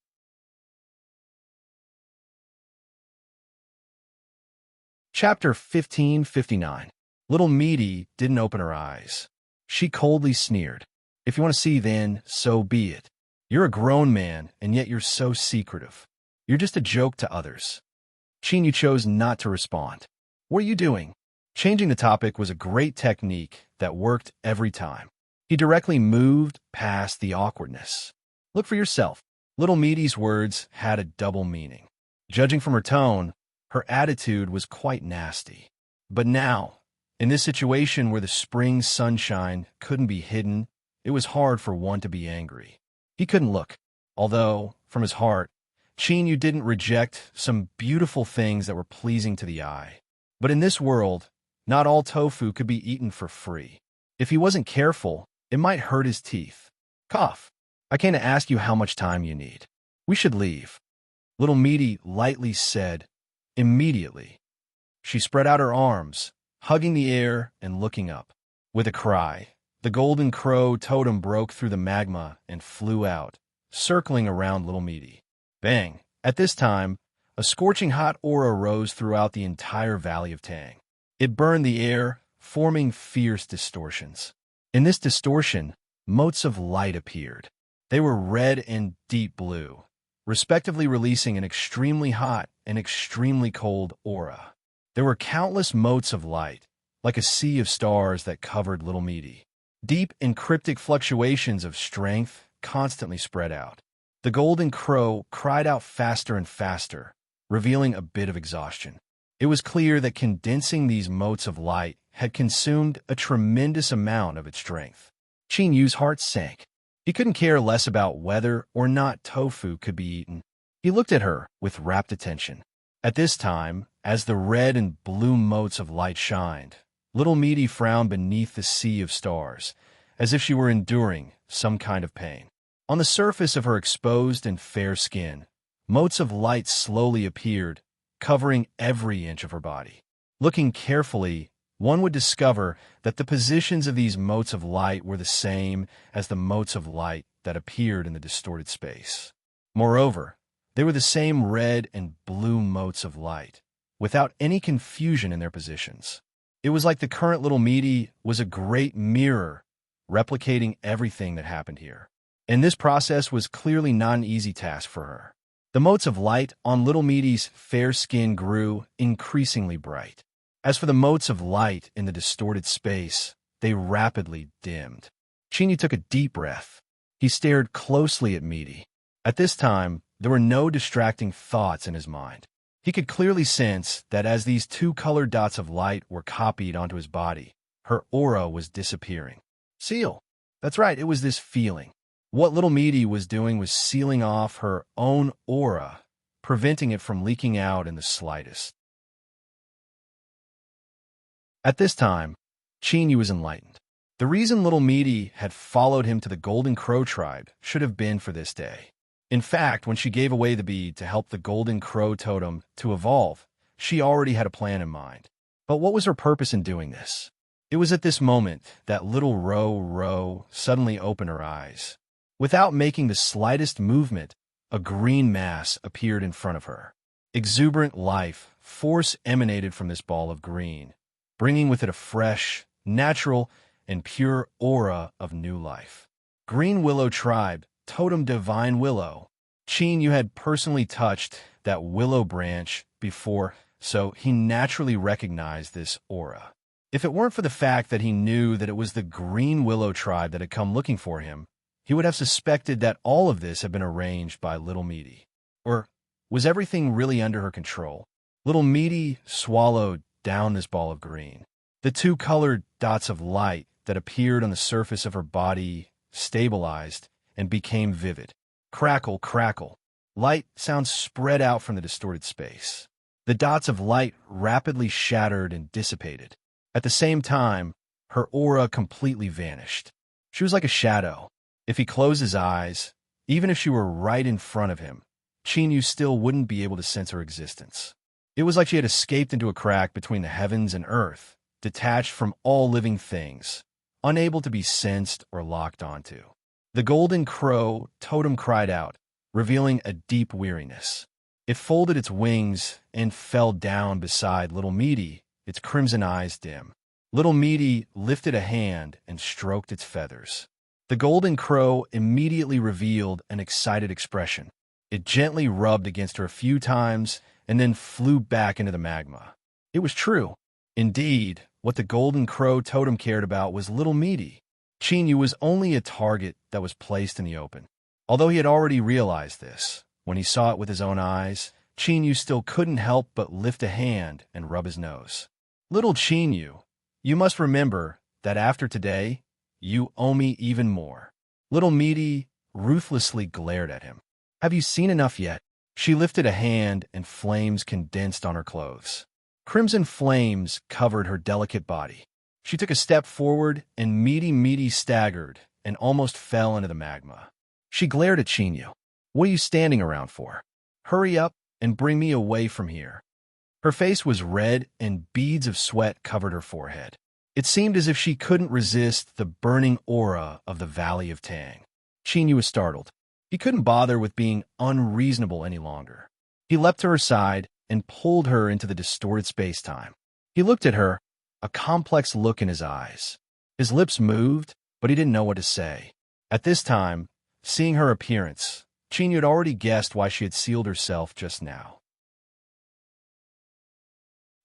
Chapter 1559. Little Meaty didn't open her eyes. She coldly sneered. "If you want to see, then, so be it. You're a grown man, and yet you're so secretive. You're just a joke to others." Chinyu chose not to respond. "What are you doing?" Changing the topic was a great technique that worked every time. He directly moved past the awkwardness. "Look for yourself." Little Meaty's words had a double meaning. Judging from her tone, her attitude was quite nasty. But now, in this situation where the spring sunshine couldn't be hidden, it was hard for one to be angry. He couldn't look, although, from his heart, Chinyu didn't reject some beautiful things that were pleasing to the eye. But in this world, not all tofu could be eaten for free. If he wasn't careful, it might hurt his teeth. "Cough. I came to ask you how much time you need. We should leave." Little Meaty lightly said, "Immediately." She spread out her arms, hugging the air and looking up. With a cry, The golden crow totem broke through the magma and flew out, circling around Little Meaty. Bang! At this time, a scorching hot aura rose throughout the entire Valley of Tang. It burned the air, forming fierce distortions. In this distortion, motes of light appeared. They were red and deep blue, respectively releasing an extremely hot and extremely cold aura. There were countless motes of light, like a sea of stars that covered Little Meaty. Deep and cryptic fluctuations of strength constantly spread out. The golden crow cried out faster and faster, revealing a bit of exhaustion. It was clear that condensing these motes of light had consumed a tremendous amount of its strength. Qin Yu's heart sank. He couldn't care less about whether or not tofu could be eaten. He looked at her with rapt attention. At this time, as the red and blue motes of light shined, Little Meaty frowned beneath the sea of stars, as if she were enduring some kind of pain. On the surface of her exposed and fair skin, motes of light slowly appeared, covering every inch of her body. Looking carefully, one would discover that the positions of these motes of light were the same as the motes of light that appeared in the distorted space. Moreover, they were the same red and blue motes of light, without any confusion in their positions. It was like the current Little Meaty was a great mirror, replicating everything that happened here. And this process was clearly not an easy task for her. The motes of light on Little Meaty's fair skin grew increasingly bright. As for the motes of light in the distorted space, they rapidly dimmed. Qin Yu took a deep breath. He stared closely at Meaty. At this time, there were no distracting thoughts in his mind. He could clearly sense that as these two colored dots of light were copied onto his body, her aura was disappearing. Seal. That's right, it was this feeling. What Little Meaty was doing was sealing off her own aura, preventing it from leaking out in the slightest. At this time, Qin Yu was enlightened. The reason Little Meaty had followed him to the Golden Crow tribe should have been for this day. In fact, when she gave away the bead to help the Golden Crow totem to evolve, she already had a plan in mind. But what was her purpose in doing this? It was at this moment that little Ro suddenly opened her eyes. Without making the slightest movement, a green mass appeared in front of her. Exuberant life force emanated from this ball of green, bringing with it a fresh, natural, and pure aura of new life. Green Willow Tribe, Totem Divine Willow. Qin Yu had personally touched that willow branch before, so he naturally recognized this aura. If it weren't for the fact that he knew that it was the Green Willow Tribe that had come looking for him, he would have suspected that all of this had been arranged by Little Meaty. Or was everything really under her control? Little Meaty swallowed down this ball of green. The two colored dots of light that appeared on the surface of her body stabilized and became vivid. Crackle, crackle. Light sounds spread out from the distorted space. The dots of light rapidly shattered and dissipated. At the same time, her aura completely vanished. She was like a shadow. If he closed his eyes, even if she were right in front of him, Qin Yu still wouldn't be able to sense her existence. It was like she had escaped into a crack between the heavens and earth, detached from all living things, unable to be sensed or locked onto. The Golden Crow totem cried out, revealing a deep weariness. It folded its wings and fell down beside Little Meaty, its crimson eyes dim. Little Meaty lifted a hand and stroked its feathers. The Golden Crow immediately revealed an excited expression. It gently rubbed against her a few times and then flew back into the magma. It was true. Indeed, what the Golden Crow totem cared about was Little Meaty. Qin Yu was only a target that was placed in the open. Although he had already realized this, when he saw it with his own eyes, Qin Yu still couldn't help but lift a hand and rub his nose. Little Qin Yu, you must remember that after today, you owe me even more. Little Meaty ruthlessly glared at him. Have you seen enough yet? She lifted a hand and flames condensed on her clothes. Crimson flames covered her delicate body. She took a step forward and Meaty staggered and almost fell into the magma. She glared at Qin Yu. What are you standing around for? Hurry up and bring me away from here. Her face was red and beads of sweat covered her forehead. It seemed as if she couldn't resist the burning aura of the Valley of Tang. Qingyu was startled. He couldn't bother with being unreasonable any longer. He leapt to her side and pulled her into the distorted space-time. He looked at her, a complex look in his eyes. His lips moved, but he didn't know what to say. At this time, seeing her appearance, Qingyu had already guessed why she had sealed herself just now.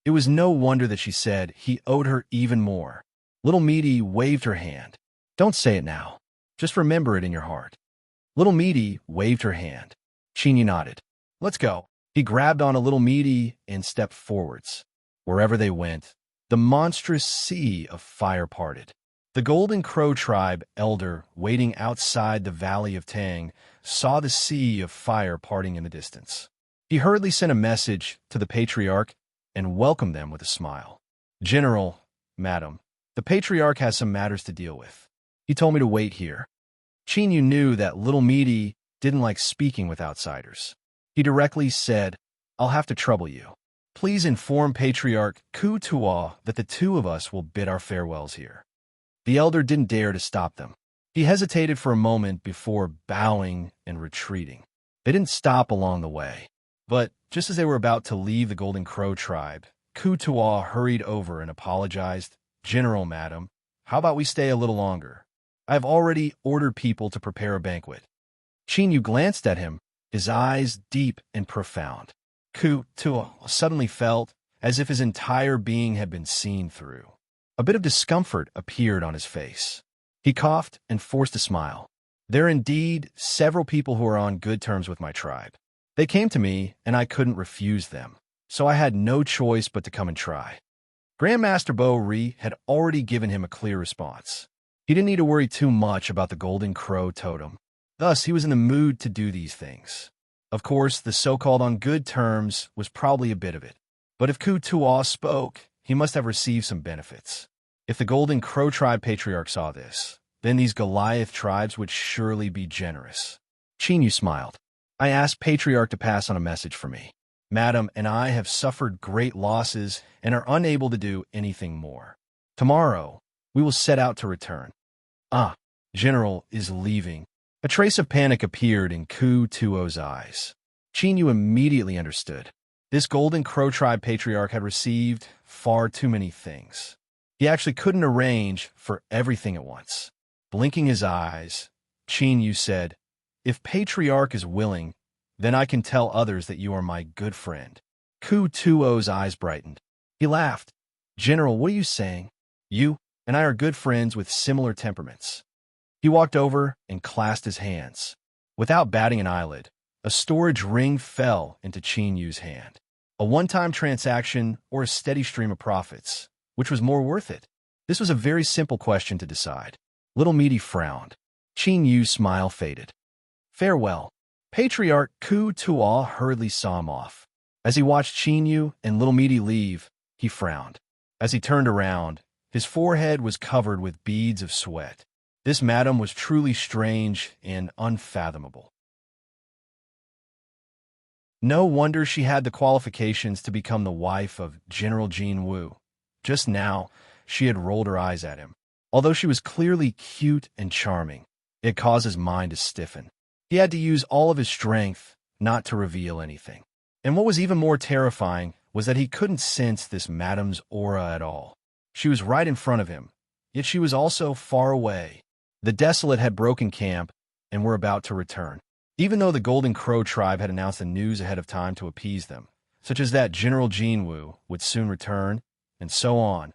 It was no wonder that she said he owed her even more. Little Meaty waved her hand. Don't say it now. Just remember it in your heart. Little Meaty waved her hand. Qingyu nodded. Let's go. He grabbed on a Little Meaty and stepped forwards. Wherever they went, the monstrous sea of fire parted. The Golden Crow tribe elder, waiting outside the Valley of Tang, saw the sea of fire parting in the distance. He hurriedly sent a message to the patriarch and welcomed them with a smile. General, madam, the patriarch has some matters to deal with. He told me to wait here. Qingyu knew that Little Meaty didn't like speaking with outsiders. He directly said, I'll have to trouble you. Please inform Patriarch Ku Tuo that the two of us will bid our farewells here. The elder didn't dare to stop them. He hesitated for a moment before bowing and retreating. They didn't stop along the way. But just as they were about to leave the Golden Crow tribe, Ku Tuo hurried over and apologized. General, madam, how about we stay a little longer? I have already ordered people to prepare a banquet. Qingyu glanced at him, his eyes deep and profound. Ku Tuo suddenly felt as if his entire being had been seen through. A bit of discomfort appeared on his face. He coughed and forced a smile. There are indeed several people who are on good terms with my tribe. They came to me, and I couldn't refuse them, so I had no choice but to come and try. Grandmaster Bo Ri had already given him a clear response. He didn't need to worry too much about the Golden Crow totem. Thus, he was in the mood to do these things. Of course, the so-called on good terms was probably a bit of it. But if Ku Tuo spoke, he must have received some benefits. If the Golden Crow tribe patriarch saw this, then these Goliath tribes would surely be generous. Qingyu smiled. I asked Patriarch to pass on a message for me. Madam and I have suffered great losses and are unable to do anything more. Tomorrow, we will set out to return. General is leaving. A trace of panic appeared in Ku Tuo's eyes. Qingyu immediately understood. This Golden Crow tribe patriarch had received far too many things. He actually couldn't arrange for everything at once. Blinking his eyes, Qingyu said, If Patriarch is willing, then I can tell others that you are my good friend. Ku Tuo's eyes brightened. He laughed. General, what are you saying? You and I are good friends with similar temperaments. He walked over and clasped his hands. Without batting an eyelid, a storage ring fell into Qinyu's hand. A one-time transaction or a steady stream of profits, which was more worth it? This was a very simple question to decide. Little Meaty frowned. Qinyu's smile faded. Farewell. Patriarch Ku Tuo hurriedly saw him off. As he watched Qingyu and Little Meaty leave, he frowned. As he turned around, his forehead was covered with beads of sweat. This madam was truly strange and unfathomable. No wonder she had the qualifications to become the wife of General Jin Wu. Just now, she had rolled her eyes at him. Although she was clearly cute and charming, it caused his mind to stiffen. He had to use all of his strength not to reveal anything. And what was even more terrifying was that he couldn't sense this madam's aura at all. She was right in front of him, yet she was also far away. The Desolate had broken camp and were about to return. Even though the Golden Crow tribe had announced the news ahead of time to appease them, such as that General Jinwu would soon return, and so on.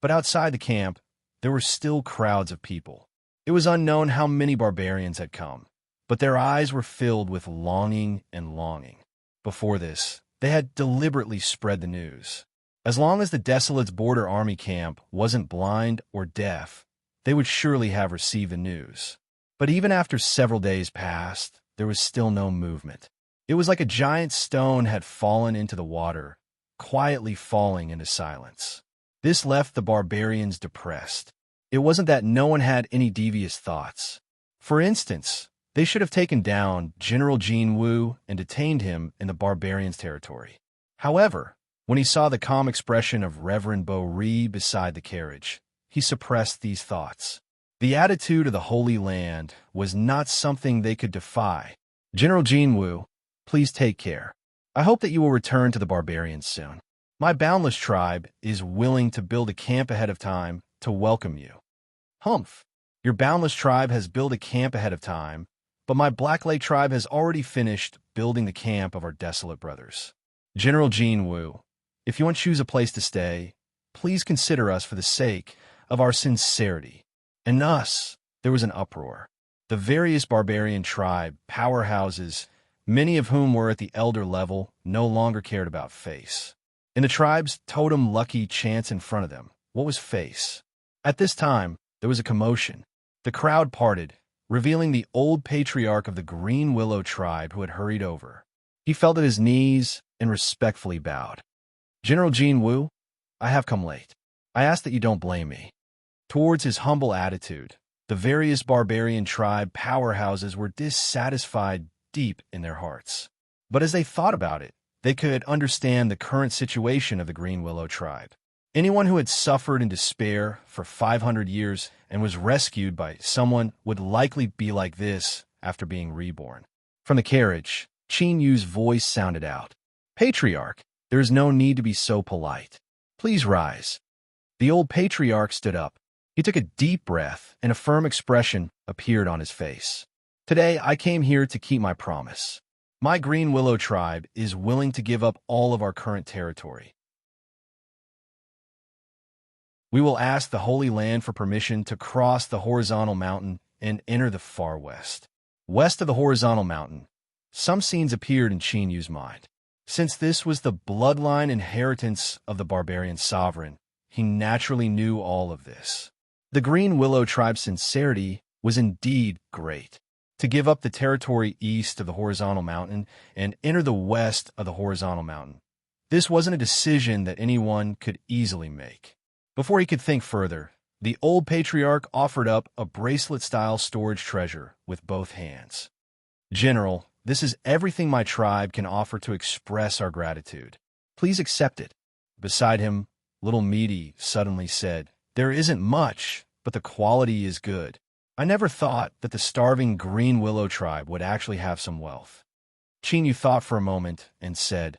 But outside the camp, there were still crowds of people. It was unknown how many barbarians had come, but their eyes were filled with longing and longing. Before this, they had deliberately spread the news. As long as the Desolate's border army camp wasn't blind or deaf, they would surely have received the news. But even after several days passed, there was still no movement. It was like a giant stone had fallen into the water, quietly falling into silence. This left the barbarians depressed. It wasn't that no one had any devious thoughts. For instance, they should have taken down General Jin Wu and detained him in the barbarians' territory. However, when he saw the calm expression of Reverend Bo Ri beside the carriage, he suppressed these thoughts. The attitude of the Holy Land was not something they could defy. General Jinwu, please take care. I hope that you will return to the barbarians soon. My boundless tribe is willing to build a camp ahead of time to welcome you. Humph. Your boundless tribe has built a camp ahead of time, but my Black Lake tribe has already finished building the camp of our desolate brothers. General Jinwu, if you want to choose a place to stay, please consider us for the sake of our sincerity. And us, there was an uproar. The various barbarian tribe powerhouses, many of whom were at the elder level, no longer cared about face. In the tribe's totem lucky chance in front of them, what was face? At this time, there was a commotion. The crowd parted, revealing the old patriarch of the Green Willow tribe who had hurried over. He fell at his knees and respectfully bowed. General Jinwu, I have come late. I ask that you don't blame me. Towards his humble attitude, the various barbarian tribe powerhouses were dissatisfied deep in their hearts. But as they thought about it, they could understand the current situation of the Green Willow tribe. Anyone who had suffered in despair for 500 years and was rescued by someone would likely be like this after being reborn. From the carriage, Qin Yu's voice sounded out. Patriarch, there is no need to be so polite. Please rise. The old patriarch stood up. He took a deep breath, and a firm expression appeared on his face. Today, I came here to keep my promise. My Green Willow tribe is willing to give up all of our current territory. We will ask the Holy Land for permission to cross the horizontal mountain and enter the far west. West of the horizontal mountain, some scenes appeared in Qin Yu's mind. Since this was the bloodline inheritance of the barbarian sovereign, he naturally knew all of this. The Green Willow tribe's sincerity was indeed great. To give up the territory east of the horizontal mountain and enter the west of the horizontal mountain. This wasn't a decision that anyone could easily make. Before he could think further, the old patriarch offered up a bracelet-style storage treasure with both hands. General, this is everything my tribe can offer to express our gratitude. Please accept it. Beside him, little Meaty suddenly said, There isn't much, but the quality is good. I never thought that the starving Green Willow tribe would actually have some wealth. Qin Yu thought for a moment and said,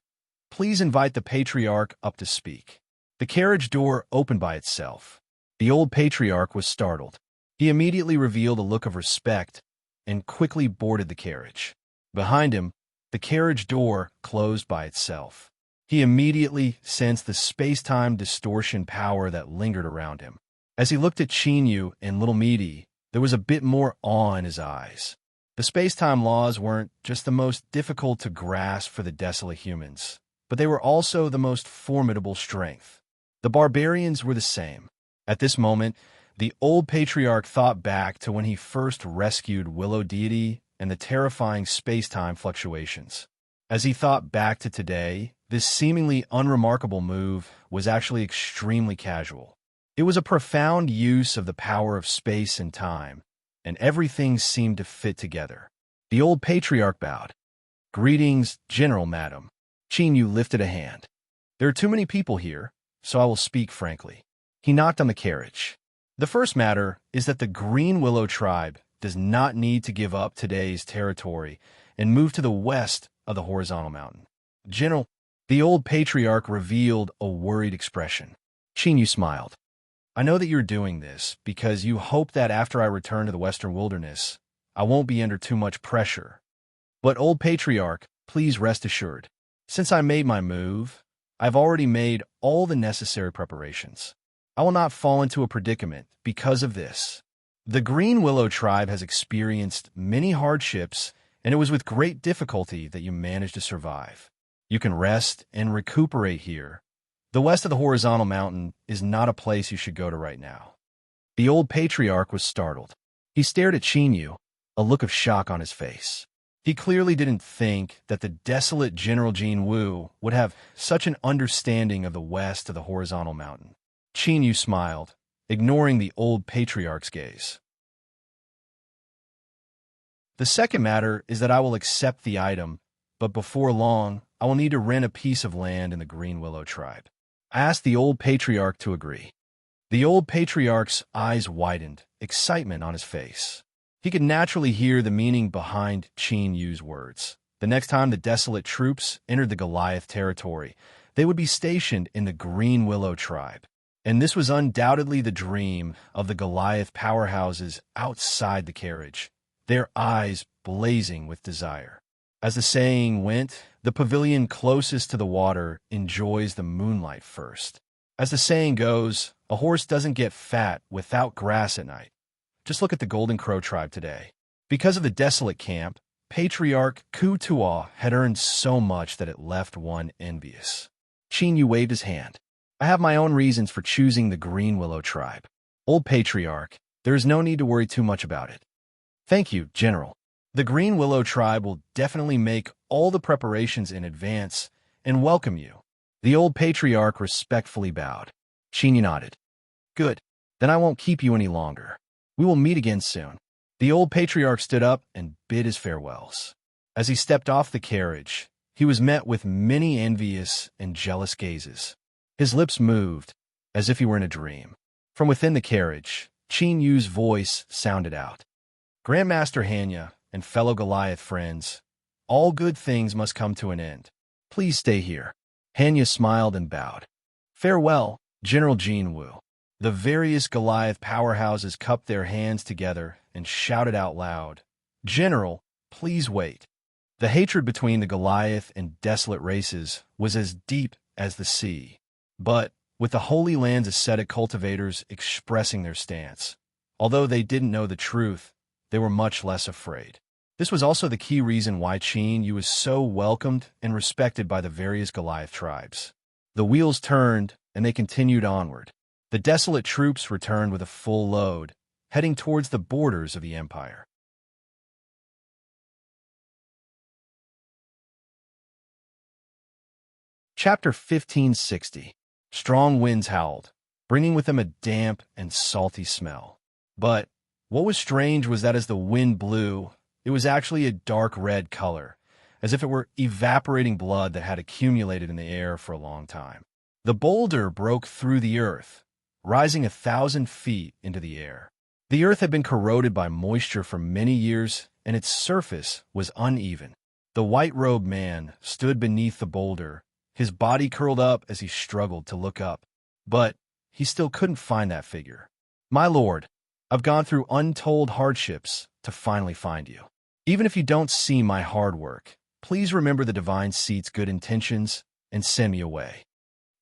Please invite the patriarch up to speak. The carriage door opened by itself. The old patriarch was startled. He immediately revealed a look of respect and quickly boarded the carriage. Behind him, the carriage door closed by itself. He immediately sensed the space-time distortion power that lingered around him. As he looked at Qin Yu and Little Meaty, there was a bit more awe in his eyes. The space-time laws weren't just the most difficult to grasp for the desolate humans, but they were also the most formidable strength. The barbarians were the same. At this moment, the old patriarch thought back to when he first rescued Willow Deity and the terrifying space-time fluctuations. As he thought back to today, this seemingly unremarkable move was actually extremely casual. It was a profound use of the power of space and time, and everything seemed to fit together. The old patriarch bowed. Greetings, General Madam. Qin Yu lifted a hand. There are too many people here, so I will speak frankly. He knocked on the carriage. The first matter is that the Green Willow tribe does not need to give up today's territory and move to the west of the horizontal mountain. General, the old patriarch revealed a worried expression. Qin Yu smiled. I know that you're doing this because you hope that after I return to the western wilderness, I won't be under too much pressure. But old patriarch, please rest assured. Since I made my move, I've already made all the necessary preparations. I will not fall into a predicament because of this. The Green Willow tribe has experienced many hardships, and it was with great difficulty that you managed to survive. You can rest and recuperate here. The west of the horizontal mountain is not a place you should go to right now. The old patriarch was startled. He stared at Qin Yu, a look of shock on his face. He clearly didn't think that the desolate General Jinwu would have such an understanding of the west of the horizontal mountain. Qin Yu smiled, ignoring the old patriarch's gaze. The second matter is that I will accept the item, but before long, I will need to rent a piece of land in the Green Willow tribe. I asked the old patriarch to agree. The old patriarch's eyes widened, excitement on his face. He could naturally hear the meaning behind Qin Yu's words. The next time the desolate troops entered the Goliath territory, they would be stationed in the Green Willow tribe. And this was undoubtedly the dream of the Goliath powerhouses outside the carriage, their eyes blazing with desire. As the saying went, the pavilion closest to the water enjoys the moonlight first. As the saying goes, a horse doesn't get fat without grass at night. Just look at the Golden Crow tribe today. Because of the desolate camp, Patriarch Kutua had earned so much that it left one envious. Qin Yu waved his hand. I have my own reasons for choosing the Green Willow tribe. Old Patriarch, there is no need to worry too much about it. Thank you, General. The Green Willow tribe will definitely make all the preparations in advance and welcome you. The old patriarch respectfully bowed. Qin Yu nodded. Good. Then I won't keep you any longer. We will meet again soon. The old patriarch stood up and bid his farewells. As he stepped off the carriage, he was met with many envious and jealous gazes. His lips moved, as if he were in a dream. From within the carriage, Qin Yu's voice sounded out. Grandmaster Hanya and fellow Goliath friends, all good things must come to an end. Please stay here. Hanya smiled and bowed. Farewell, General Jinwu. The various Goliath powerhouses cupped their hands together and shouted out loud, General, please wait. The hatred between the Goliath and desolate races was as deep as the sea. But, with the Holy Land's ascetic cultivators expressing their stance, although they didn't know the truth, they were much less afraid. This was also the key reason why Qin Yu was so welcomed and respected by the various Goliath tribes. The wheels turned, and they continued onward. The desolate troops returned with a full load, heading towards the borders of the empire. Chapter 1560. Strong winds howled, bringing with them a damp and salty smell. But what was strange was that as the wind blew, it was actually a dark red color, as if it were evaporating blood that had accumulated in the air for a long time. The boulder broke through the earth, rising 1,000 feet into the air. The earth had been corroded by moisture for many years, and its surface was uneven. The white-robed man stood beneath the boulder, his body curled up as he struggled to look up. But he still couldn't find that figure. My lord, I've gone through untold hardships to finally find you. Even if you don't see my hard work, please remember the divine seat's good intentions and send me away.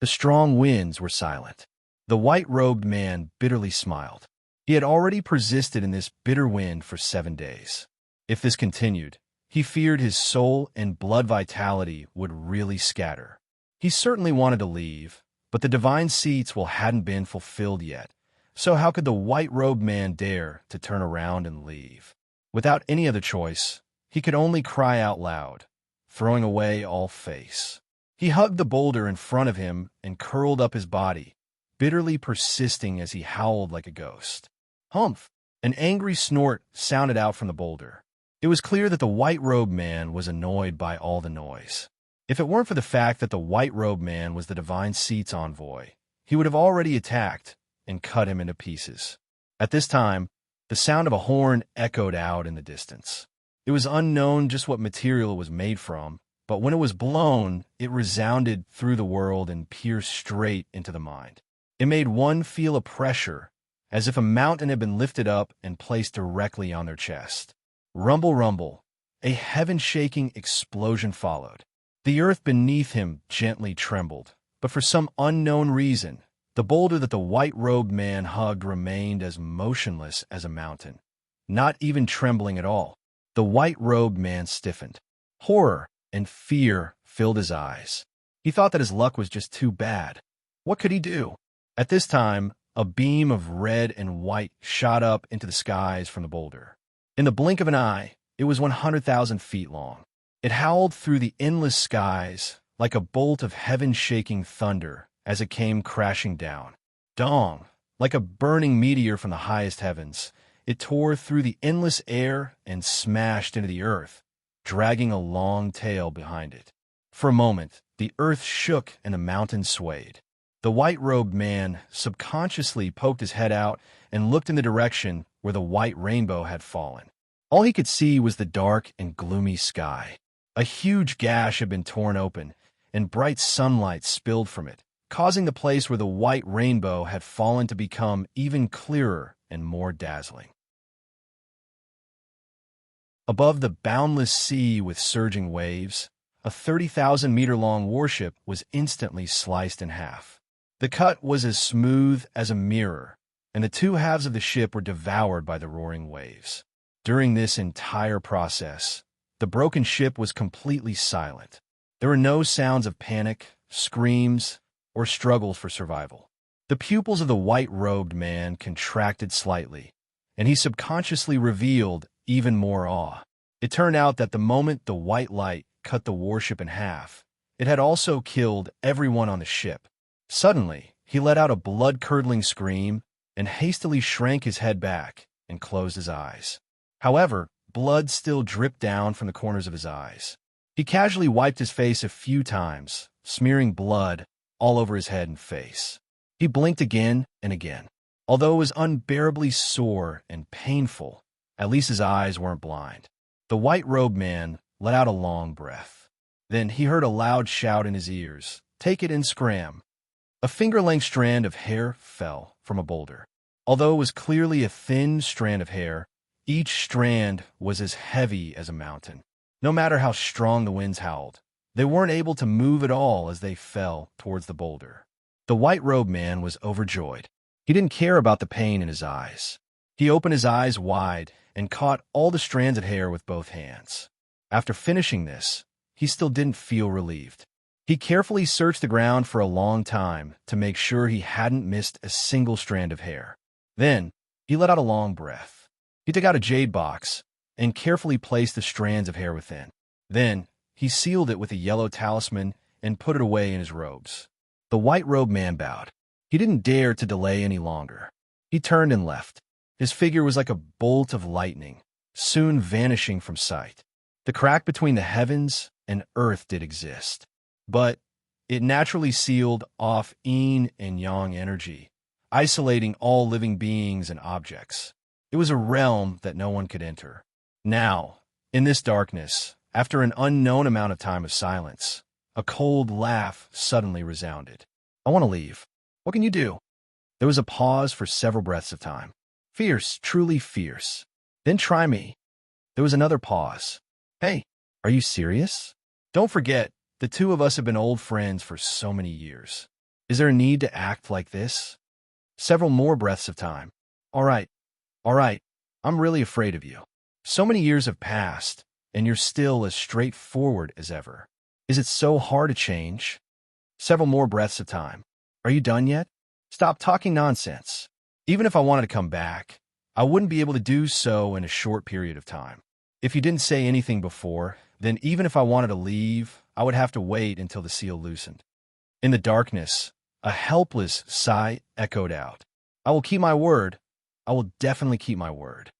The strong winds were silent. The white-robed man bitterly smiled. He had already persisted in this bitter wind for 7 days. If this continued, he feared his soul and blood vitality would really scatter. He certainly wanted to leave, but the divine seat's will hadn't been fulfilled yet, so how could the white-robed man dare to turn around and leave? Without any other choice, he could only cry out loud, throwing away all face. He hugged the boulder in front of him and curled up his body, bitterly persisting as he howled like a ghost. Humph! An angry snort sounded out from the boulder. It was clear that the white-robed man was annoyed by all the noise. If it weren't for the fact that the white-robed man was the divine seat's envoy, he would have already attacked and cut him into pieces. At this time, the sound of a horn echoed out in the distance. It was unknown just what material it was made from, but when it was blown, it resounded through the world and pierced straight into the mind. It made one feel a pressure, as if a mountain had been lifted up and placed directly on their chest. Rumble, rumble. A heaven-shaking explosion followed. The earth beneath him gently trembled, but for some unknown reason, the boulder that the white-robed man hugged remained as motionless as a mountain, not even trembling at all. The white-robed man stiffened. Horror and fear filled his eyes. He thought that his luck was just too bad. What could he do? At this time, a beam of red and white shot up into the skies from the boulder. In the blink of an eye, it was 100,000 feet long. It howled through the endless skies like a bolt of heaven-shaking thunder as it came crashing down. Dong! Like a burning meteor from the highest heavens, it tore through the endless air and smashed into the earth, dragging a long tail behind it. For a moment, the earth shook and the mountains swayed. The white-robed man subconsciously poked his head out and looked in the direction where the white rainbow had fallen. All he could see was the dark and gloomy sky. A huge gash had been torn open, and bright sunlight spilled from it, causing the place where the white rainbow had fallen to become even clearer and more dazzling. Above the boundless sea with surging waves, a 30,000-meter-long warship was instantly sliced in half. The cut was as smooth as a mirror, and the two halves of the ship were devoured by the roaring waves. During this entire process, the broken ship was completely silent. There were no sounds of panic, screams, or struggles for survival. The pupils of the white-robed man contracted slightly, and he subconsciously revealed even more awe. It turned out that the moment the white light cut the warship in half, it had also killed everyone on the ship. Suddenly, he let out a blood-curdling scream and hastily shrank his head back and closed his eyes. However, blood still dripped down from the corners of his eyes. He casually wiped his face a few times, smearing blood all over his head and face. He blinked again and again. Although it was unbearably sore and painful, at least his eyes weren't blind. The white-robed man let out a long breath. Then he heard a loud shout in his ears, "Take it and scram." A finger-length strand of hair fell from a boulder. Although it was clearly a thin strand of hair, each strand was as heavy as a mountain. No matter how strong the winds howled, they weren't able to move at all as they fell towards the boulder. The white-robed man was overjoyed. He didn't care about the pain in his eyes. He opened his eyes wide and caught all the strands of hair with both hands. After finishing this, he still didn't feel relieved. He carefully searched the ground for a long time to make sure he hadn't missed a single strand of hair. Then, he let out a long breath. He took out a jade box and carefully placed the strands of hair within. Then, he sealed it with a yellow talisman and put it away in his robes. The white-robed man bowed. He didn't dare to delay any longer. He turned and left. His figure was like a bolt of lightning, soon vanishing from sight. The crack between the heavens and earth did exist, but it naturally sealed off yin and yang energy, isolating all living beings and objects. It was a realm that no one could enter. Now, in this darkness, after an unknown amount of time of silence, a cold laugh suddenly resounded. "I want to leave. What can you do?" There was a pause for several breaths of time. "Fierce, truly fierce. Then try me." There was another pause. "Hey, are you serious? Don't forget, the two of us have been old friends for so many years. Is there a need to act like this?" Several more breaths of time. All right. I'm really afraid of you. So many years have passed, and you're still as straightforward as ever. Is it so hard to change?" Several more breaths of time. "Are you done yet? Stop talking nonsense. Even if I wanted to come back, I wouldn't be able to do so in a short period of time. If you didn't say anything before, then even if I wanted to leave, I would have to wait until the seal loosened." In the darkness, a helpless sigh echoed out. "I will keep my word. I will definitely keep my word.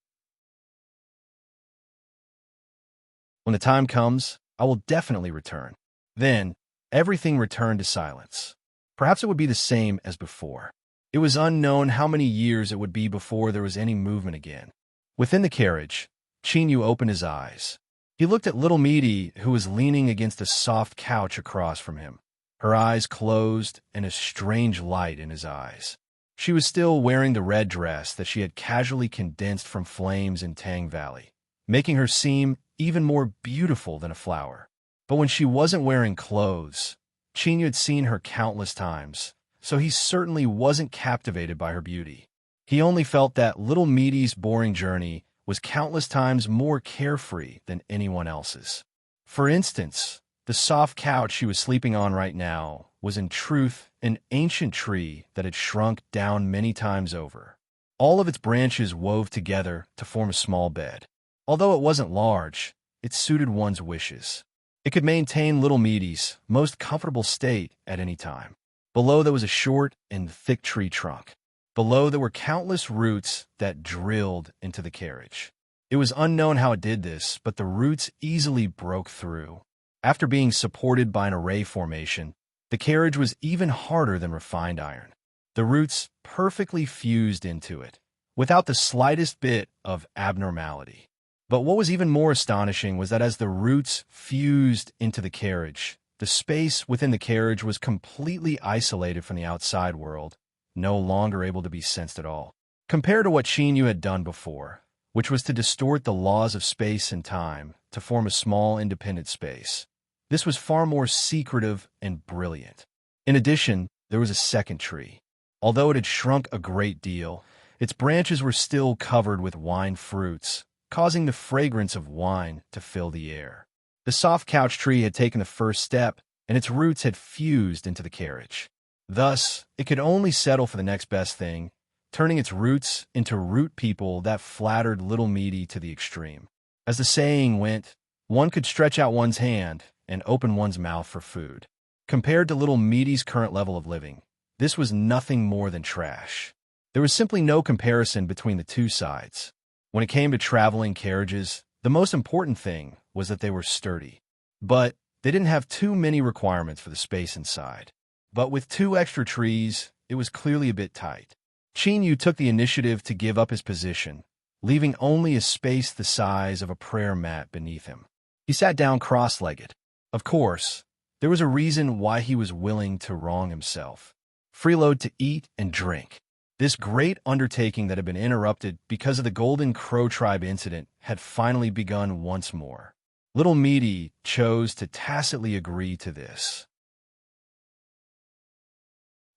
When the time comes, I will definitely return." Then, everything returned to silence. Perhaps it would be the same as before. It was unknown how many years it would be before there was any movement again. Within the carriage, Chinyu opened his eyes. He looked at little Meaty, who was leaning against a soft couch across from him, her eyes closed and a strange light in his eyes. She was still wearing the red dress that she had casually condensed from flames in Tang Valley, making her seem even more beautiful than a flower. But when she wasn't wearing clothes, Chinyu had seen her countless times, so he certainly wasn't captivated by her beauty. He only felt that little Meaty's boring journey was countless times more carefree than anyone else's. For instance, the soft couch she was sleeping on right now was in truth an ancient tree that had shrunk down many times over. All of its branches wove together to form a small bed. Although it wasn't large, it suited one's wishes. It could maintain little Meaty's most comfortable state at any time. Below there was a short and thick tree trunk. Below there were countless roots that drilled into the carriage. It was unknown how it did this, but the roots easily broke through. After being supported by an array formation, The carriage was even harder than refined iron. The roots perfectly fused into it, without the slightest bit of abnormality. But what was even more astonishing was that as the roots fused into the carriage, the space within the carriage was completely isolated from the outside world, no longer able to be sensed at all. Compared to what Shinyu had done before, which was to distort the laws of space and time to form a small independent space, this was far more secretive and brilliant. In addition, there was a second tree. Although it had shrunk a great deal, its branches were still covered with wine fruits, causing the fragrance of wine to fill the air. The soft couch tree had taken the first step, and its roots had fused into the carriage. Thus, it could only settle for the next best thing, turning its roots into root people that flattered little Meaty to the extreme. As the saying went, one could stretch out one's hand and open one's mouth for food. Compared to little Meaty's current level of living, this was nothing more than trash. There was simply no comparison between the two sides. When it came to traveling carriages, the most important thing was that they were sturdy. But they didn't have too many requirements for the space inside. But with 2 extra trees, it was clearly a bit tight. Shinyu took the initiative to give up his position, leaving only a space the size of a prayer mat beneath him. He sat down cross-legged. Of course, there was a reason why he was willing to wrong himself. Freeload to eat and drink. This great undertaking that had been interrupted because of the Golden Crow Tribe incident had finally begun once more. Little Meaty chose to tacitly agree to this.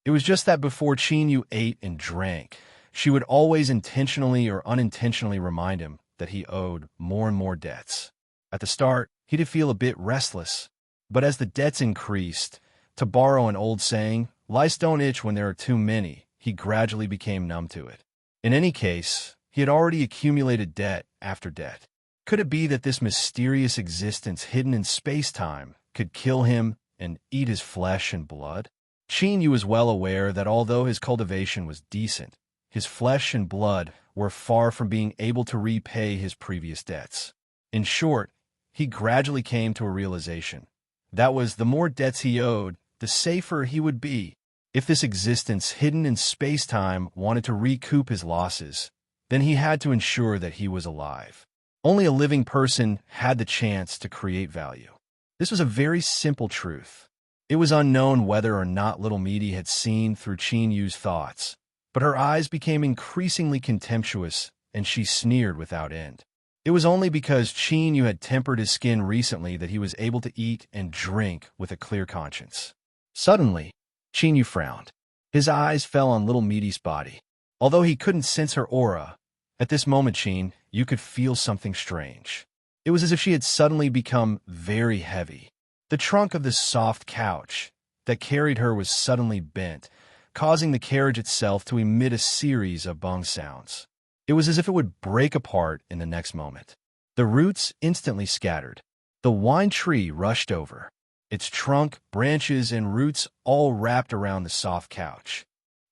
It was just that before Shinyu ate and drank, she would always intentionally or unintentionally remind him that he owed more and more debts. At the start, he did feel a bit restless, but as the debts increased, to borrow an old saying, lice don't itch when there are too many, he gradually became numb to it. In any case, he had already accumulated debt after debt. Could it be that this mysterious existence hidden in space-time could kill him and eat his flesh and blood? Shinyu was well aware that although his cultivation was decent, his flesh and blood were far from being able to repay his previous debts. In short, he gradually came to a realization. That was, the more debts he owed, the safer he would be. If this existence hidden in space-time wanted to recoup his losses, then he had to ensure that he was alive. Only a living person had the chance to create value. This was a very simple truth. It was unknown whether or not little Meaty had seen through Chinyu's thoughts, but her eyes became increasingly contemptuous, and she sneered without end. It was only because Chinyu had tempered his skin recently that he was able to eat and drink with a clear conscience. Suddenly, Chinyu frowned. His eyes fell on little Meaty's body. Although he couldn't sense her aura, at this moment, Chin, you could feel something strange. It was as if she had suddenly become very heavy. The trunk of the soft couch that carried her was suddenly bent, causing the carriage itself to emit a series of bong sounds. It was as if it would break apart in the next moment. The roots instantly scattered. The wine tree rushed over. Its trunk, branches, and roots all wrapped around the soft couch.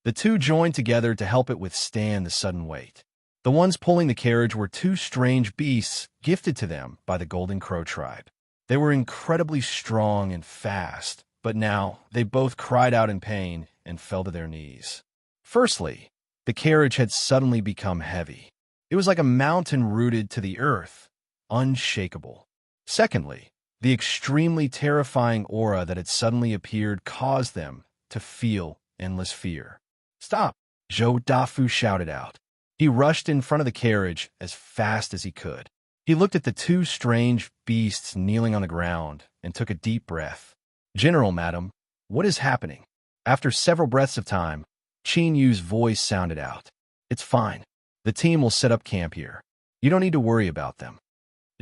The two joined together to help it withstand the sudden weight. The ones pulling the carriage were 2 strange beasts gifted to them by the Golden Crow Tribe. They were incredibly strong and fast, but now they both cried out in pain and fell to their knees. Firstly, the carriage had suddenly become heavy. It was like a mountain rooted to the earth, unshakable. Secondly, the extremely terrifying aura that had suddenly appeared caused them to feel endless fear. "Stop!" Zhou Dafu shouted out. He rushed in front of the carriage as fast as he could. He looked at the 2 strange beasts kneeling on the ground and took a deep breath. "General, madam, what is happening?" After several breaths of time, Chinyu's voice sounded out. "It's fine. The team will set up camp here. You don't need to worry about them."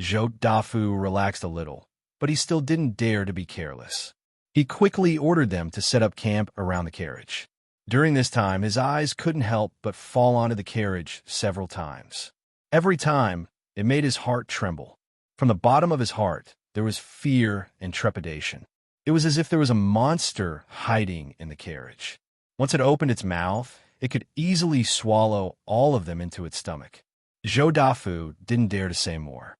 Zhou Dafu relaxed a little, but he still didn't dare to be careless. He quickly ordered them to set up camp around the carriage. During this time, his eyes couldn't help but fall onto the carriage several times. Every time, it made his heart tremble. From the bottom of his heart, there was fear and trepidation. It was as if there was a monster hiding in the carriage. Once it opened its mouth, it could easily swallow all of them into its stomach. Zhou Dafu didn't dare to say more.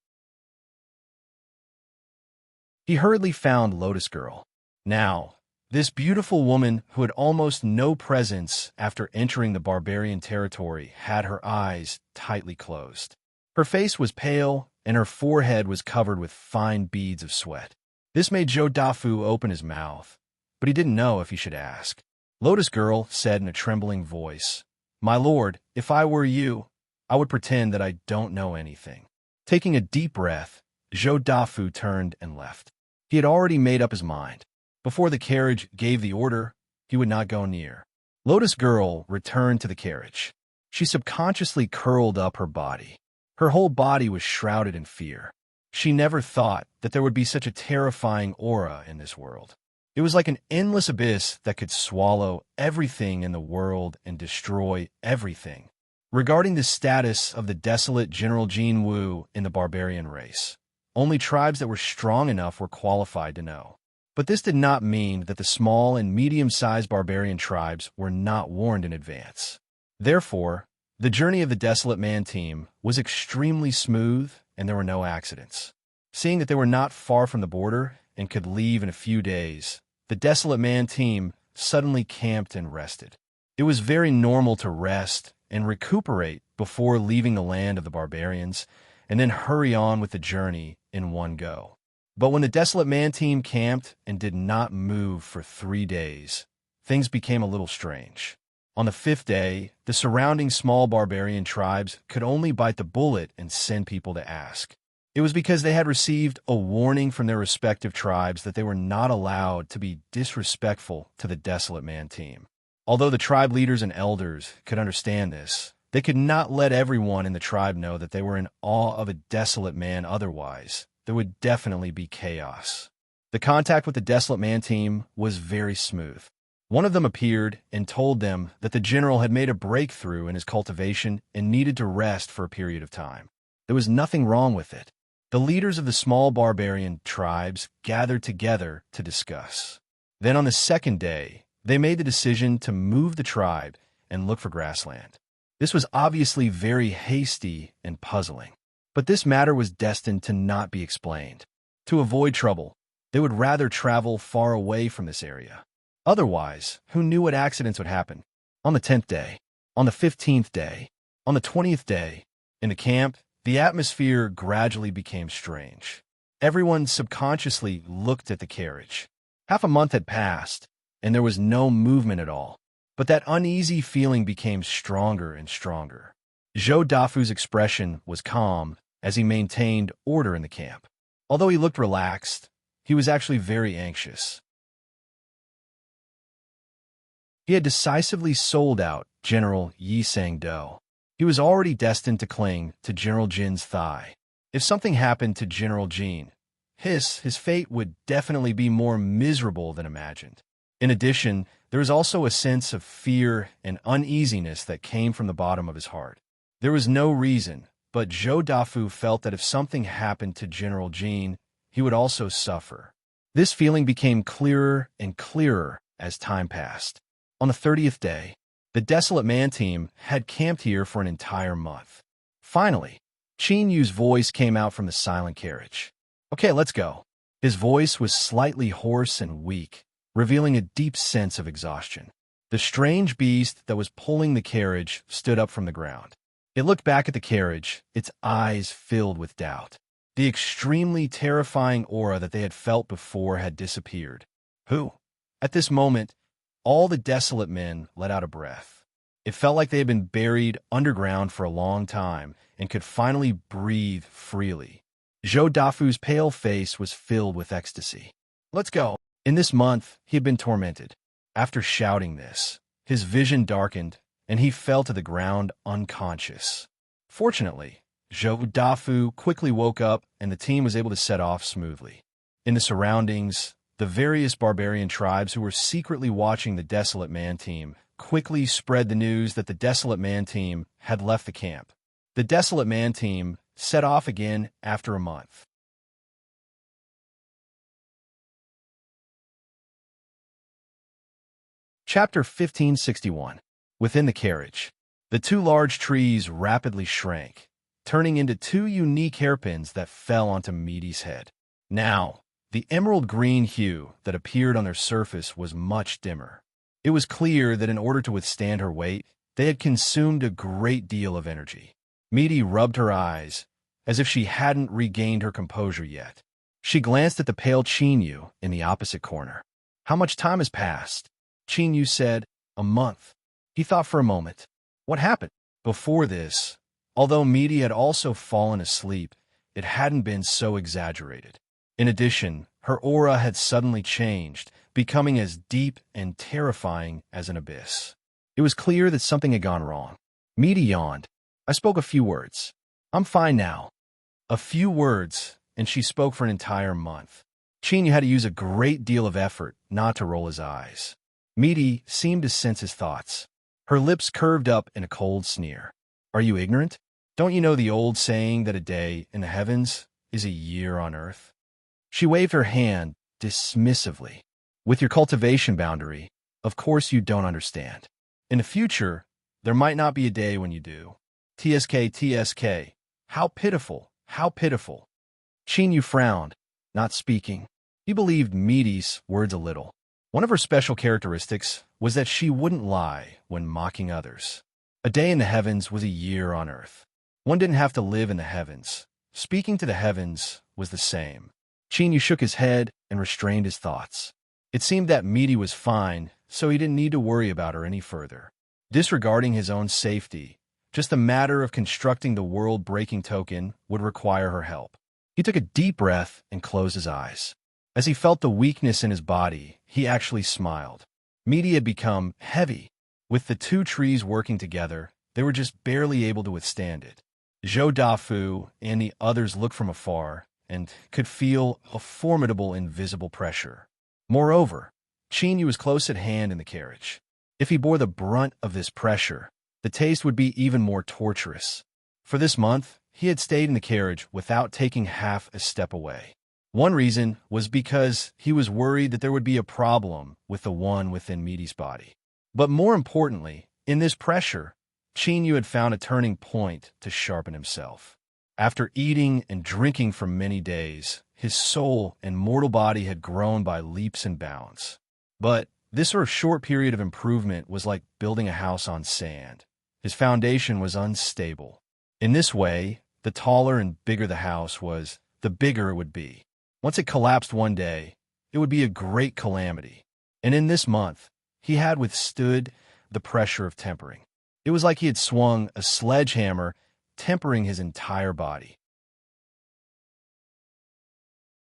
He hurriedly found Lotus Girl. Now, This beautiful woman, who had almost no presence after entering the barbarian territory, had her eyes tightly closed. Her face was pale, and her forehead was covered with fine beads of sweat. This made Zhou Dafu open his mouth, but he didn't know if he should ask. Lotus Girl said in a trembling voice, "My lord, if I were you, I would pretend that I don't know anything." Taking a deep breath, Zhou Dafu turned and left. He had already made up his mind. Before the carriage gave the order, he would not go near. Lotus Girl returned to the carriage. She subconsciously curled up her body. Her whole body was shrouded in fear. She never thought that there would be such a terrifying aura in this world. It was like an endless abyss that could swallow everything in the world and destroy everything. Regarding the status of the desolate General Jin Wu in the barbarian race, only tribes that were strong enough were qualified to know. But this did not mean that the small and medium-sized barbarian tribes were not warned in advance. Therefore, the journey of the Desolate Man team was extremely smooth and there were no accidents. Seeing that they were not far from the border and could leave in a few days, the Desolate Man team suddenly camped and rested. It was very normal to rest and recuperate before leaving the land of the barbarians and then hurry on with the journey in one go. But when the Desolate Man team camped and did not move for 3 days, things became a little strange. On the 5th day, the surrounding small barbarian tribes could only bite the bullet and send people to ask. It was because they had received a warning from their respective tribes that they were not allowed to be disrespectful to the Desolate Man team. Although the tribe leaders and elders could understand this, they could not let everyone in the tribe know that they were in awe of a desolate man, otherwise there would definitely be chaos. The contact with the Desolate Man team was very smooth. One of them appeared and told them that the general had made a breakthrough in his cultivation and needed to rest for a period of time. There was nothing wrong with it. The leaders of the small barbarian tribes gathered together to discuss. Then on the 2nd day, they made the decision to move the tribe and look for grassland. This was obviously very hasty and puzzling. But this matter was destined to not be explained. To avoid trouble, they would rather travel far away from this area. Otherwise, who knew what accidents would happen? On the 10th day, on the 15th day, on the 20th day, in the camp, the atmosphere gradually became strange. Everyone subconsciously looked at the carriage. Half a month had passed, and there was no movement at all. But that uneasy feeling became stronger and stronger. Zhou Dafu's expression was calm as he maintained order in the camp. Although he looked relaxed, he was actually very anxious. He had decisively sold out General Yi Sang-do. He was already destined to cling to General Jin's thigh. If something happened to General Jin, his fate would definitely be more miserable than imagined. In addition, there was also a sense of fear and uneasiness that came from the bottom of his heart. There was no reason, but Zhou Dafu felt that if something happened to General Jin, he would also suffer. This feeling became clearer and clearer as time passed. On the 30th day, the Desolate Man team had camped here for an entire month. Finally, Qin Yu's voice came out from the silent carriage. "Okay, let's go." His voice was slightly hoarse and weak, revealing a deep sense of exhaustion. The strange beast that was pulling the carriage stood up from the ground. It looked back at the carriage, its eyes filled with doubt. The extremely terrifying aura that they had felt before had disappeared. Who? At this moment, all the Desolate men let out a breath. It felt like they had been buried underground for a long time and could finally breathe freely. Zhou Dafu's pale face was filled with ecstasy. "Let's go." In this month, he had been tormented. After shouting this, his vision darkened, and he fell to the ground unconscious. Fortunately, Zhou Dafu quickly woke up, and the team was able to set off smoothly. In the surroundings, the various barbarian tribes who were secretly watching the Desolate Man team quickly spread the news that the Desolate Man team had left the camp. The Desolate Man team set off again after a month. Chapter 1561. Within the carriage, the 2 large trees rapidly shrank, turning into 2 unique hairpins that fell onto Meaty's head. Now, The emerald green hue that appeared on their surface was much dimmer. It was clear that in order to withstand her weight, they had consumed a great deal of energy. Misty rubbed her eyes, as if she hadn't regained her composure yet. She glanced at the pale Chinyu in the opposite corner. "How much time has passed?" Chinyu said, "A month." He thought for a moment. What happened? Before this, although Misty had also fallen asleep, it hadn't been so exaggerated. In addition, her aura had suddenly changed, becoming as deep and terrifying as an abyss. It was clear that something had gone wrong. Misty yawned. "I spoke a few words. I'm fine now." A few words, and she spoke for an entire month. Chinyu had to use a great deal of effort not to roll his eyes. Misty seemed to sense his thoughts. Her lips curved up in a cold sneer. "Are you ignorant? Don't you know the old saying that a day in the heavens is a year on earth?" She waved her hand dismissively. "With your cultivation boundary, of course you don't understand. In the future, there might not be a day when you do. TSK, TSK. How pitiful, how pitiful." Chinyu frowned, not speaking. He believed Misty's words a little. One of her special characteristics was that she wouldn't lie when mocking others. A day in the heavens was a year on earth. One didn't have to live in the heavens. Speaking to the heavens was the same. Chinyu shook his head and restrained his thoughts. It seemed that Misty was fine, so he didn't need to worry about her any further. Disregarding his own safety, just a matter of constructing the world-breaking token would require her help. He took a deep breath and closed his eyes. As he felt the weakness in his body, he actually smiled. Misty had become heavy. With the two trees working together, they were just barely able to withstand it. Zhou Dafu and the others looked from afar and could feel a formidable invisible pressure. Moreover, Chinyu was close at hand in the carriage. If he bore the brunt of this pressure, the taste would be even more torturous. For this month, he had stayed in the carriage without taking half a step away. One reason was because he was worried that there would be a problem with the one within Misty's body. But more importantly, in this pressure, Chinyu had found a turning point to sharpen himself. After eating and drinking for many days, his soul and mortal body had grown by leaps and bounds. But this sort of short period of improvement was like building a house on sand. His foundation was unstable. In this way, the taller and bigger the house was, the bigger it would be. Once it collapsed one day, it would be a great calamity. And in this month, he had withstood the pressure of tempering. It was like he had swung a sledgehammer, tempering his entire body.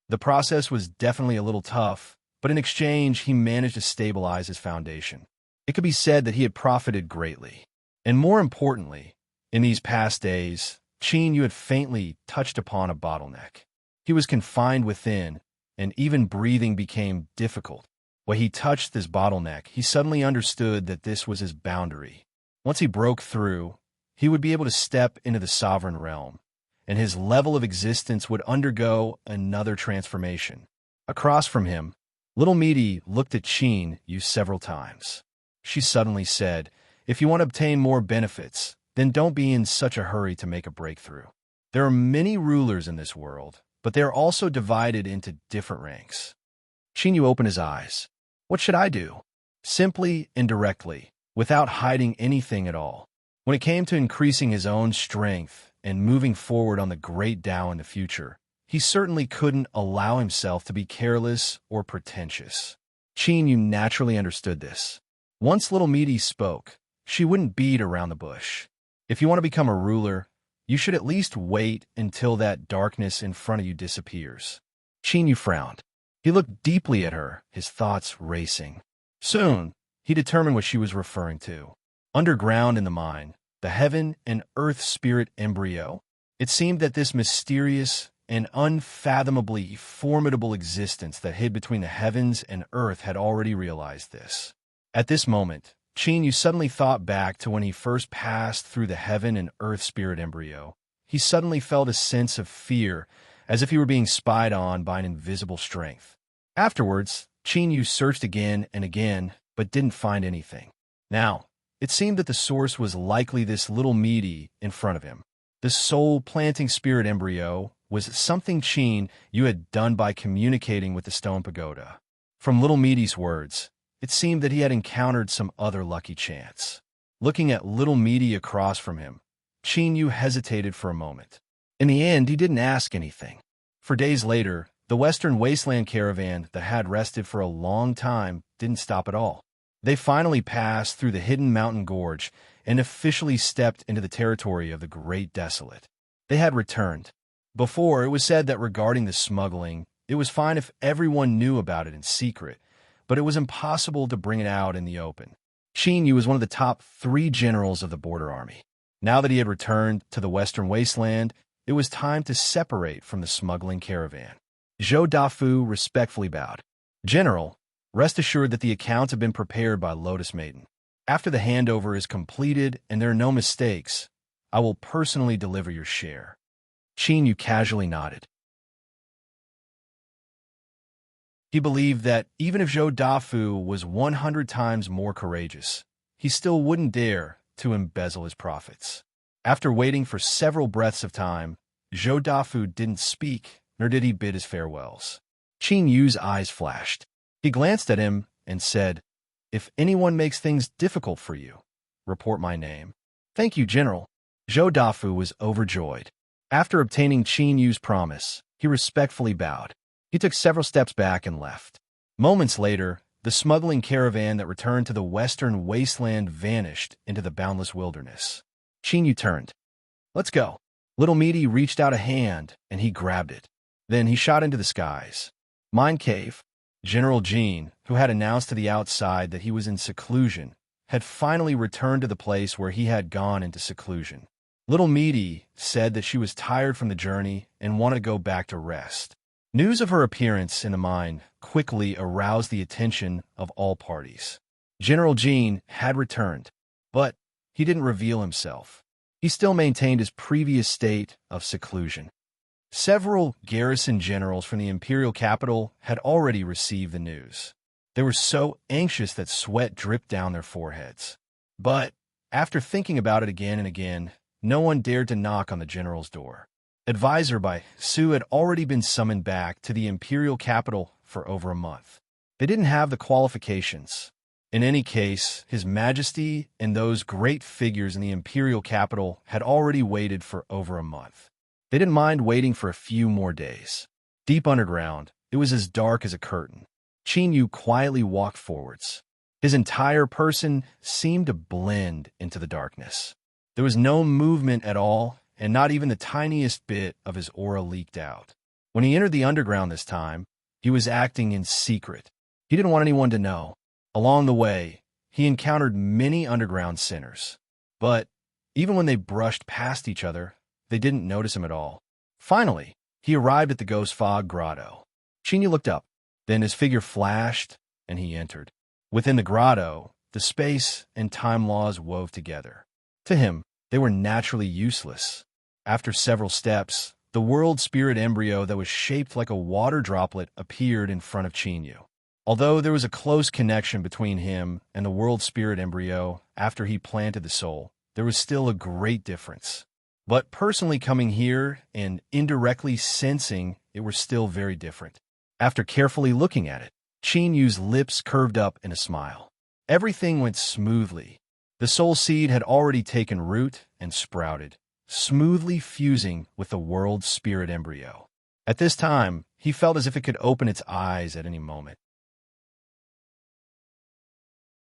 The process was definitely a little tough, but in exchange, he managed to stabilize his foundation. It could be said that he had profited greatly. And more importantly, in these past days, Chinyu had faintly touched upon a bottleneck. He was confined within, and even breathing became difficult. When he touched this bottleneck, he suddenly understood that this was his boundary. Once he broke through, he would be able to step into the sovereign realm, and his level of existence would undergo another transformation. Across from him, little Misty looked at Chinyu several times. She suddenly said, "If you want to obtain more benefits, then don't be in such a hurry to make a breakthrough. There are many rulers in this world, but they are also divided into different ranks." Chinyu opened his eyes. "What should I do?" Simply and directly, without hiding anything at all. When it came to increasing his own strength and moving forward on the great Tao in the future, he certainly couldn't allow himself to be careless or pretentious. Chinyu naturally understood this. Once little Misty spoke, she wouldn't beat around the bush. If you want to become a ruler, you should at least wait until that darkness in front of you disappears. Chinyu frowned. He looked deeply at her, his thoughts racing. Soon, he determined what she was referring to. Underground in the mine, the heaven and earth spirit embryo. It seemed that this mysterious and unfathomably formidable existence that hid between the heavens and earth had already realized this. At this moment, Chinyu suddenly thought back to when he first passed through the heaven and earth spirit embryo. He suddenly felt a sense of fear, as if he were being spied on by an invisible strength. Afterwards, Chinyu searched again and again, but didn't find anything. Now, it seemed that the source was likely this little Misty in front of him. The soul-planting spirit embryo was something Qin Yu had done by communicating with the stone pagoda. From Little Meaty's words, it seemed that he had encountered some other lucky chance. Looking at Little Meaty across from him, Qin Yu hesitated for a moment. In the end, he didn't ask anything. For days later, the Western Wasteland caravan that had rested for a long time didn't stop at all. They finally passed through the hidden mountain gorge and officially stepped into the territory of the Great Desolate. They had returned. Before, it was said that regarding the smuggling, it was fine if everyone knew about it in secret, but it was impossible to bring it out in the open. Qin Yu was one of the top 3 generals of the border army. Now that he had returned to the Western Wasteland, it was time to separate from the smuggling caravan. Zhou Dafu respectfully bowed. "General, rest assured that the accounts have been prepared by Lotus Maiden. After the handover is completed and there are no mistakes, I will personally deliver your share." Qin Yu casually nodded. He believed that even if Zhou Dafu was 100 times more courageous, he still wouldn't dare to embezzle his profits. After waiting for several breaths of time, Zhou Dafu didn't speak, nor did he bid his farewells. Qin Yu's eyes flashed. He glanced at him and said, "If anyone makes things difficult for you, report my name." "Thank you, General." Zhou Dafu was overjoyed. After obtaining Qin Yu's promise, he respectfully bowed. He took several steps back and left. Moments later, the smuggling caravan that returned to the Western Wasteland vanished into the boundless wilderness. Qin Yu turned. "Let's go." Little Meaty reached out a hand, and he grabbed it. Then he shot into the skies. Mine Cave. General Jean, who had announced to the outside that he was in seclusion, had finally returned to the place where he had gone into seclusion. Little Meaty said that she was tired from the journey and wanted to go back to rest. News of her appearance in the mine quickly aroused the attention of all parties. General Jean had returned, but he didn't reveal himself. He still maintained his previous state of seclusion. Several garrison generals from the imperial capital had already received the news. They were so anxious that sweat dripped down their foreheads. But after thinking about it again and again, no one dared to knock on the general's door. Advisor by Su had already been summoned back to the imperial capital for over a month. They didn't have the qualifications. In any case, His Majesty and those great figures in the imperial capital had already waited for over a month. They didn't mind waiting for a few more days. Deep underground, it was as dark as a curtain. Qin Yu quietly walked forwards. His entire person seemed to blend into the darkness. There was no movement at all, and not even the tiniest bit of his aura leaked out. When he entered the underground this time, he was acting in secret. He didn't want anyone to know. Along the way, he encountered many underground sinners. But even when they brushed past each other, they didn't notice him at all. Finally, he arrived at the Ghost Fog Grotto. Qin Yu looked up. Then his figure flashed, and he entered. Within the grotto, the space and time laws wove together. To him, they were naturally useless. After several steps, the world spirit embryo that was shaped like a water droplet appeared in front of Qin Yu. Although there was a close connection between him and the world spirit embryo after he planted the soul, there was still a great difference. But personally coming here and indirectly sensing it were still very different. After carefully looking at it, Qin Yu's lips curved up in a smile. Everything went smoothly. The soul seed had already taken root and sprouted, smoothly fusing with the world spirit embryo. At this time, he felt as if it could open its eyes at any moment.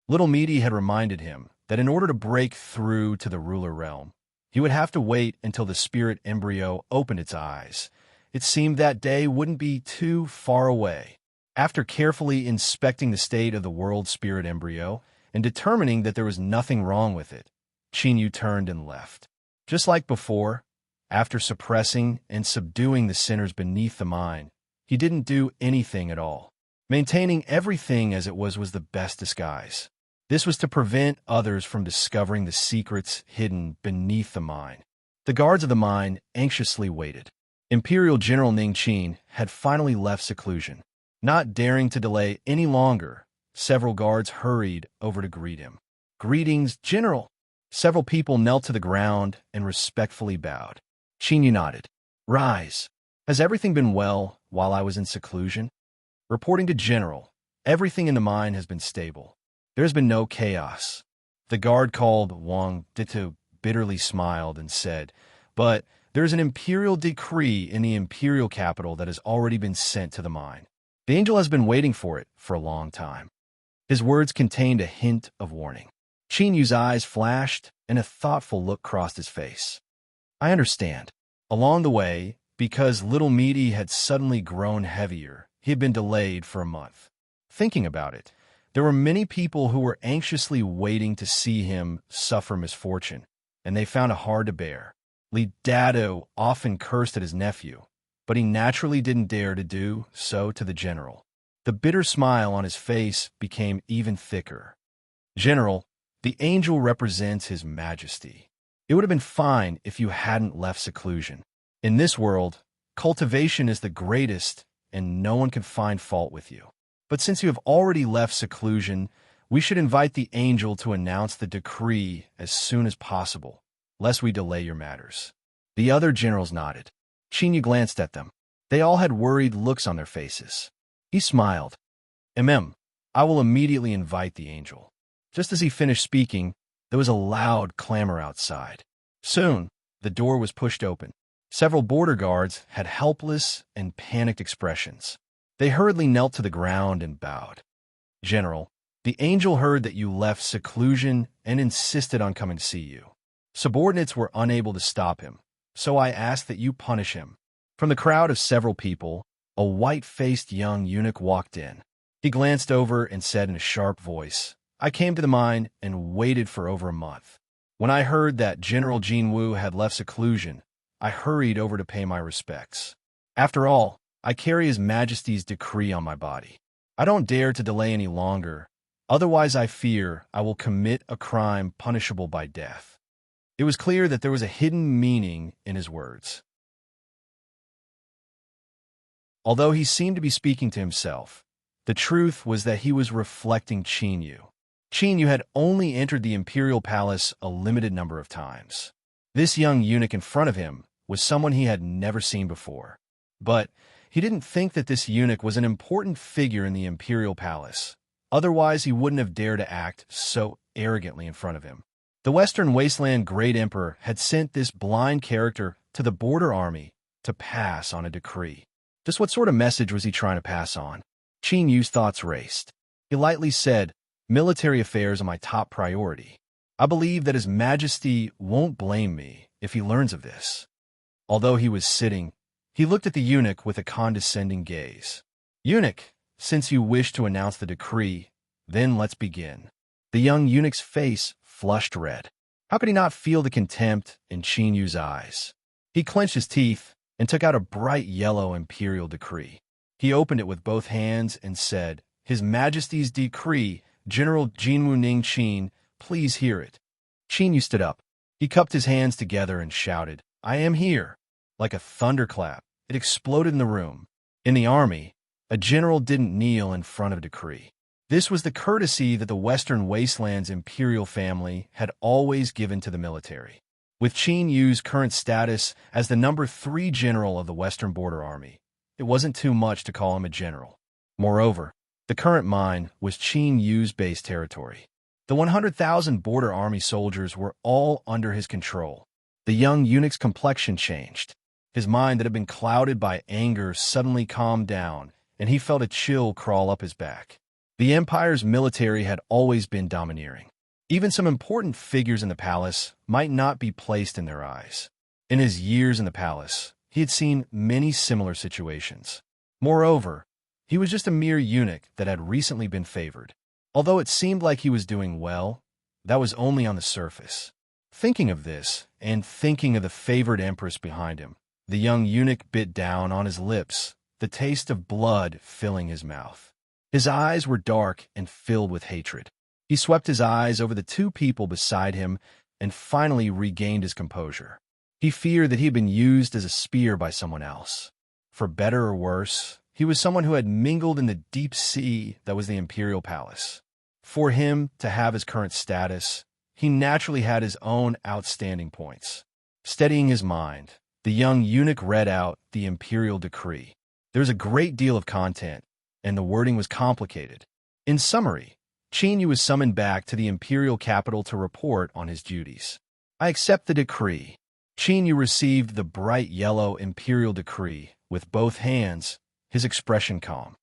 Little Meaty had reminded him that in order to break through to the ruler realm, he would have to wait until the spirit embryo opened its eyes. It seemed that day wouldn't be too far away. After carefully inspecting the state of the world spirit embryo and determining that there was nothing wrong with it, Qin Yu turned and left. Just like before, after suppressing and subduing the sinners beneath the mine, he didn't do anything at all. Maintaining everything as it was the best disguise. This was to prevent others from discovering the secrets hidden beneath the mine. The guards of the mine anxiously waited. Imperial General Ning Qin had finally left seclusion. Not daring to delay any longer, several guards hurried over to greet him. "Greetings, General." Several people knelt to the ground and respectfully bowed. Qin Yu nodded. "Rise." Has everything been well while I was in seclusion? Reporting to General, everything in the mine has been stable. There has been no chaos. The guard called Wang Ditu bitterly smiled and said, but there is an imperial decree in the imperial capital that has already been sent to the mine. The angel has been waiting for it for a long time. His words contained a hint of warning. Qin Yu's eyes flashed, and a thoughtful look crossed his face. I understand. Along the way, because little Meaty had suddenly grown heavier, he had been delayed for a month. Thinking about it, there were many people who were anxiously waiting to see him suffer misfortune, and they found it hard to bear. Li Dado often cursed at his nephew, but he naturally didn't dare to do so to the general. The bitter smile on his face became even thicker. General, the angel represents His Majesty. It would have been fine if you hadn't left seclusion. In this world, cultivation is the greatest, and no one can find fault with you. But since you have already left seclusion, we should invite the angel to announce the decree as soon as possible, lest we delay your matters. The other generals nodded. Qin Yu glanced at them. They all had worried looks on their faces. He smiled. I will immediately invite the angel. Just as he finished speaking, there was a loud clamor outside. Soon, the door was pushed open. Several border guards had helpless and panicked expressions. They hurriedly knelt to the ground and bowed. General, the angel heard that you left seclusion and insisted on coming to see you. Subordinates were unable to stop him, so I asked that you punish him. From the crowd of several people, a white-faced young eunuch walked in. He glanced over and said in a sharp voice, I came to the mine and waited for over a month. When I heard that General Jinwu had left seclusion, I hurried over to pay my respects. After all, I carry His Majesty's decree on my body. I don't dare to delay any longer, otherwise I fear I will commit a crime punishable by death. It was clear that there was a hidden meaning in his words. Although he seemed to be speaking to himself, the truth was that he was reflecting Qin Yu. Qin Yu had only entered the imperial palace a limited number of times. This young eunuch in front of him was someone he had never seen before. But he didn't think that this eunuch was an important figure in the imperial palace. Otherwise, he wouldn't have dared to act so arrogantly in front of him. The Western Wasteland Great Emperor had sent this blind character to the border army to pass on a decree. Just what sort of message was he trying to pass on? Qin Yu's thoughts raced. He lightly said, military affairs are my top priority. I believe that His Majesty won't blame me if he learns of this. Although he was sitting, he looked at the eunuch with a condescending gaze. Eunuch, since you wish to announce the decree, then let's begin. The young eunuch's face flushed red. How could he not feel the contempt in Qin Yu's eyes? He clenched his teeth and took out a bright yellow imperial decree. He opened it with both hands and said, His Majesty's decree, General Jinwu Ningqin, please hear it. Qin Yu stood up. He cupped his hands together and shouted, I am here. Like a thunderclap, it exploded in the room. In the army, a general didn't kneel in front of a decree. This was the courtesy that the Western Wasteland's imperial family had always given to the military. With Qin Yu's current status as the number 3 general of the Western Border Army, it wasn't too much to call him a general. Moreover, the current mine was Qin Yu's base territory. The 100,000 Border Army soldiers were all under his control. The young eunuch's complexion changed. His mind that had been clouded by anger suddenly calmed down, and he felt a chill crawl up his back. The Empire's military had always been domineering. Even some important figures in the palace might not be placed in their eyes. In his years in the palace, he had seen many similar situations. Moreover, he was just a mere eunuch that had recently been favored. Although it seemed like he was doing well, that was only on the surface. Thinking of this, and thinking of the favored empress behind him, the young eunuch bit down on his lips, the taste of blood filling his mouth. His eyes were dark and filled with hatred. He swept his eyes over the 2 people beside him and finally regained his composure. He feared that he had been used as a spear by someone else. For better or worse, he was someone who had mingled in the deep sea that was the imperial palace. For him to have his current status, he naturally had his own outstanding points. Steadying his mind, the The young eunuch read out the imperial decree. There's a great deal of content, and the wording was complicated. In summary, Qin Yu was summoned back to the imperial capital to report on his duties. I accept the decree. Qin Yu received the bright yellow imperial decree with both hands, his expression calm.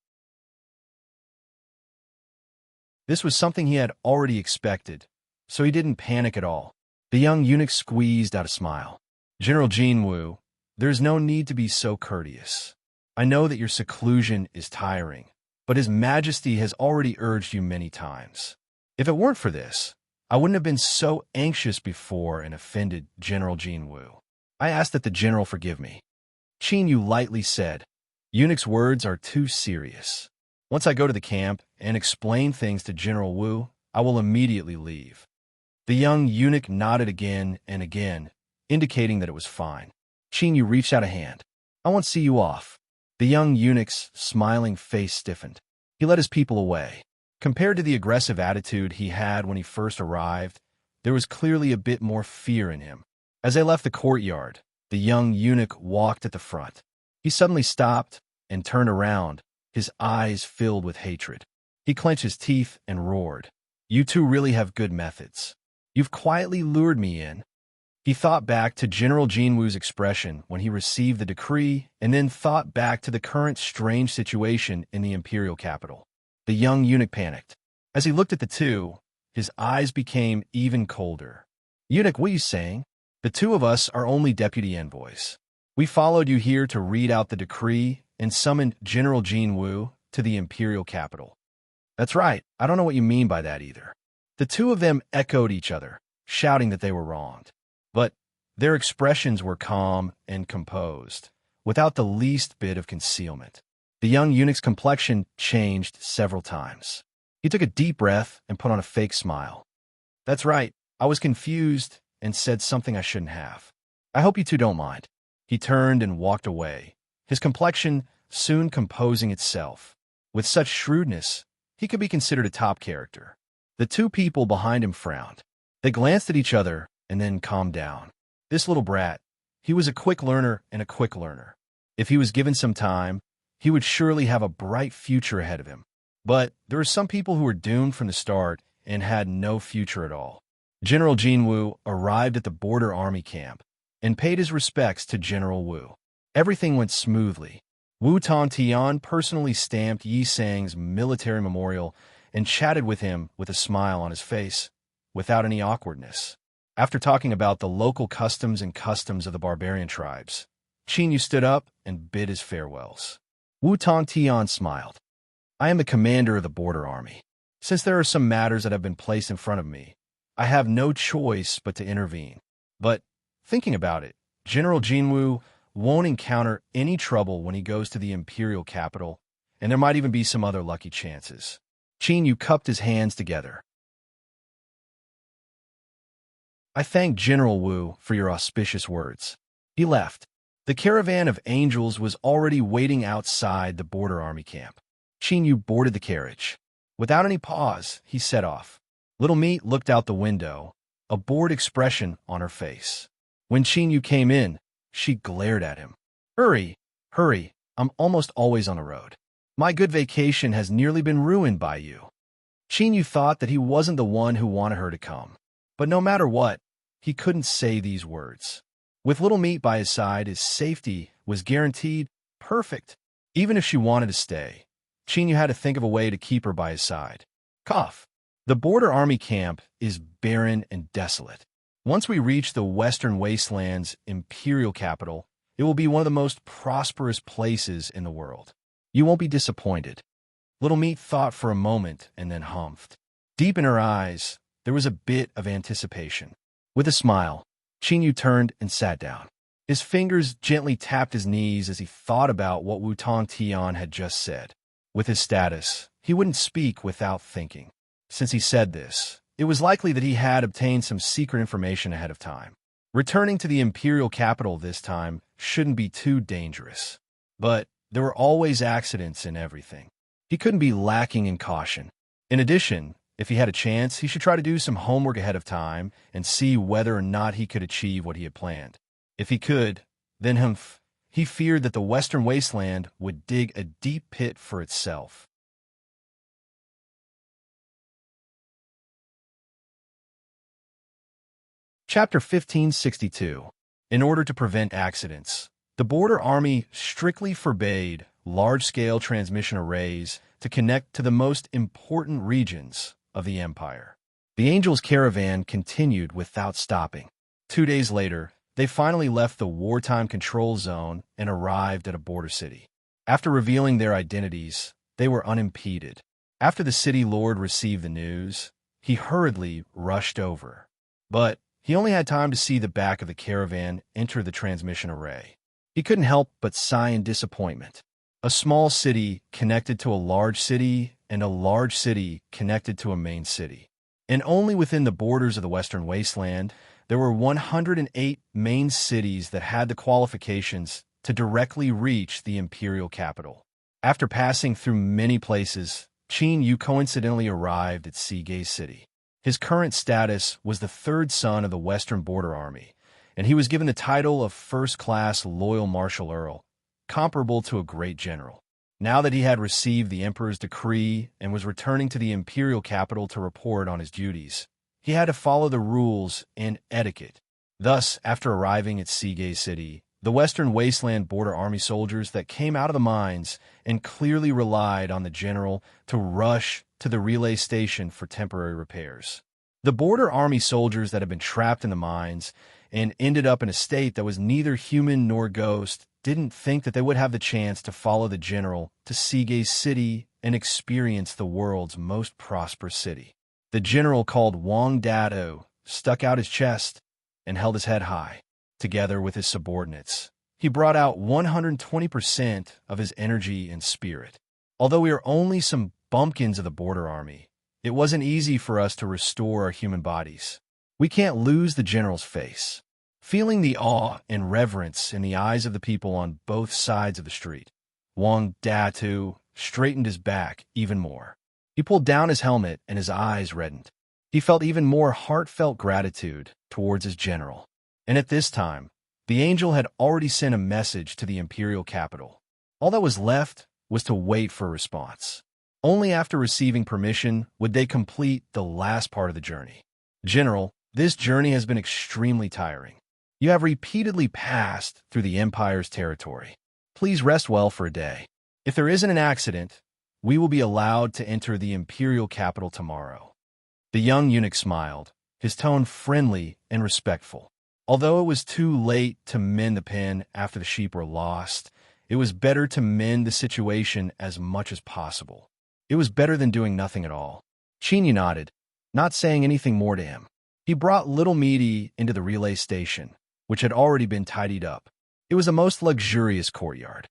This was something he had already expected, so he didn't panic at all. The young eunuch squeezed out a smile. General Jinwu, there's no need to be so courteous. I know that your seclusion is tiring, but His Majesty has already urged you many times. If it weren't for this, I wouldn't have been so anxious before and offended General Jinwu. I ask that the general forgive me. Qin Yu lightly said, Eunuch's words are too serious. Once I go to the camp and explain things to General Wu, I will immediately leave. The young eunuch nodded again and again, indicating that it was fine. Qin Yu reached out a hand. I won't see you off. The young eunuch's smiling face stiffened. He led his people away. Compared to the aggressive attitude he had when he first arrived, there was clearly a bit more fear in him. As they left the courtyard, the young eunuch walked at the front. He suddenly stopped and turned around, his eyes filled with hatred. He clenched his teeth and roared. You two really have good methods. You've quietly lured me in. He thought back to General Jinwu's expression when he received the decree and then thought back to the current strange situation in the imperial capital. The young eunuch panicked. As he looked at the two, his eyes became even colder. Eunuch, what are you saying? The two of us are only deputy envoys. We followed you here to read out the decree and summoned General Jinwu to the imperial capital. That's right. I don't know what you mean by that either. The two of them echoed each other, shouting that they were wronged. But their expressions were calm and composed, without the least bit of concealment. The young eunuch's complexion changed several times. He took a deep breath and put on a fake smile. That's right. I was confused and said something I shouldn't have. I hope you two don't mind. He turned and walked away, his complexion soon composing itself. With such shrewdness, he could be considered a top character. The two people behind him frowned. They glanced at each other and then calmed down. This little brat, he was a quick learner and a quick learner. If he was given some time, he would surely have a bright future ahead of him. But there were some people who were doomed from the start and had no future at all. General Jinwu arrived at the border army camp and paid his respects to General Wu. Everything went smoothly. Wu Tongtian personally stamped Yi Sang's military memorial and chatted with him with a smile on his face, without any awkwardness. After talking about the local customs of the barbarian tribes, Qin Yu stood up and bid his farewells. Wu Tongtian smiled. I am the commander of the border army. Since there are some matters that have been placed in front of me, I have no choice but to intervene. But, thinking about it, General Jinwu won't encounter any trouble when he goes to the imperial capital, and there might even be some other lucky chances. Qin Yu cupped his hands together. I thank General Wu for your auspicious words. He left. The caravan of angels was already waiting outside the border army camp. Qin Yu boarded the carriage. Without any pause, he set off. Little Meat looked out the window, a bored expression on her face. When Qin Yu came in, she glared at him. Hurry, hurry, I'm almost always on the road. My good vacation has nearly been ruined by you. Qin Yu thought that he wasn't the one who wanted her to come. But no matter what, he couldn't say these words. With Little Meat by his side, his safety was guaranteed perfect. Even if she wanted to stay, Qin Yu had to think of a way to keep her by his side. Cough. The border army camp is barren and desolate. Once we reach the Western Wasteland's imperial capital, it will be one of the most prosperous places in the world. You won't be disappointed. Little Meat thought for a moment and then humphed. Deep in her eyes, there was a bit of anticipation. With a smile, Qin Yu turned and sat down. His fingers gently tapped his knees as he thought about what Wu Tongtian had just said. With his status, he wouldn't speak without thinking. Since he said this, it was likely that he had obtained some secret information ahead of time. Returning to the imperial capital this time shouldn't be too dangerous. But there were always accidents in everything. He couldn't be lacking in caution. In addition, if he had a chance, he should try to do some homework ahead of time and see whether or not he could achieve what he had planned. If he could, Then he feared that the western wasteland would dig a deep pit for itself. Chapter 1562. In order to prevent accidents, the Border Army strictly forbade large-scale transmission arrays to connect to the most important regions of the Empire. The Angels' caravan continued without stopping. 2 days later, they finally left the wartime control zone and arrived at a border city. After revealing their identities, they were unimpeded. After the city lord received the news, he hurriedly rushed over. But he only had time to see the back of the caravan enter the transmission array. He couldn't help but sigh in disappointment. A small city connected to a large city, and a large city connected to a main city. And only within the borders of the Western Wasteland, there were 108 main cities that had the qualifications to directly reach the imperial capital. After passing through many places, Qin Yu coincidentally arrived at Seagay City. His current status was the third son of the Western Border Army, and he was given the title of first-class loyal martial earl, comparable to a great general. Now that he had received the emperor's decree and was returning to the imperial capital to report on his duties, he had to follow the rules and etiquette. Thus, after arriving at Seagay City, the Western Wasteland Border Army soldiers that came out of the mines and clearly relied on the general to rush to the relay station for temporary repairs. The Border Army soldiers that had been trapped in the mines and ended up in a state that was neither human nor ghost didn't think that they would have the chance to follow the general to Seagay City and experience the world's most prosperous city. The general, called Wang Dado, stuck out his chest and held his head high. Together with his subordinates, he brought out 120% of his energy and spirit. Although we are only some bumpkins of the Border Army, it wasn't easy for us to restore our human bodies. We can't lose the general's face. Feeling the awe and reverence in the eyes of the people on both sides of the street, Wang Datu straightened his back even more. He pulled down his helmet and his eyes reddened. He felt even more heartfelt gratitude towards his general. And at this time, the angel had already sent a message to the imperial capital. All that was left was to wait for a response. Only after receiving permission would they complete the last part of the journey. General, this journey has been extremely tiring. You have repeatedly passed through the Empire's territory. Please rest well for a day. If there isn't an accident, we will be allowed to enter the imperial capital tomorrow. The young eunuch smiled, his tone friendly and respectful. Although it was too late to mend the pen after the sheep were lost, it was better to mend the situation as much as possible. It was better than doing nothing at all. Qin Yu nodded, not saying anything more to him. He brought little Meaty into the relay station, which had already been tidied up. It was a most luxurious courtyard.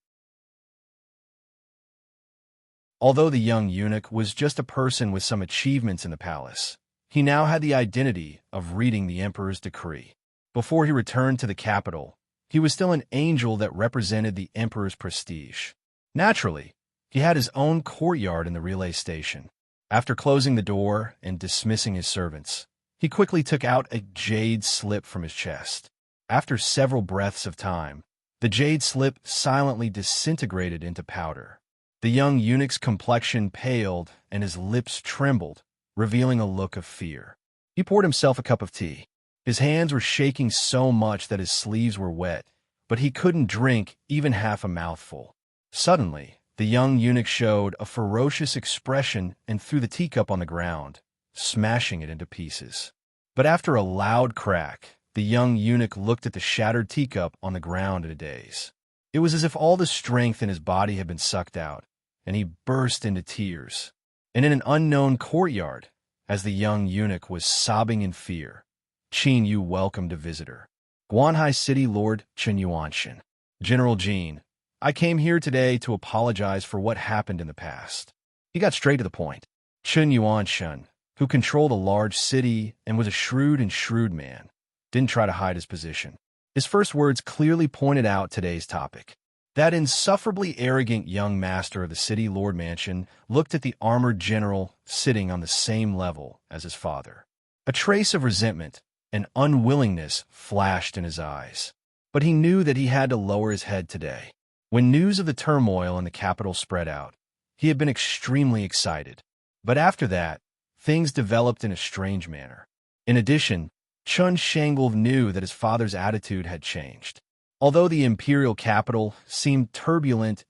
Although the young eunuch was just a person with some achievements in the palace, he now had the identity of reading the emperor's decree. Before he returned to the capital, he was still an angel that represented the emperor's prestige. Naturally, he had his own courtyard in the relay station. After closing the door and dismissing his servants, he quickly took out a jade slip from his chest. After several breaths of time, the jade slip silently disintegrated into powder. The young eunuch's complexion paled and his lips trembled, revealing a look of fear. He poured himself a cup of tea. His hands were shaking so much that his sleeves were wet, but he couldn't drink even half a mouthful. Suddenly, the young eunuch showed a ferocious expression and threw the teacup on the ground, smashing it into pieces. But after a loud crack, the young eunuch looked at the shattered teacup on the ground in a daze. It was as if all the strength in his body had been sucked out, and he burst into tears. And in an unknown courtyard, as the young eunuch was sobbing in fear, Qin Yu welcomed a visitor. Guanhai City Lord Chen Yuanshan. General Jin, I came here today to apologize for what happened in the past. He got straight to the point. Chen Yuanshan, who controlled a large city and was a shrewd man, didn't try to hide his position. His first words clearly pointed out today's topic. That insufferably arrogant young master of the city lord mansion looked at the armored general sitting on the same level as his father. A trace of resentment and unwillingness flashed in his eyes. But he knew that he had to lower his head today. When news of the turmoil in the capital spread out, he had been extremely excited. But after that, things developed in a strange manner. In addition, Chun Shangulv knew that his father's attitude had changed. Although the imperial capital seemed turbulent,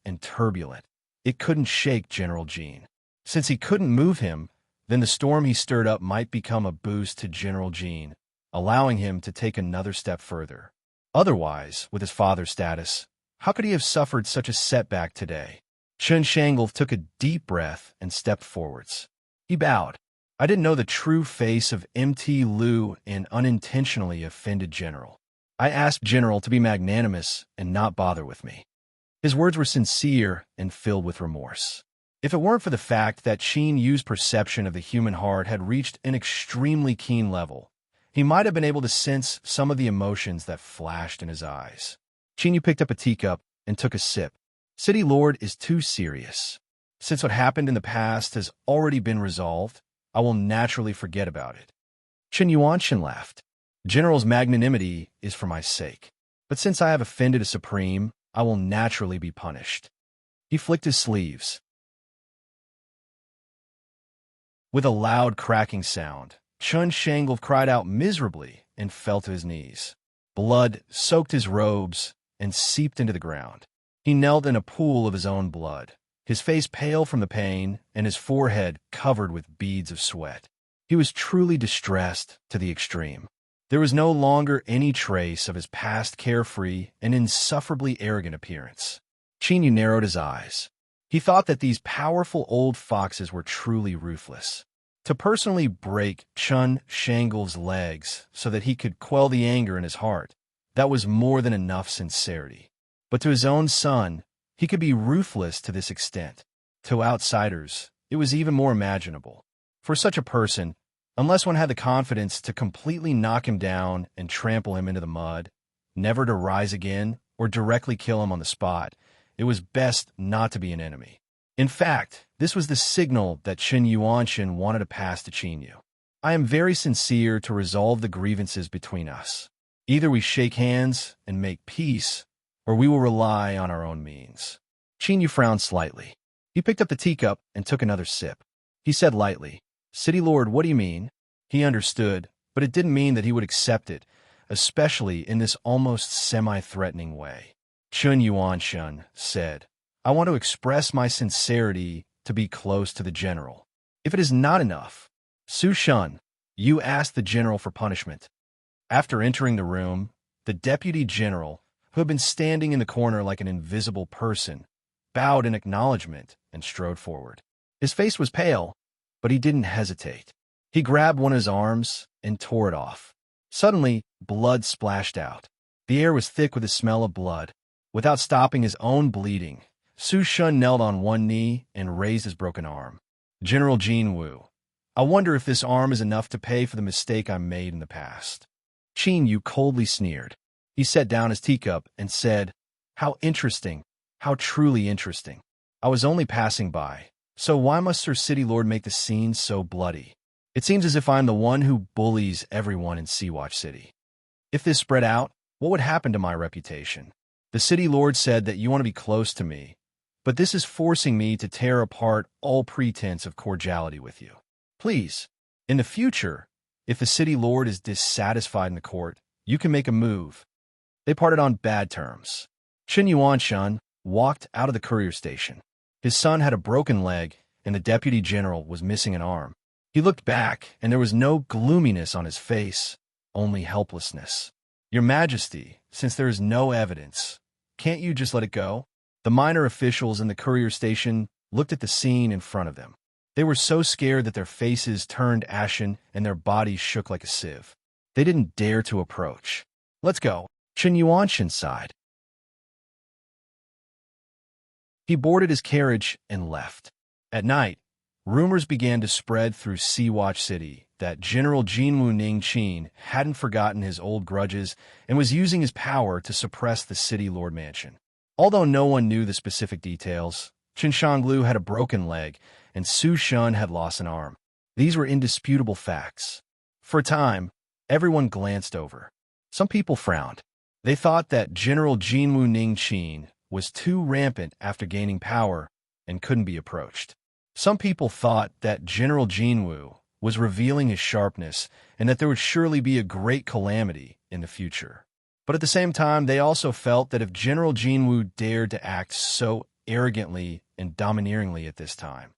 it couldn't shake General Jean. Since he couldn't move him, then the storm he stirred up might become a boost to General Jean, allowing him to take another step further. Otherwise, with his father's status, how could he have suffered such a setback today? Chun Shangulv took a deep breath and stepped forwards. He bowed. I didn't know the true face of MT Liu, an unintentionally offended general. I asked General to be magnanimous and not bother with me. His words were sincere and filled with remorse. If it weren't for the fact that Qin Yu's perception of the human heart had reached an extremely keen level, he might have been able to sense some of the emotions that flashed in his eyes. Qin Yu picked up a teacup and took a sip. City Lord is too serious. Since what happened in the past has already been resolved, I will naturally forget about it. Chen Yuanshan laughed. General's magnanimity is for my sake. But since I have offended a supreme, I will naturally be punished. He flicked his sleeves. With a loud cracking sound, Chun Shangulv cried out miserably and fell to his knees. Blood soaked his robes and seeped into the ground. He knelt in a pool of his own blood, his face pale from the pain and his forehead covered with beads of sweat. He was truly distressed to the extreme. There was no longer any trace of his past carefree and insufferably arrogant appearance. Qin Yu narrowed his eyes. He thought that these powerful old foxes were truly ruthless. To personally break Chun Shangulv's legs so that he could quell the anger in his heart, that was more than enough sincerity. But to his own son, he could be ruthless to this extent. To outsiders, it was even more imaginable. For such a person, unless one had the confidence to completely knock him down and trample him into the mud, never to rise again or directly kill him on the spot, it was best not to be an enemy. In fact, this was the signal that Chen Yuanshan wanted to pass to Qin Yu. I am very sincere to resolve the grievances between us. Either we shake hands and make peace, or we will rely on our own means. Qin Yu frowned slightly. He picked up the teacup and took another sip. He said lightly, "City Lord, what do you mean?" He understood, but it didn't mean that he would accept it, especially in this almost semi-threatening way. Chun Yuanshan said, "I want to express my sincerity to be close to the general. If it is not enough, Su Shun, you asked the general for punishment." After entering the room, the deputy general, who had been standing in the corner like an invisible person, bowed in acknowledgement and strode forward. His face was pale, but he didn't hesitate. He grabbed one of his arms and tore it off. Suddenly, blood splashed out. The air was thick with the smell of blood. Without stopping his own bleeding, Su Shun knelt on one knee and raised his broken arm. "General Jin Wu, I wonder if this arm is enough to pay for the mistake I made in the past." Qin Yu coldly sneered. He set down his teacup and said, "How interesting, how truly interesting. I was only passing by, so why must Sir City Lord make the scene so bloody? It seems as if I'm the one who bullies everyone in Seawatch City. If this spread out, what would happen to my reputation? The City Lord said that you want to be close to me, but this is forcing me to tear apart all pretense of cordiality with you. Please, in the future, if the City Lord is dissatisfied in the court, you can make a move." They parted on bad terms. Chen Yuanshan walked out of the courier station. His son had a broken leg, and the deputy general was missing an arm. He looked back, and there was no gloominess on his face, only helplessness. "Your Majesty, since there is no evidence, can't you just let it go?" The minor officials in the courier station looked at the scene in front of them. They were so scared that their faces turned ashen and their bodies shook like a sieve. They didn't dare to approach. "Let's go," Chen Yuanshan sighed. He boarded his carriage and left. At night, rumors began to spread through Seawatch City that General Jinwu Ningqin hadn't forgotten his old grudges and was using his power to suppress the City Lord Mansion. Although no one knew the specific details, Chen Shanglu had a broken leg and Su Shun had lost an arm. These were indisputable facts. For a time, everyone glanced over. Some people frowned. They thought that General Jinwu Ningqin was too rampant after gaining power and couldn't be approached. Some people thought that General Jinwu was revealing his sharpness and that there would surely be a great calamity in the future. But at the same time, they also felt that if General Jinwu dared to act so arrogantly and domineeringly at this time,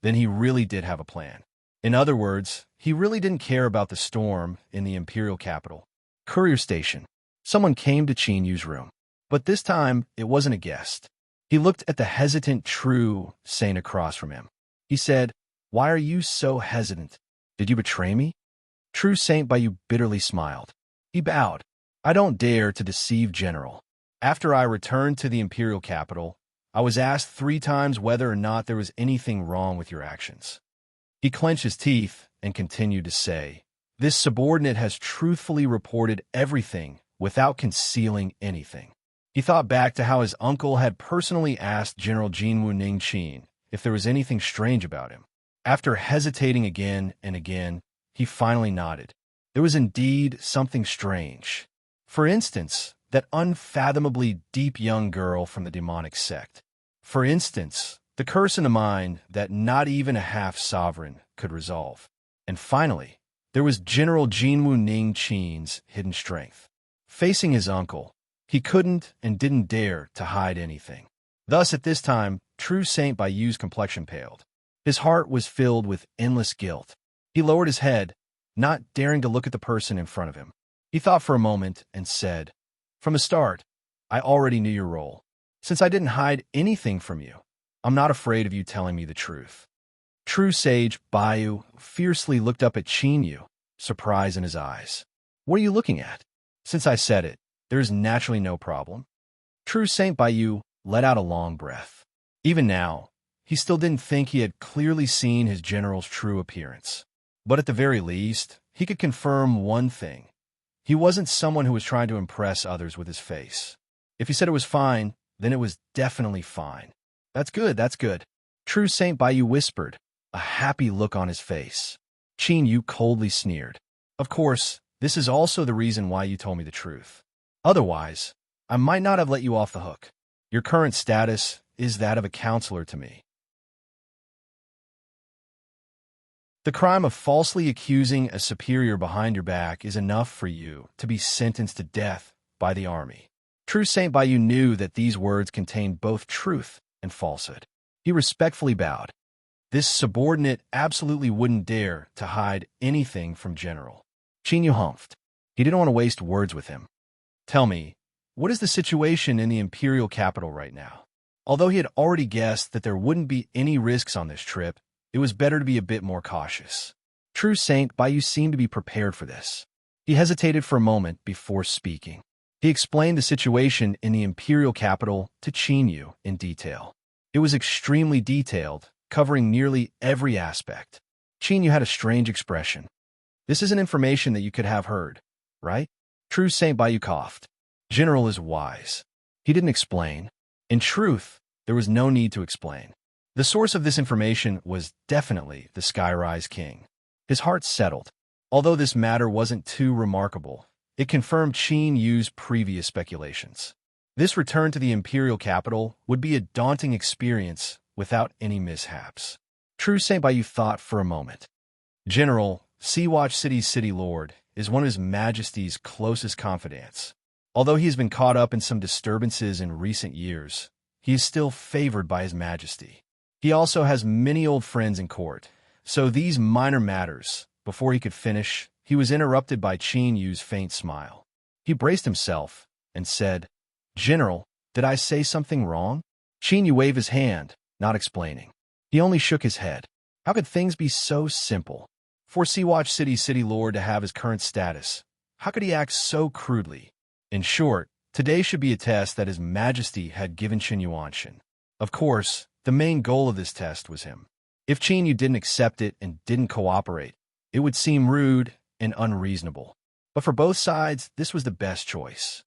then he really did have a plan. In other words, he really didn't care about the storm in the imperial capital. Courier station. Someone came to Qin Yu's room. But this time, it wasn't a guest. He looked at the hesitant True Saint across from him. He said, "Why are you so hesitant? Did you betray me?" True Saint Bayou bitterly smiled. He bowed. "I don't dare to deceive General. After I returned to the imperial capital, I was asked 3 times whether or not there was anything wrong with your actions." He clenched his teeth and continued to say, "This subordinate has truthfully reported everything without concealing anything." He thought back to how his uncle had personally asked General Jinwu Ningqin if there was anything strange about him. After hesitating again and again, he finally nodded. There was indeed something strange. For instance, that unfathomably deep young girl from the demonic sect. For instance, the curse in the mind that not even a half-sovereign could resolve. And finally, there was General Jinwu Ningqin's hidden strength. Facing his uncle, he couldn't and didn't dare to hide anything. Thus, at this time, True Saint Bayou's complexion paled. His heart was filled with endless guilt. He lowered his head, not daring to look at the person in front of him. He thought for a moment and said, "From the start, I already knew your role. Since I didn't hide anything from you, I'm not afraid of you telling me the truth." True Sage Bayou fiercely looked up at Qin Yu, surprise in his eyes. "What are you looking at? Since I said it, there is naturally no problem." True Saint Bayou let out a long breath. Even now, he still didn't think he had clearly seen his general's true appearance. But at the very least, he could confirm one thing. He wasn't someone who was trying to impress others with his face. If he said it was fine, then it was definitely fine. That's good, that's good." True Saint Bayou whispered, a happy look on his face. Qin Yu coldly sneered. "Of course, this is also the reason why you told me the truth. Otherwise, I might not have let you off the hook. Your current status is that of a counselor to me." The crime of falsely accusing a superior behind your back is enough for you to be sentenced to death by the army. True Saint Bayou knew that these words contained both truth and falsehood. He respectfully bowed. This subordinate absolutely wouldn't dare to hide anything from General. Qin Yu humphed. He didn't want to waste words with him. "Tell me, what is the situation in the imperial capital right now?" Although he had already guessed that there wouldn't be any risks on this trip, it was better to be a bit more cautious. True Saint Bayou seemed to be prepared for this. He hesitated for a moment before speaking. He explained the situation in the imperial capital to Qin Yu in detail. It was extremely detailed, covering nearly every aspect. Qin Yu had a strange expression. "This isn't information that you could have heard, right?" True Saint Bayou coughed. "General is wise." He didn't explain. In truth, there was no need to explain. The source of this information was definitely the Skyrise King. His heart settled. Although this matter wasn't too remarkable, it confirmed Qin Yu's previous speculations. This return to the imperial capital would be a daunting experience without any mishaps. True Saint Bayou thought for a moment. General, Seawatch City's city lord, is one of His Majesty's closest confidants. Although he has been caught up in some disturbances in recent years, he is still favored by His Majesty. He also has many old friends in court, so these minor matters. Before he could finish, he was interrupted by Qin Yu's faint smile. He braced himself and said, "General, did I say something wrong?" Qin Yu waved his hand, not explaining. He only shook his head. How could things be so simple? For Seawatch City's city lord to have his current status, how could he act so crudely? In short, today should be a test that His Majesty had given Qin Yuanshan. Of course, the main goal of this test was him. If Qin Yu didn't accept it and didn't cooperate, it would seem rude and unreasonable. But for both sides, this was the best choice.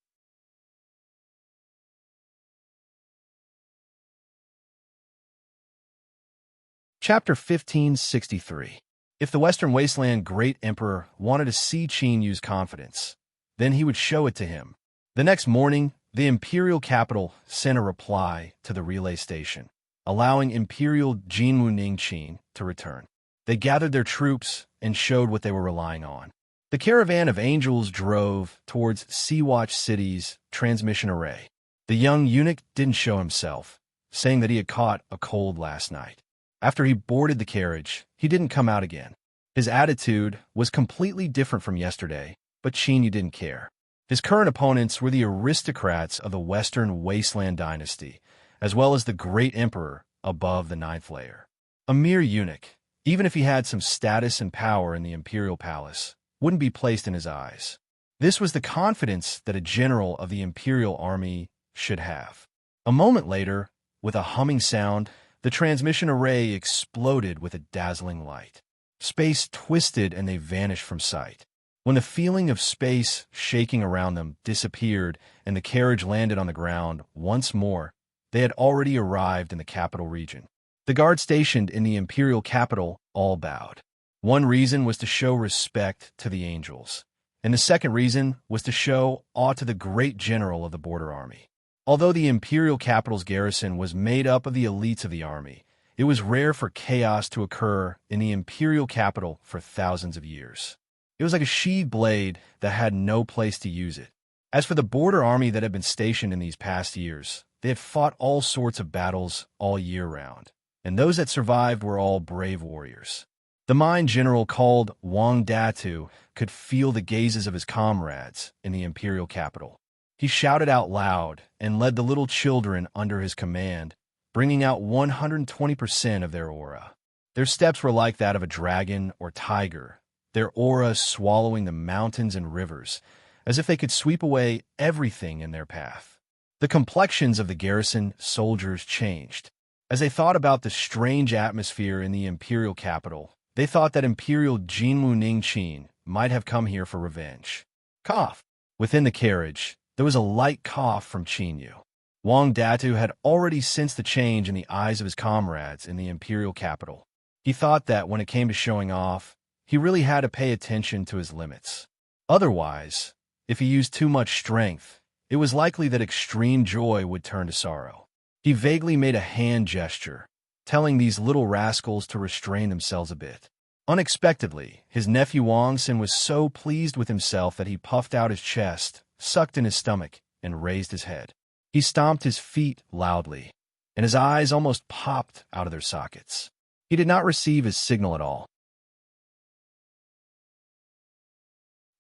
Chapter 1563. If the Western Wasteland Great Emperor wanted to see Qin Yu's confidence, then he would show it to him. The next morning, the imperial capital sent a reply to the relay station, allowing Imperial Jinwu Ningqin to return. They gathered their troops and showed what they were relying on. The caravan of angels drove towards Sea-Watch City's transmission array. The young eunuch didn't show himself, saying that he had caught a cold last night. After he boarded the carriage, he didn't come out again. His attitude was completely different from yesterday, but Qin didn't care. His current opponents were the aristocrats of the Western Wasteland dynasty, as well as the great emperor above the ninth layer. A mere eunuch, even if he had some status and power in the imperial palace, wouldn't be placed in his eyes. This was the confidence that a general of the imperial army should have. A moment later, with a humming sound, the transmission array exploded with a dazzling light. Space twisted and they vanished from sight. When the feeling of space shaking around them disappeared and the carriage landed on the ground once more, they had already arrived in the capital region. The guards stationed in the imperial capital all bowed. One reason was to show respect to the angels, and the second reason was to show awe to the great general of the border army. Although the imperial capital's garrison was made up of the elites of the army, it was rare for chaos to occur in the imperial capital for thousands of years. It was like a sheathed blade that had no place to use it. As for the border army that had been stationed in these past years, they had fought all sorts of battles all year round, and those that survived were all brave warriors. The mine general called Wang Datu could feel the gazes of his comrades in the imperial capital. He shouted out loud and led the little children under his command, bringing out 120% of their aura. Their steps were like that of a dragon or tiger, their aura swallowing the mountains and rivers, as if they could sweep away everything in their path. The complexions of the garrison soldiers changed. As they thought about the strange atmosphere in the imperial capital, they thought that Imperial Jinwu Ningqin might have come here for revenge. Cough! Within the carriage, there was a light cough from Qinyu. Wang Datu had already sensed the change in the eyes of his comrades in the imperial capital. He thought that when it came to showing off, he really had to pay attention to his limits. Otherwise, if he used too much strength, it was likely that extreme joy would turn to sorrow. He vaguely made a hand gesture, telling these little rascals to restrain themselves a bit. Unexpectedly, his nephew Wang Xin was so pleased with himself that he puffed out his chest, sucked in his stomach, and raised his head. He stomped his feet loudly, and his eyes almost popped out of their sockets. He did not receive his signal at all.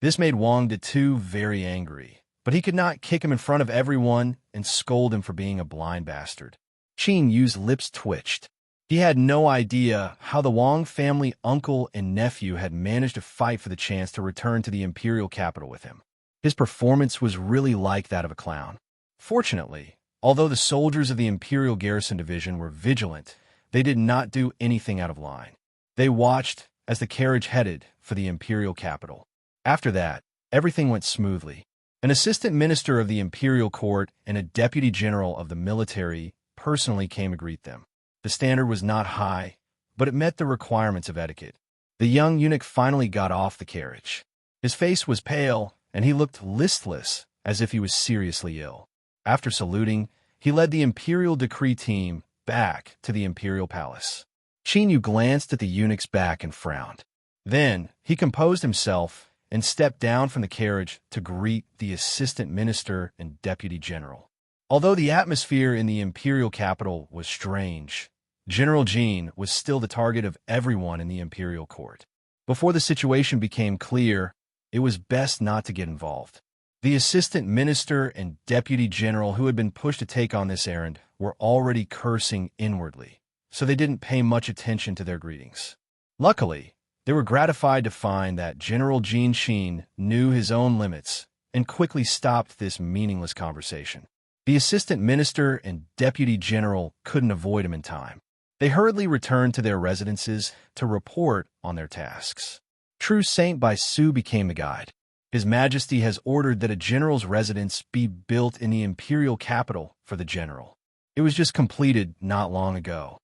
This made Wang Datu very angry, but he could not kick him in front of everyone and scold him for being a blind bastard. Qin Yu's lips twitched. He had no idea how the Wang family uncle and nephew had managed to fight for the chance to return to the imperial capital with him. His performance was really like that of a clown. Fortunately, although the soldiers of the Imperial Garrison Division were vigilant, they did not do anything out of line. They watched as the carriage headed for the Imperial capital. After that, everything went smoothly. An assistant minister of the Imperial Court and a deputy general of the military personally came to greet them. The standard was not high, but it met the requirements of etiquette. The young eunuch finally got off the carriage. His face was pale, and he looked listless, as if he was seriously ill. After saluting, he led the imperial decree team back to the imperial palace. Qinyu glanced at the eunuch's back and frowned. Then he composed himself and stepped down from the carriage to greet the assistant minister and deputy general. Although the atmosphere in the imperial capital was strange, General Jin was still the target of everyone in the imperial court. Before the situation became clear, it was best not to get involved. The assistant minister and deputy general who had been pushed to take on this errand were already cursing inwardly, so they didn't pay much attention to their greetings. Luckily, they were gratified to find that General Jin Xin knew his own limits and quickly stopped this meaningless conversation. The assistant minister and deputy general couldn't avoid him in time. They hurriedly returned to their residences to report on their tasks. True Saint Baisu became the guide. His Majesty has ordered that a general's residence be built in the imperial capital for the general. It was just completed not long ago.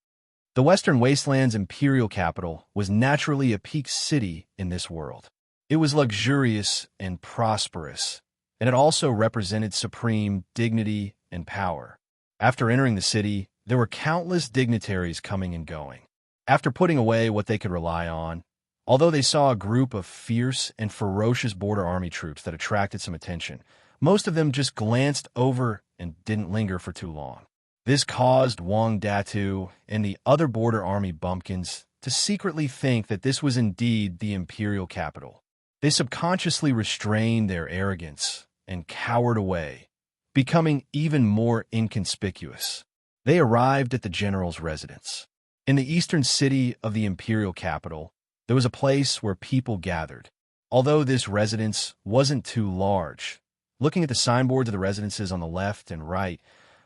The Western Wasteland's imperial capital was naturally a peak city in this world. It was luxurious and prosperous, and it also represented supreme dignity and power. After entering the city, there were countless dignitaries coming and going. After putting away what they could rely on, although they saw a group of fierce and ferocious border army troops that attracted some attention, most of them just glanced over and didn't linger for too long. This caused Wang Datu and the other border army bumpkins to secretly think that this was indeed the imperial capital. They subconsciously restrained their arrogance and cowered away, becoming even more inconspicuous. They arrived at the general's residence. In the eastern city of the imperial capital, there was a place where people gathered. Although this residence wasn't too large, looking at the signboards of the residences on the left and right,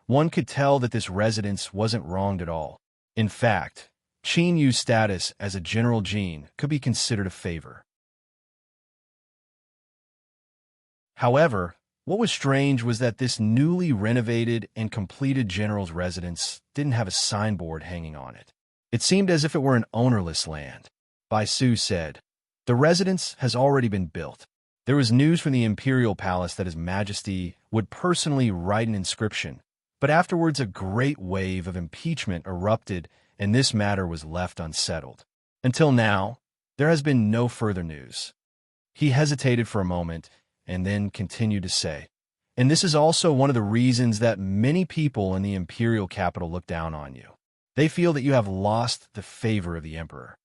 one could tell that this residence wasn't wronged at all. In fact, Qin Yu's status as a General Jin could be considered a favor. However, what was strange was that this newly renovated and completed general's residence didn't have a signboard hanging on it. It seemed as if it were an ownerless land. Bai Su said, "The residence has already been built." There was news from the imperial palace that His Majesty would personally write an inscription, but afterwards a great wave of impeachment erupted and this matter was left unsettled. Until now, there has been no further news. He hesitated for a moment and then continued to say, "And this is also one of the reasons that many people in the imperial capital look down on you. They feel that you have lost the favor of the emperor."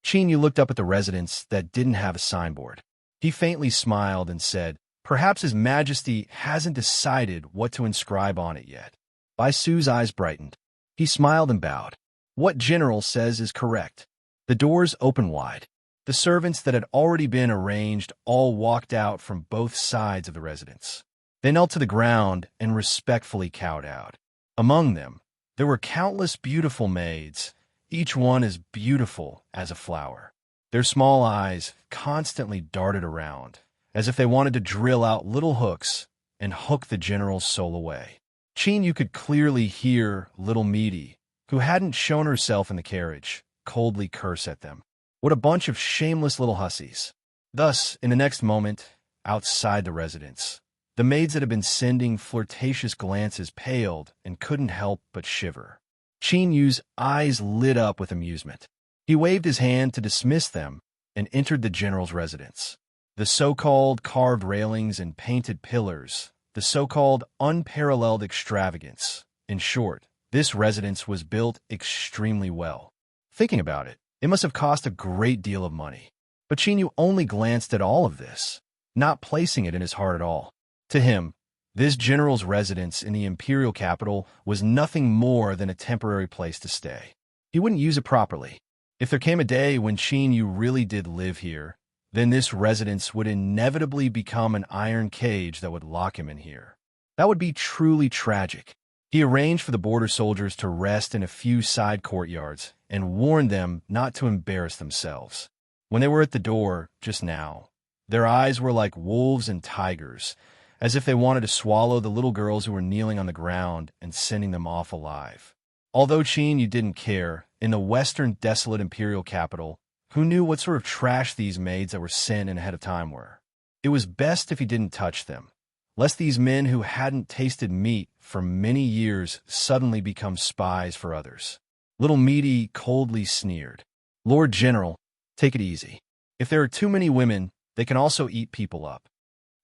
Qin Yu looked up at the residence that didn't have a signboard. He faintly smiled and said, "Perhaps His Majesty hasn't decided what to inscribe on it yet." Bai Su's eyes brightened. He smiled and bowed. "What General says is correct." The doors opened wide. The servants that had already been arranged all walked out from both sides of the residence. They knelt to the ground and respectfully kowtowed. Among them, there were countless beautiful maids, each one as beautiful as a flower. Their small eyes constantly darted around, as if they wanted to drill out little hooks and hook the general's soul away. Qin Yu could clearly hear little Misty, who hadn't shown herself in the carriage, coldly curse at them. What a bunch of shameless little hussies. Thus, in the next moment, outside the residence, the maids that had been sending flirtatious glances paled and couldn't help but shiver. Qin Yu's eyes lit up with amusement. He waved his hand to dismiss them and entered the general's residence. The so-called carved railings and painted pillars, the so-called unparalleled extravagance. In short, this residence was built extremely well. Thinking about it, it must have cost a great deal of money. But Qin Yu only glanced at all of this, not placing it in his heart at all. To him, this general's residence in the imperial capital was nothing more than a temporary place to stay. He wouldn't use it properly. If there came a day when Qin Yu really did live here, then this residence would inevitably become an iron cage that would lock him in here. That would be truly tragic. He arranged for the border soldiers to rest in a few side courtyards and warned them not to embarrass themselves. When they were at the door, just now, their eyes were like wolves and tigers, as if they wanted to swallow the little girls who were kneeling on the ground and sending them off alive. Although Qin Yu didn't care, in the western desolate imperial capital, who knew what sort of trash these maids that were sent in ahead of time were? It was best if he didn't touch them, lest these men who hadn't tasted meat for many years suddenly become spies for others. Little Misty coldly sneered. "Lord General, take it easy. If there are too many women, they can also eat people up."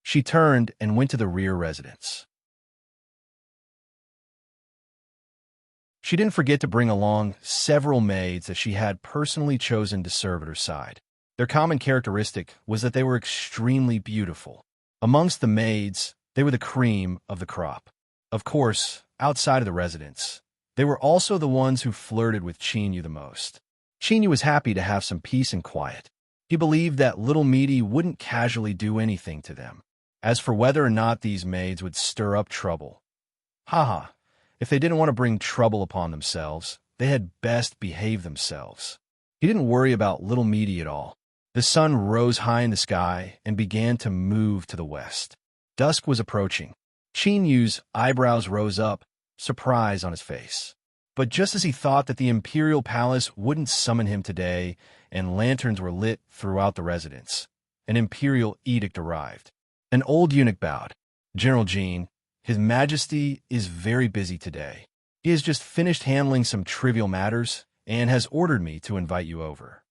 She turned and went to the rear residence. She didn't forget to bring along several maids that she had personally chosen to serve at her side. Their common characteristic was that they were extremely beautiful. Amongst the maids, they were the cream of the crop. Of course, outside of the residence, they were also the ones who flirted with Qin Yu the most. Qin Yu was happy to have some peace and quiet. He believed that little Misty wouldn't casually do anything to them. As for whether or not these maids would stir up trouble, if they didn't want to bring trouble upon themselves, they had best behave themselves. He didn't worry about little Misty at all. The sun rose high in the sky and began to move to the west. Dusk was approaching. Qin Yu's eyebrows rose up, surprise on his face. But just as he thought that the imperial palace wouldn't summon him today and lanterns were lit throughout the residence, an imperial edict arrived. An old eunuch bowed. General Jean, His Majesty is very busy today. He has just finished handling some trivial matters and has ordered me to invite you over.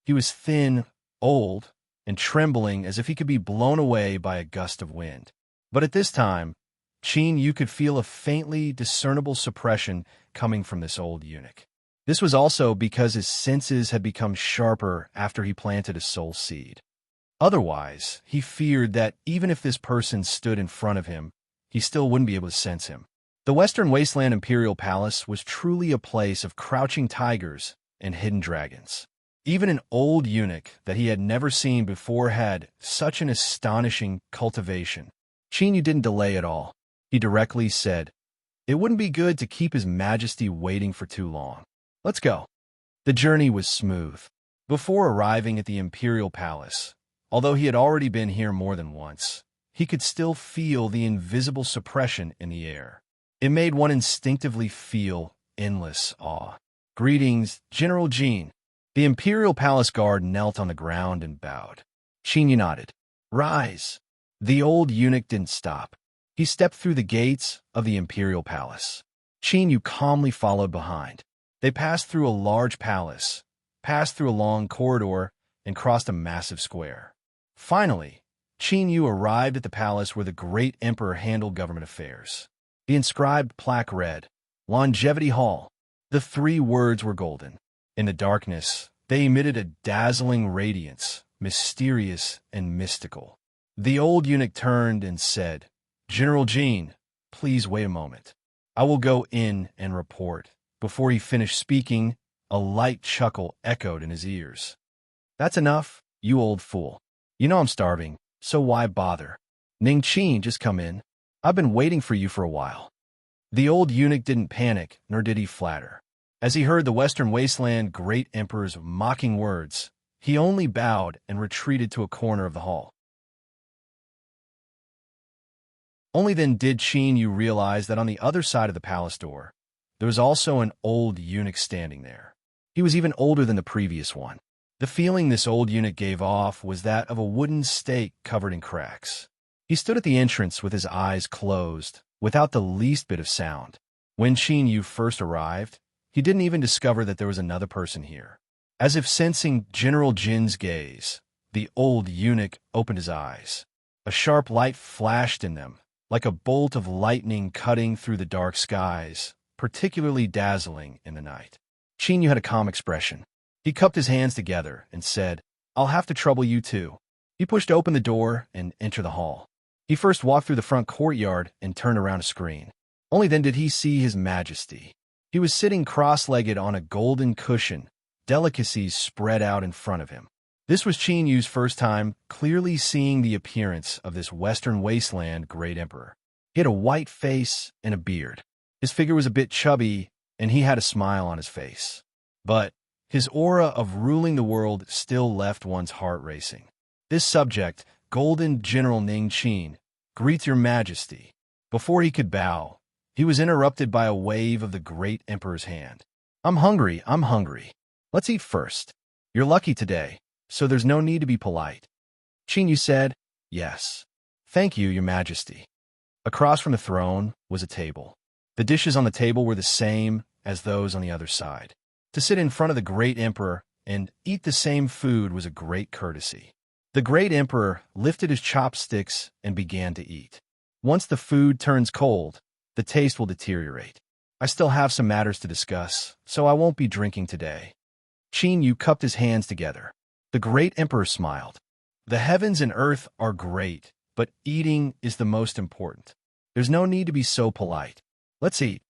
He was thin, old, and trembling as if he could be blown away by a gust of wind. But at this time, Qin, you could feel a faintly discernible suppression coming from this old eunuch. This was also because his senses had become sharper after he planted a soul seed. Otherwise, he feared that even if this person stood in front of him, he still wouldn't be able to sense him. The Western Wasteland Imperial Palace was truly a place of crouching tigers and hidden dragons. Even an old eunuch that he had never seen before had such an astonishing cultivation. Qin didn't delay at all. He directly said, "It wouldn't be good to keep His Majesty waiting for too long. Let's go." The journey was smooth. Before arriving at the Imperial Palace, although he had already been here more than once, he could still feel the invisible suppression in the air. It made one instinctively feel endless awe. "Greetings, General Jean." The Imperial Palace guard knelt on the ground and bowed. Qin nodded. "Rise." The old eunuch didn't stop. He stepped through the gates of the Imperial Palace. Qin calmly followed behind. They passed through a large palace, passed through a long corridor, and crossed a massive square. Finally, Qin arrived at the palace where the great emperor handled government affairs. The inscribed plaque read, "Longevity Hall." The 3 words were golden. In the darkness, they emitted a dazzling radiance, mysterious and mystical. The old eunuch turned and said, "General Jean, please wait a moment. I will go in and report." Before he finished speaking, a light chuckle echoed in his ears. "That's enough, you old fool. You know I'm starving, so why bother? Ning Qin, just come in. I've been waiting for you for a while." The old eunuch didn't panic, nor did he flatter. As he heard the Western Wasteland Great Emperor's mocking words, he only bowed and retreated to a corner of the hall. Only then did Qin realize that on the other side of the palace door, there was also an old eunuch standing there. He was even older than the previous one. The feeling this old eunuch gave off was that of a wooden stake covered in cracks. He stood at the entrance with his eyes closed, without the least bit of sound. When Qin first arrived, he didn't even discover that there was another person here. As if sensing General Jin's gaze, the old eunuch opened his eyes. A sharp light flashed in them, like a bolt of lightning cutting through the dark skies, particularly dazzling in the night. Qin had a calm expression. He cupped his hands together and said, "I'll have to trouble you too." He pushed open the door and entered the hall. He first walked through the front courtyard and turned around a screen. Only then did he see His Majesty. He was sitting cross-legged on a golden cushion, delicacies spread out in front of him. This was Qin first time clearly seeing the appearance of this Western Wasteland Great Emperor. He had a white face and a beard. His figure was a bit chubby, and he had a smile on his face. But his aura of ruling the world still left one's heart racing. "This subject, Golden General Ning Qin, greets your Majesty." Before he could bow, he was interrupted by a wave of the great emperor's hand. I'm hungry. Let's eat first. You're lucky today, so there's no need to be polite." Qin said, "Yes. Thank you, your Majesty." Across from the throne was a table. The dishes on the table were the same as those on the other side. To sit in front of the great emperor and eat the same food was a great courtesy. The great emperor lifted his chopsticks and began to eat. Once the food turns cold, the taste will deteriorate. I still have some matters to discuss, so I won't be drinking today. Qin cupped his hands together. The great emperor smiled. "The heavens and earth are great, but eating is the most important. There's no need to be so polite. Let's eat."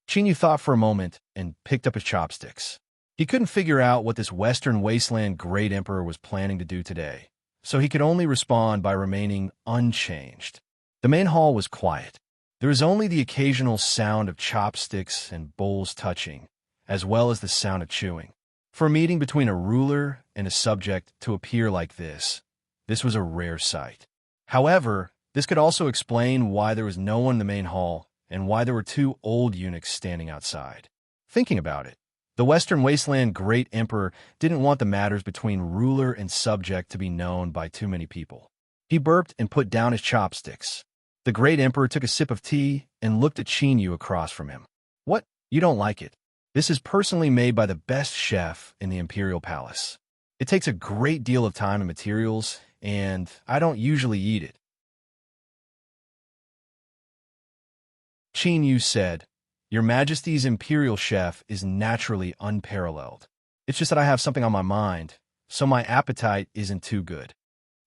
Qin thought for a moment and picked up his chopsticks. He couldn't figure out what this Western Wasteland Great Emperor was planning to do today, so he could only respond by remaining unchanged. The main hall was quiet. There was only the occasional sound of chopsticks and bowls touching, as well as the sound of chewing. For a meeting between a ruler and a subject to appear like this was a rare sight. However, this could also explain why there was no one in the main hall and why there were 2 old eunuchs standing outside. Thinking about it, the Western Wasteland Great Emperor didn't want the matters between ruler and subject to be known by too many people. He burped and put down his chopsticks. The great emperor took a sip of tea and looked at Qin across from him. What? You don't like it? This is personally made by the best chef in the imperial palace. It takes a great deal of time and materials, and I don't usually eat it. Qin said, Your Majesty's imperial chef is naturally unparalleled. It's just that I have something on my mind, so my appetite isn't too good.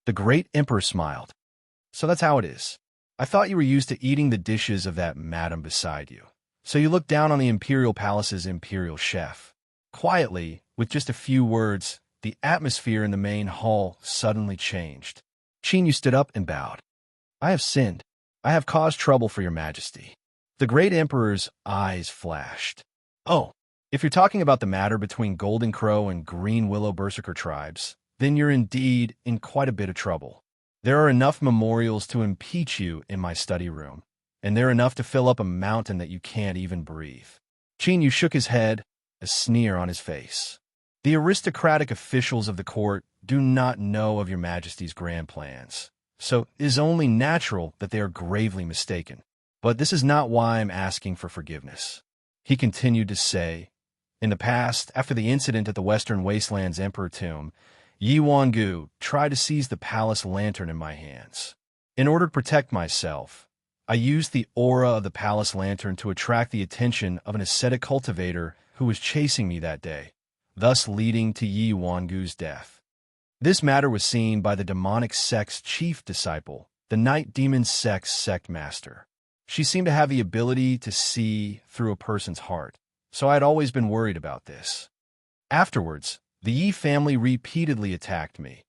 The great emperor smiled. So that's how it is. I thought you were used to eating the dishes of that madam beside you. So you look down on the imperial palace's imperial chef. Quietly, with just a few words, the atmosphere in the main hall suddenly changed. Qin stood up and bowed. I have sinned. I have caused trouble for your majesty. The great emperor's eyes flashed. Oh, if you're talking about the matter between Golden Crow and Green Willow Berserker tribes, then you're indeed in quite a bit of trouble. There are enough memorials to impeach you in my study room, and they're enough to fill up a mountain that you can't even breathe. Qin shook his head, a sneer on his face. The aristocratic officials of the court do not know of your majesty's grand plans, so it is only natural that they are gravely mistaken. But this is not why I'm asking for forgiveness. He continued to say, In the past, after the incident at the Western Wasteland's Emperor Tomb, Yi Wangu tried to seize the palace lantern in my hands. In order to protect myself, I used the aura of the palace lantern to attract the attention of an ascetic cultivator who was chasing me that day, thus leading to Yi Wangu's death. This matter was seen by the demonic sect's chief disciple, the night demon sect's sect master. She seemed to have the ability to see through a person's heart, so I had always been worried about this. Afterwards, the Yi family repeatedly attacked me,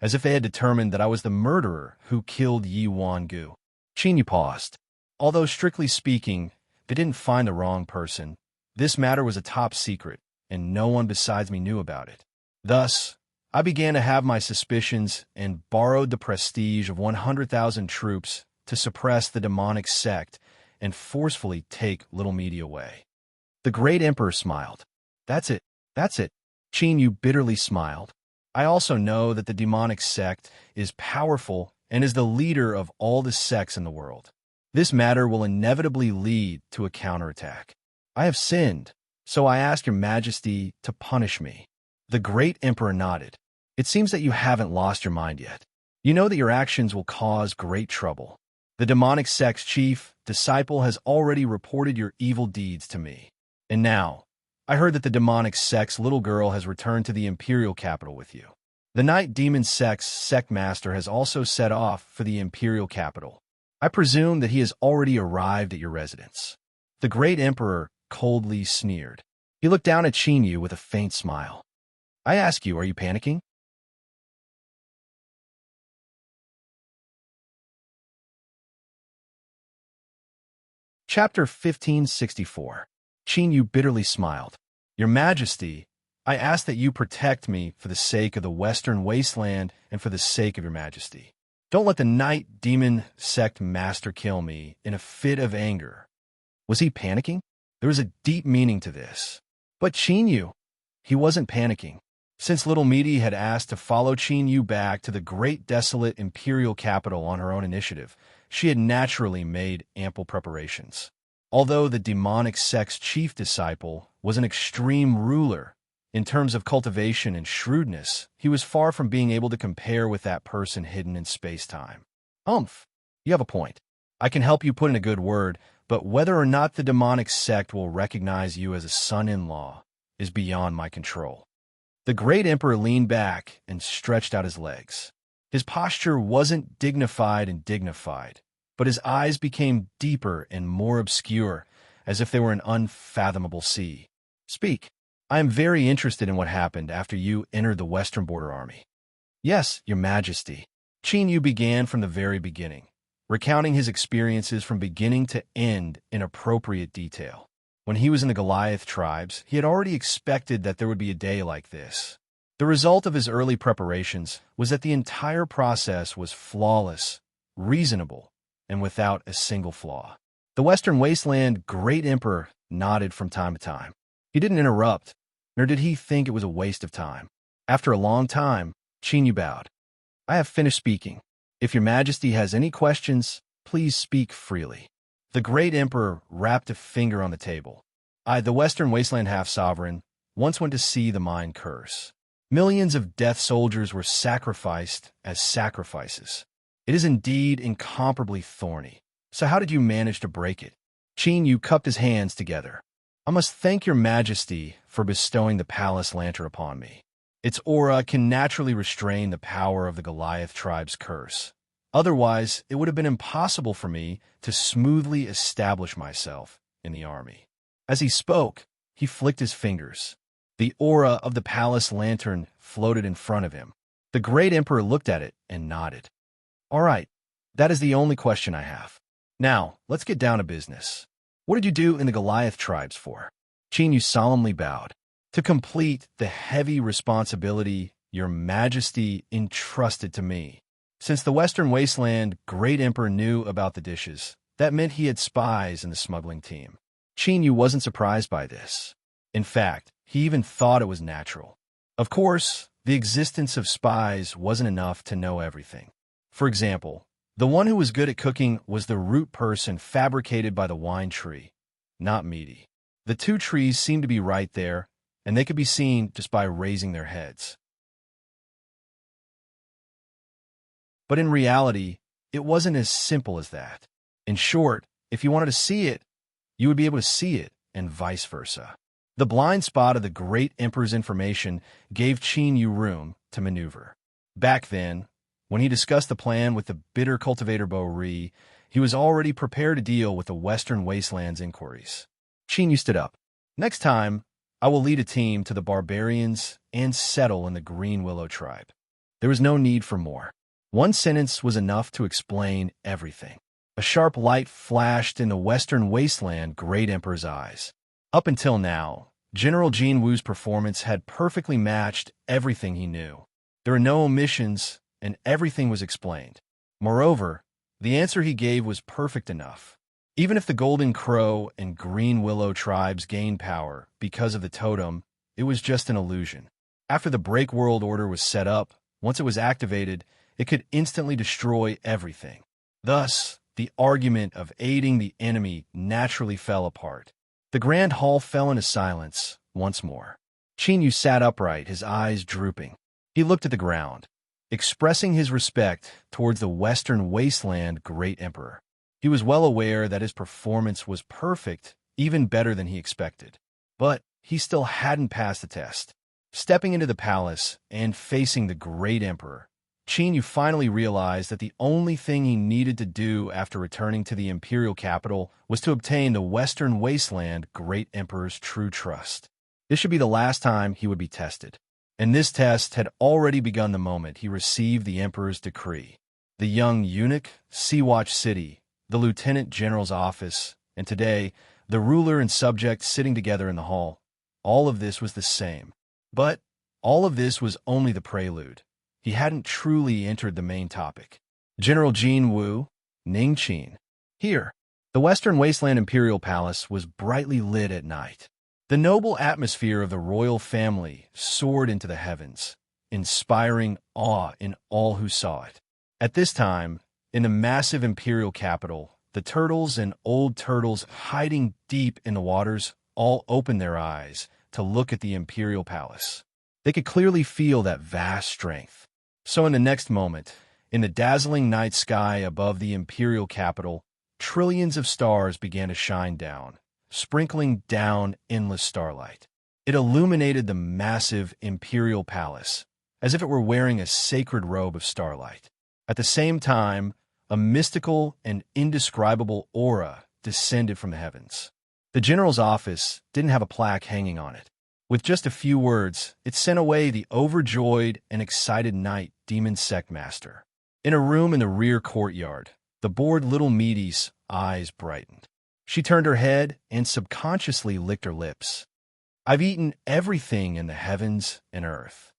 as if they had determined that I was the murderer who killed Yi Wangu. Qin paused. Although strictly speaking, they didn't find the wrong person. This matter was a top secret, and no one besides me knew about it. Thus, I began to have my suspicions and borrowed the prestige of 100,000 troops to suppress the demonic sect and forcefully take Little Meaty away. The great emperor smiled. That's it. Qin bitterly smiled. I also know that the demonic sect is powerful and is the leader of all the sects in the world. This matter will inevitably lead to a counterattack. I have sinned, so I ask your majesty to punish me. The great emperor nodded. It seems that you haven't lost your mind yet. You know that your actions will cause great trouble. The demonic sect's chief disciple has already reported your evil deeds to me. And now, I heard that the demonic sect's little girl has returned to the imperial capital with you. The night demon sect's sect master has also set off for the imperial capital. I presume that he has already arrived at your residence. The great emperor coldly sneered. He looked down at Qin with a faint smile. I ask you, are you panicking? Chapter 1564. Qin bitterly smiled. Your Majesty, I ask that you protect me for the sake of the Western Wasteland and for the sake of your Majesty. Don't let the night demon sect master kill me in a fit of anger. Was he panicking? There was a deep meaning to this. But Qin, he wasn't panicking. Since Little Meaty had asked to follow Qin back to the great desolate imperial capital on her own initiative, she had naturally made ample preparations. Although the demonic sect's chief disciple was an extreme ruler, in terms of cultivation and shrewdness, he was far from being able to compare with that person hidden in space-time. You have a point. I can help you put in a good word, but whether or not the demonic sect will recognize you as a son-in-law is beyond my control. The great emperor leaned back and stretched out his legs. His posture wasn't dignified, but his eyes became deeper and more obscure, as if they were an unfathomable sea. Speak. I am very interested in what happened after you entered the Western Border Army. Yes, your Majesty. Qin began from the very beginning, recounting his experiences from beginning to end in appropriate detail. When he was in the Goliath tribes, he had already expected that there would be a day like this. The result of his early preparations was that the entire process was flawless, reasonable, and without a single flaw. The Western Wasteland Great Emperor nodded from time to time. He didn't interrupt, nor did he think it was a waste of time. After a long time, Qin bowed. I have finished speaking. If your Majesty has any questions, Please speak freely. The great emperor rapped a finger on the table. I, the Western Wasteland half-sovereign, once went to see the mine curse. Millions of death soldiers were sacrificed as sacrifices. It is indeed incomparably thorny. So how did you manage to break it? Qin Yu cupped his hands together. I must thank your majesty for bestowing the palace lantern upon me. Its aura can naturally restrain the power of the Goliath tribe's curse. Otherwise, it would have been impossible for me to smoothly establish myself in the army. As he spoke, he flicked his fingers. The aura of the palace lantern floated in front of him. The great emperor looked at it and nodded. All right, that is the only question I have. Now, let's get down to business. What did you do in the Goliath tribes for? Qin Yu solemnly bowed. To complete the heavy responsibility your majesty entrusted to me. Since the Western Wasteland great emperor knew about the dishes, that meant he had spies in the smuggling team. Qin Yu wasn't surprised by this. In fact, he even thought it was natural. Of course, the existence of spies wasn't enough to know everything. For example, the one who was good at cooking was the root person fabricated by the wine tree, not meaty. The two trees seemed to be right there, and they could be seen just by raising their heads. But in reality, it wasn't as simple as that. In short, if you wanted to see it, you would be able to see it, and vice versa. The blind spot of the great emperor's information gave Qin Yu room to maneuver. Back then, when he discussed the plan with the bitter cultivator Bo Ri, he was already prepared to deal with the Western Wasteland's inquiries. Qin Yu stood up. Next time, I will lead a team to the barbarians and settle in the Green Willow tribe. There was no need for more. One sentence was enough to explain everything. A sharp light flashed in the Western Wasteland great emperor's eyes. Up until now, General Jin Wu's performance had perfectly matched everything he knew. There were no omissions, and everything was explained. Moreover, the answer he gave was perfect enough. Even if the Golden Crow and Green Willow tribes gained power because of the totem, it was just an illusion. After the Break World Order was set up, once it was activated, it could instantly destroy everything. Thus, the argument of aiding the enemy naturally fell apart. The Grand Hall fell into silence once more. Qin Yu sat upright, his eyes drooping. He looked at the ground, expressing his respect towards the Western Wasteland great emperor. He was well aware that his performance was perfect, even better than he expected. But he still hadn't passed the test. Stepping into the palace and facing the great emperor, Qin Yu finally realized that the only thing he needed to do after returning to the imperial capital was to obtain the Western Wasteland great emperor's true trust. This should be the last time he would be tested. And this test had already begun the moment he received the emperor's decree. The young eunuch, Sea-Watch City, the lieutenant general's office, and today, the ruler and subject sitting together in the hall. All of this was the same. But all of this was only the prelude. He hadn't truly entered the main topic. General Jin Wu, Ning Qin. Here, the Western Wasteland Imperial Palace was brightly lit at night. The noble atmosphere of the royal family soared into the heavens, inspiring awe in all who saw it. At this time, in the massive imperial capital, the turtles and old turtles hiding deep in the waters all opened their eyes to look at the imperial palace. They could clearly feel that vast strength. So in the next moment, in the dazzling night sky above the imperial capital, trillions of stars began to shine down, sprinkling down endless starlight. It illuminated the massive imperial palace, as if it were wearing a sacred robe of starlight. At the same time, a mystical and indescribable aura descended from the heavens. The general's office didn't have a plaque hanging on it. With just a few words, it sent away the overjoyed and excited night demon sect master. In a room in the rear courtyard, the bored little meaty's eyes brightened. She turned her head and subconsciously licked her lips. I've eaten everything in the heavens and earth.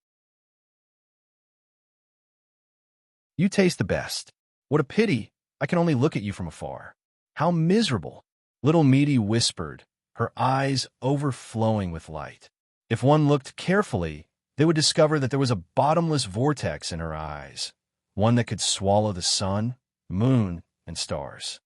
You taste the best. What a pity, I can only look at you from afar. How miserable, little meaty whispered, her eyes overflowing with light. If one looked carefully, they would discover that there was a bottomless vortex in her eyes, one that could swallow the sun, moon, and stars.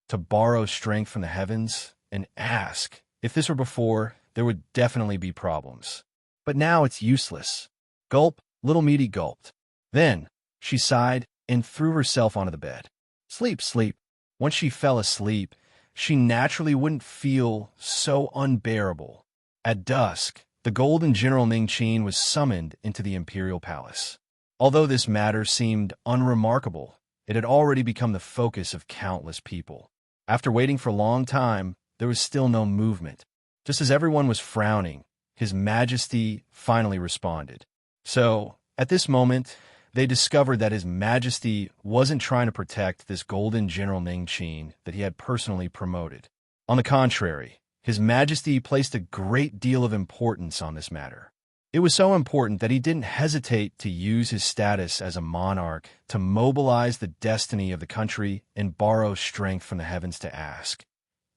To borrow strength from the heavens and ask. If this were before, there would definitely be problems. But now it's useless. Gulp, little meaty gulped. Then, she sighed and threw herself onto the bed. Sleep, sleep. Once she fell asleep, she naturally wouldn't feel so unbearable. At dusk, the golden General Ning Qin was summoned into the imperial palace. Although this matter seemed unremarkable, it had already become the focus of countless people. After waiting for a long time, there was still no movement. Just as everyone was frowning, His Majesty finally responded. So, at this moment, they discovered that His Majesty wasn't trying to protect this golden General Ning Qin that he had personally promoted. On the contrary, His Majesty placed a great deal of importance on this matter. It was so important that he didn't hesitate to use his status as a monarch to mobilize the destiny of the country and borrow strength from the heavens to ask.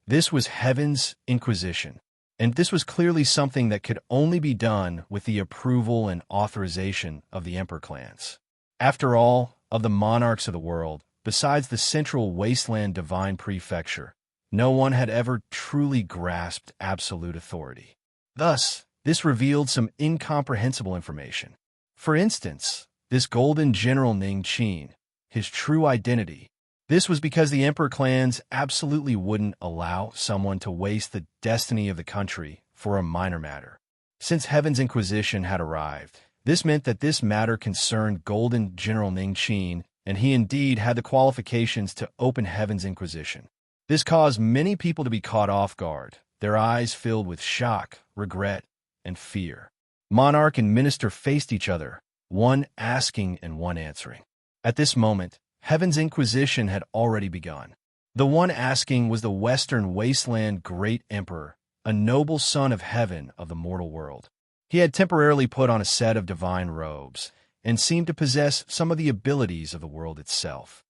This was Heaven's Inquisition, and this was clearly something that could only be done with the approval and authorization of the Emperor clans. After all, of the monarchs of the world, besides the central wasteland divine prefecture, no one had ever truly grasped absolute authority. Thus, this revealed some incomprehensible information. For instance, this golden General Ning Qin, his true identity. This was because the Emperor clans absolutely wouldn't allow someone to waste the destiny of the country for a minor matter. Since Heaven's Inquisition had arrived, this meant that this matter concerned golden General Ning Qin, and he indeed had the qualifications to open Heaven's Inquisition. This caused many people to be caught off guard, their eyes filled with shock, regret, and fear. Monarch and minister faced each other, one asking and one answering. At this moment, Heaven's Inquisition had already begun. The one asking was the Western Wasteland Great Emperor, a noble son of heaven of the mortal world. He had temporarily put on a set of divine robes and seemed to possess some of the abilities of the world itself.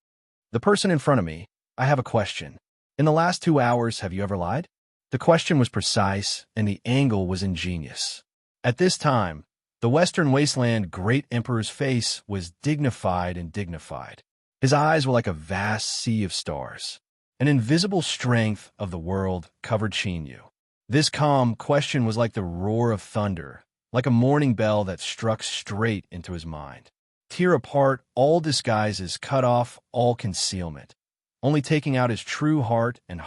The person in front of me, I have a question. In the last 2 hours, have you ever lied? The question was precise, and the angle was ingenious. At this time, the Western Wasteland Great Emperor's face was dignified and dignified. His eyes were like a vast sea of stars. An invisible strength of the world covered Qinyu. This calm question was like the roar of thunder, like a morning bell that struck straight into his mind. Tear apart all disguises, cut off all concealment, only taking out his true heart and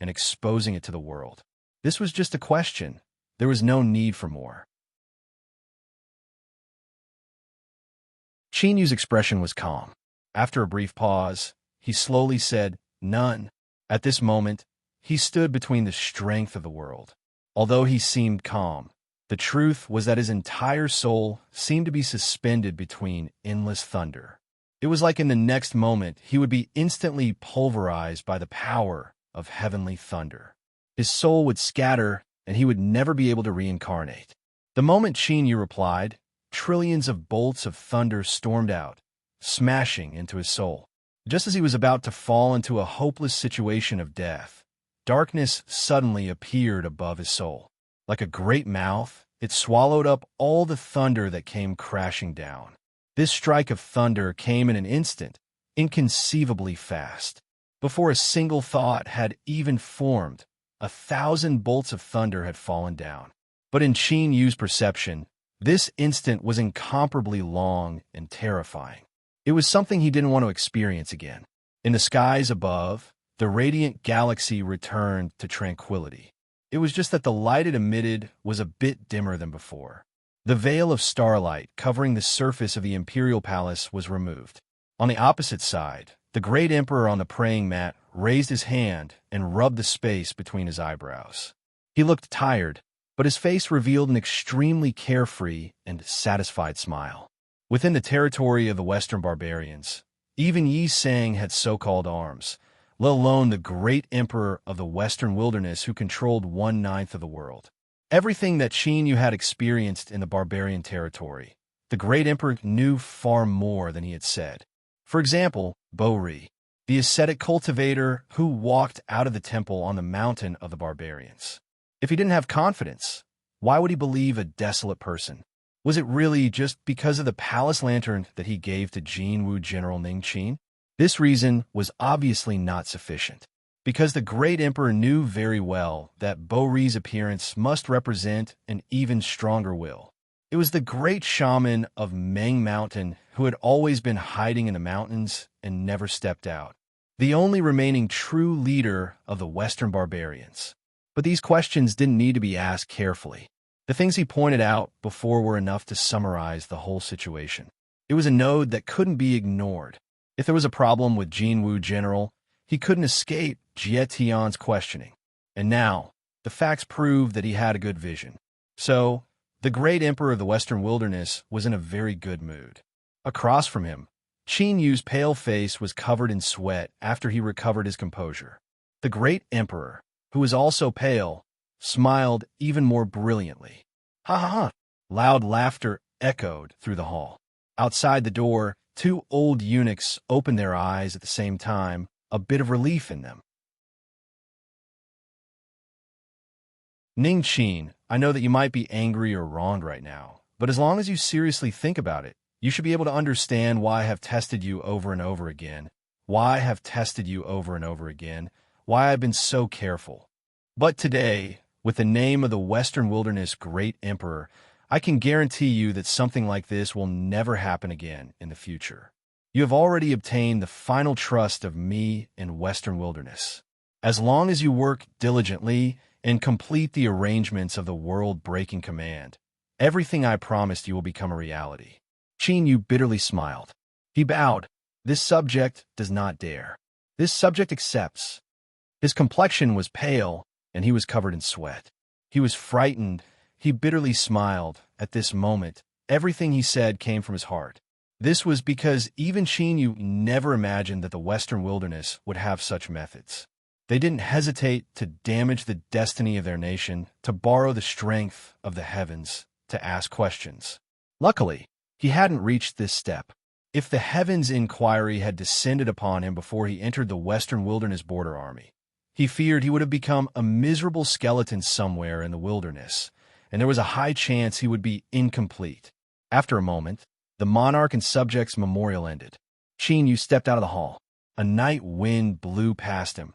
exposing it to the world. This was just a question. There was no need for more. Qinyu's expression was calm. After a brief pause, he slowly said, "None." At this moment, he stood between the strength of the world. Although he seemed calm, the truth was that his entire soul seemed to be suspended between endless thunder. It was like in the next moment he would be instantly pulverized by the power of heavenly thunder. His soul would scatter, and he would never be able to reincarnate. The moment Qinyu replied, trillions of bolts of thunder stormed out, smashing into his soul. Just as he was about to fall into a hopeless situation of death, darkness suddenly appeared above his soul. Like a great mouth, it swallowed up all the thunder that came crashing down. This strike of thunder came in an instant, inconceivably fast. Before a single thought had even formed, 1,000 bolts of thunder had fallen down. But in Qinyu's perception, this instant was incomparably long and terrifying. It was something he didn't want to experience again. In the skies above, the radiant galaxy returned to tranquility. It was just that the light it emitted was a bit dimmer than before. The veil of starlight covering the surface of the imperial palace was removed. On the opposite side, the great emperor on the praying mat raised his hand and rubbed the space between his eyebrows. He looked tired, but his face revealed an extremely carefree and satisfied smile. Within the territory of the Western barbarians, even Yi Sang had so-called arms, let alone the great emperor of the Western wilderness who controlled 1/9 of the world. Everything that Qinyu had experienced in the barbarian territory, the great emperor knew far more than he had said. For example, Bo-ri, the ascetic cultivator who walked out of the temple on the mountain of the barbarians. If he didn't have confidence, why would he believe a desolate person? Was it really just because of the palace lantern that he gave to Jinwu General Ning Qin? This reason was obviously not sufficient, because the great emperor knew very well that Bo-Ri's appearance must represent an even stronger will. It was the great shaman of Meng Mountain who had always been hiding in the mountains and never stepped out, the only remaining true leader of the Western barbarians. But these questions didn't need to be asked carefully. The things he pointed out before were enough to summarize the whole situation. It was a node that couldn't be ignored. If there was a problem with Jinwu General, he couldn't escape Jie Tian's questioning. And now, the facts proved that he had a good vision. So, the great emperor of the Western Wilderness was in a very good mood. Across from him, Qin Yu's pale face was covered in sweat after he recovered his composure. The great emperor, who was also pale, smiled even more brilliantly. Ha ha ha! Loud laughter echoed through the hall. Outside the door, two old eunuchs opened their eyes at the same time, a bit of relief in them. Ning Qin, I know that you might be angry or wronged right now, but as long as you seriously think about it, you should be able to understand why I have tested you over and over again, why I've been so careful. But today, with the name of the Western Wilderness Great Emperor, I can guarantee you that something like this will never happen again in the future. You have already obtained the final trust of me in Western Wilderness. As long as you work diligently and complete the arrangements of the world-breaking command, everything I promised you will become a reality. Qin Yu bitterly smiled. He bowed. This subject does not dare. This subject accepts. His complexion was pale, and he was covered in sweat. He was frightened. He bitterly smiled. At this moment, everything he said came from his heart. This was because even Qin Yu never imagined that the Western Wilderness would have such methods. They didn't hesitate to damage the destiny of their nation, to borrow the strength of the heavens, to ask questions. Luckily, he hadn't reached this step. If the heavens inquiry had descended upon him before he entered the Western Wilderness Border Army, he feared he would have become a miserable skeleton somewhere in the wilderness, and there was a high chance he would be incomplete. After a moment, the monarch and subjects' memorial ended. Qin Yu stepped out of the hall. A night wind blew past him,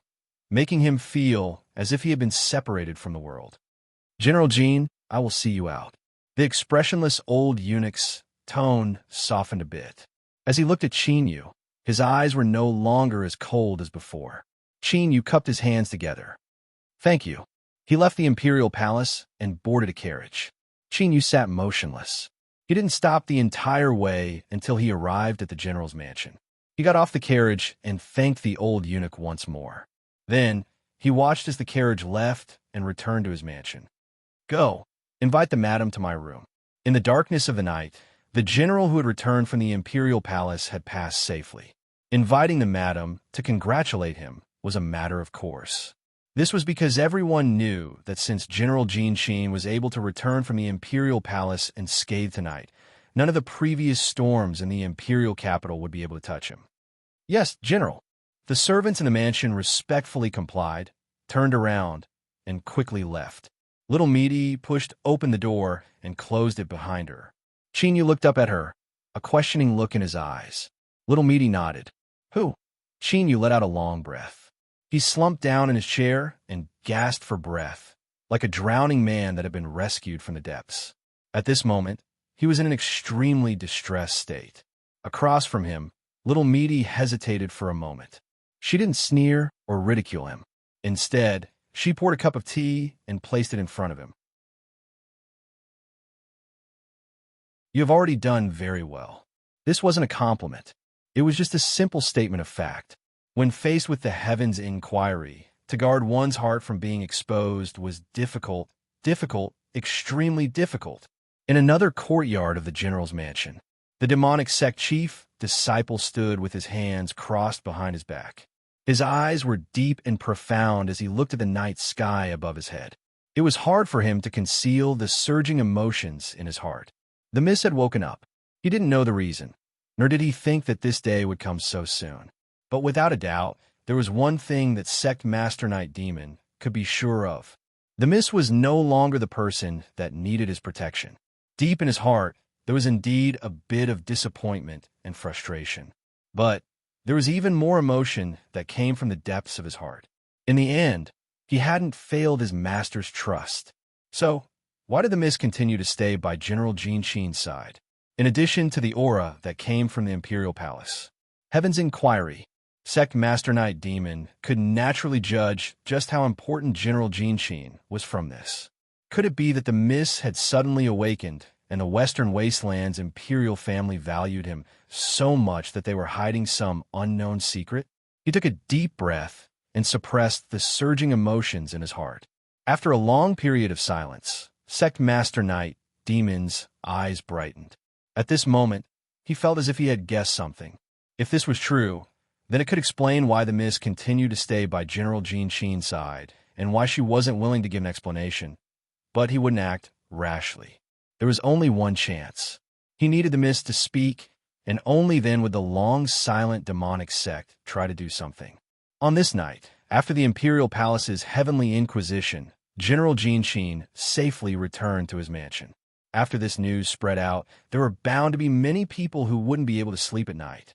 making him feel as if he had been separated from the world. General Jin, I will see you out. The expressionless old eunuch's tone softened a bit. As he looked at Qin Yu, his eyes were no longer as cold as before. Qin Yu cupped his hands together. Thank you. He left the imperial palace and boarded a carriage. Qin Yu sat motionless. He didn't stop the entire way until he arrived at the general's mansion. He got off the carriage and thanked the old eunuch once more. Then, he watched as the carriage left and returned to his mansion. Go, invite the madam to my room. In the darkness of the night, the general who had returned from the imperial palace had passed safely. Inviting the madam to congratulate him was a matter of course. This was because everyone knew that since General Jin Qin was able to return from the imperial palace unscathed tonight, none of the previous storms in the imperial capital would be able to touch him. Yes, General. The servants in the mansion respectfully complied, turned around, and quickly left. Little Meaty pushed open the door and closed it behind her. Qin Yu looked up at her, a questioning look in his eyes. Little Meaty nodded. Who? Qin Yu let out a long breath. He slumped down in his chair and gasped for breath, like a drowning man that had been rescued from the depths. At this moment, he was in an extremely distressed state. Across from him, Little Meaty hesitated for a moment. She didn't sneer or ridicule him. Instead, she poured a cup of tea and placed it in front of him. You have already done very well. This wasn't a compliment. It was just a simple statement of fact. When faced with the heavens' inquiry, to guard one's heart from being exposed was difficult, extremely difficult. In another courtyard of the general's mansion, the demonic sect chief disciple stood with his hands crossed behind his back. His eyes were deep and profound as he looked at the night sky above his head. It was hard for him to conceal the surging emotions in his heart. The mist had woken up. He didn't know the reason, nor did he think that this day would come so soon. But without a doubt, there was one thing that Sect Master Night Demon could be sure of. The mist was no longer the person that needed his protection. Deep in his heart, there was indeed a bit of disappointment and frustration. But There was even more emotion that came from the depths of his heart. In the end, he hadn't failed his master's trust. So, why did the mist continue to stay by General Jean Sheen's side? In addition to the aura that came from the Imperial Palace, Heaven's Inquiry, Sect Master Knight Demon could naturally judge just how important General Jean Sheen was from this. Could it be that the mist had suddenly awakened and the Western Wasteland's imperial family valued him so much that they were hiding some unknown secret? He took a deep breath and suppressed the surging emotions in his heart. After a long period of silence, Sect Master Knight Demon's eyes brightened. At this moment, he felt as if he had guessed something. If this was true, then it could explain why the mist continued to stay by General Jean Sheen's side and why she wasn't willing to give an explanation. But he wouldn't act rashly. There was only one chance. He needed the mist to speak, and only then would the long-silent demonic sect try to do something. On this night, after the Imperial Palace's heavenly inquisition, General Jean Sheen safely returned to his mansion. After this news spread out, there were bound to be many people who wouldn't be able to sleep at night.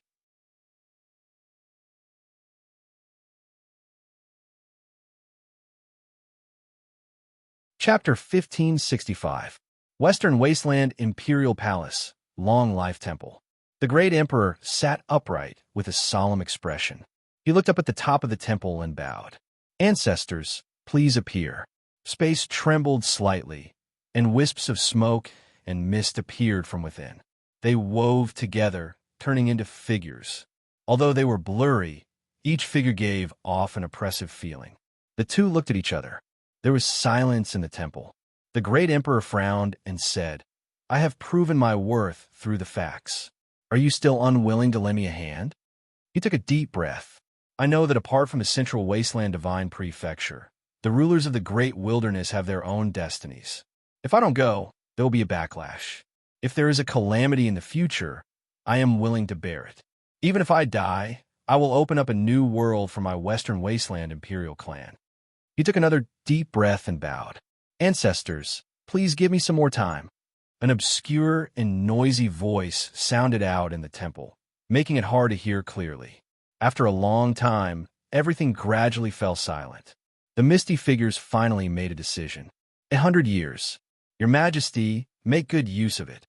Chapter 1565. Western Wasteland Imperial Palace, Long Life Temple. The great emperor sat upright with a solemn expression. He looked up at the top of the temple and bowed. "Ancestors, please appear." Space trembled slightly, and wisps of smoke and mist appeared from within. They wove together, turning into figures. Although they were blurry, each figure gave off an oppressive feeling. The two looked at each other. There was silence in the temple. The great emperor frowned and said, "I have proven my worth through the facts. Are you still unwilling to lend me a hand?" He took a deep breath. "I know that apart from the Central Wasteland Divine Prefecture, the rulers of the Great Wilderness have their own destinies. If I don't go, there will be a backlash. If there is a calamity in the future, I am willing to bear it. Even if I die, I will open up a new world for my Western Wasteland Imperial clan." He took another deep breath and bowed. "Ancestors, please give me some more time." An obscure and noisy voice sounded out in the temple, making it hard to hear clearly. After a long time, everything gradually fell silent. The misty figures finally made a decision. 100 years. Your Majesty, make good use of it."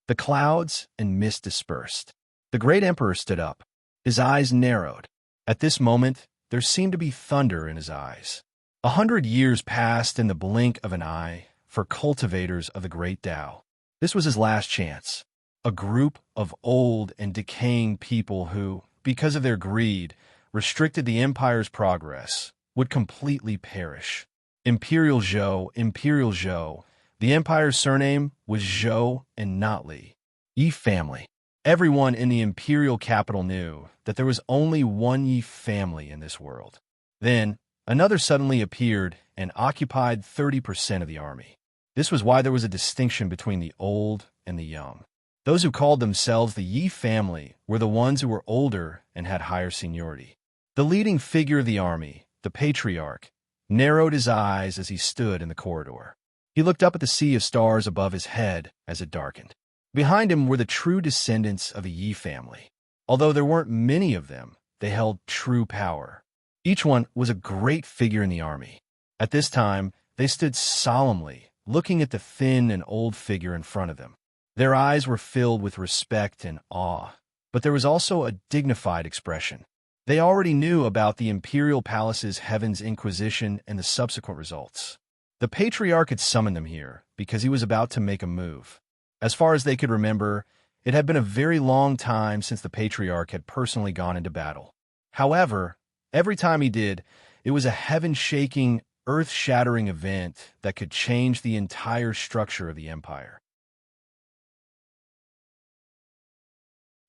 The clouds and mist dispersed. The great emperor stood up. His eyes narrowed. At this moment, there seemed to be thunder in his eyes. 100 years passed in the blink of an eye for cultivators of the great Tao. This was his last chance. A group of old and decaying people who, because of their greed, restricted the empire's progress, would completely perish. Imperial Zhou. The empire's surname was Zhou and not Li. Yi family. Everyone in the imperial capital knew that there was only one Yi family in this world. Then, another suddenly appeared and occupied 30% of the army. This was why there was a distinction between the old and the young. Those who called themselves the Yi family were the ones who were older and had higher seniority. The leading figure of the army, the patriarch, narrowed his eyes as he stood in the corridor. He looked up at the sea of stars above his head as it darkened. Behind him were the true descendants of the Yi family. Although there weren't many of them, they held true power. Each one was a great figure in the army. At this time, they stood solemnly, looking at the thin and old figure in front of them. Their eyes were filled with respect and awe, but there was also a dignified expression. They already knew about the Imperial Palace's Heaven's Inquisition and the subsequent results. The Patriarch had summoned them here because he was about to make a move. As far as they could remember, it had been a very long time since the Patriarch had personally gone into battle. However, every time he did, it was a heaven-shaking, earth-shattering event that could change the entire structure of the Empire.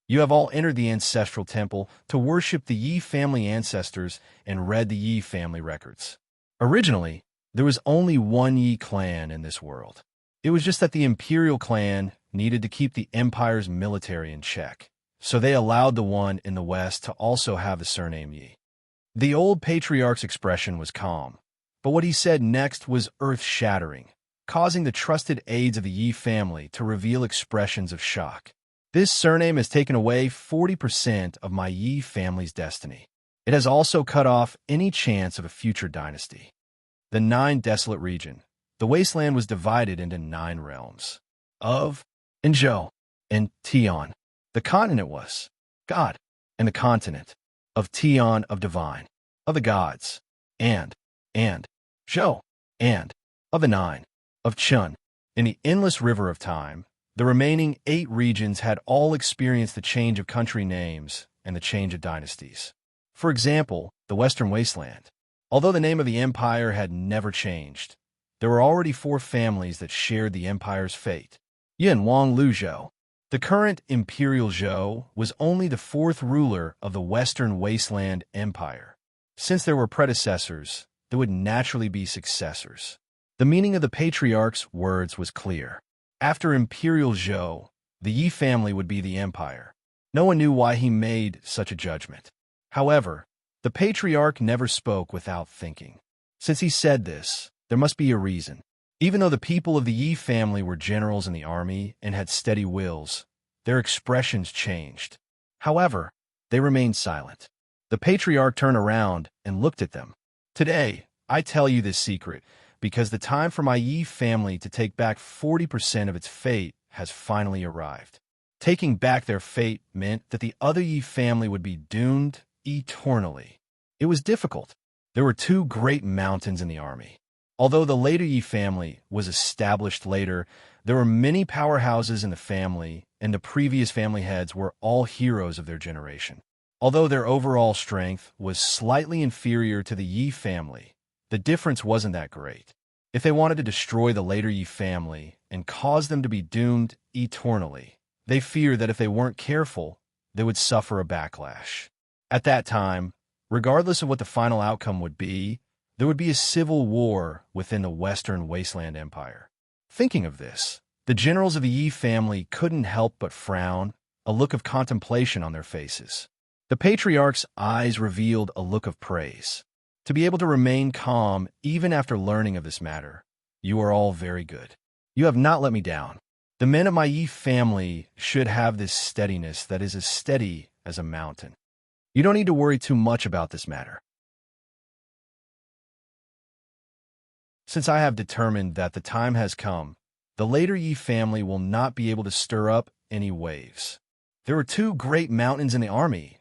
You have all entered the Ancestral Temple to worship the Yi family ancestors and read the Yi family records. Originally, there was only one Yi clan in this world. It was just that the Imperial clan needed to keep the Empire's military in check, so they allowed the one in the West to also have the surname Yi. The old patriarch's expression was calm, but what he said next was earth-shattering, causing the trusted aides of the Yi family to reveal expressions of shock. This surname has taken away 40% of my Yi family's destiny. It has also cut off any chance of a future dynasty. The 9 desolate region. The wasteland was divided into 9 realms. Of, and Zhou, and Tian. The continent was God, and the continent of Tian of divine, of the gods, and Zhou, and of the 9, of Chun. In the endless river of time, the remaining 8 regions had all experienced the change of country names and the change of dynasties. For example, the Western Wasteland. Although the name of the empire had never changed, there were already 4 families that shared the empire's fate. Yin Wang Lu Zhou. The current Imperial Zhou was only the 4th ruler of the Western Wasteland Empire. Since there were predecessors, there would naturally be successors. The meaning of the patriarch's words was clear. After Imperial Zhou, the Yi family would be the empire. No one knew why he made such a judgment. However, the patriarch never spoke without thinking. Since he said this, there must be a reason. Even though the people of the Yi family were generals in the army and had steady wills, their expressions changed. However, they remained silent. The patriarch turned around and looked at them. Today, I tell you this secret because the time for my Yi family to take back 40% of its fate has finally arrived. Taking back their fate meant that the other Yi family would be doomed eternally. It was difficult. There were 2 great mountains in the army. Although the later Yi family was established later, there were many powerhouses in the family, and the previous family heads were all heroes of their generation. Although their overall strength was slightly inferior to the Yi family, the difference wasn't that great. If they wanted to destroy the later Yi family and cause them to be doomed eternally, they feared that if they weren't careful, they would suffer a backlash. At that time, regardless of what the final outcome would be, there would be a civil war within the Western Wasteland Empire. Thinking of this, the generals of the Yi family couldn't help but frown, a look of contemplation on their faces. The patriarch's eyes revealed a look of praise. To be able to remain calm even after learning of this matter, you are all very good. You have not let me down. The men of my Yi family should have this steadiness that is as steady as a mountain. You don't need to worry too much about this matter. Since I have determined that the time has come, the later Yi family will not be able to stir up any waves. There were 2 great mountains in the army.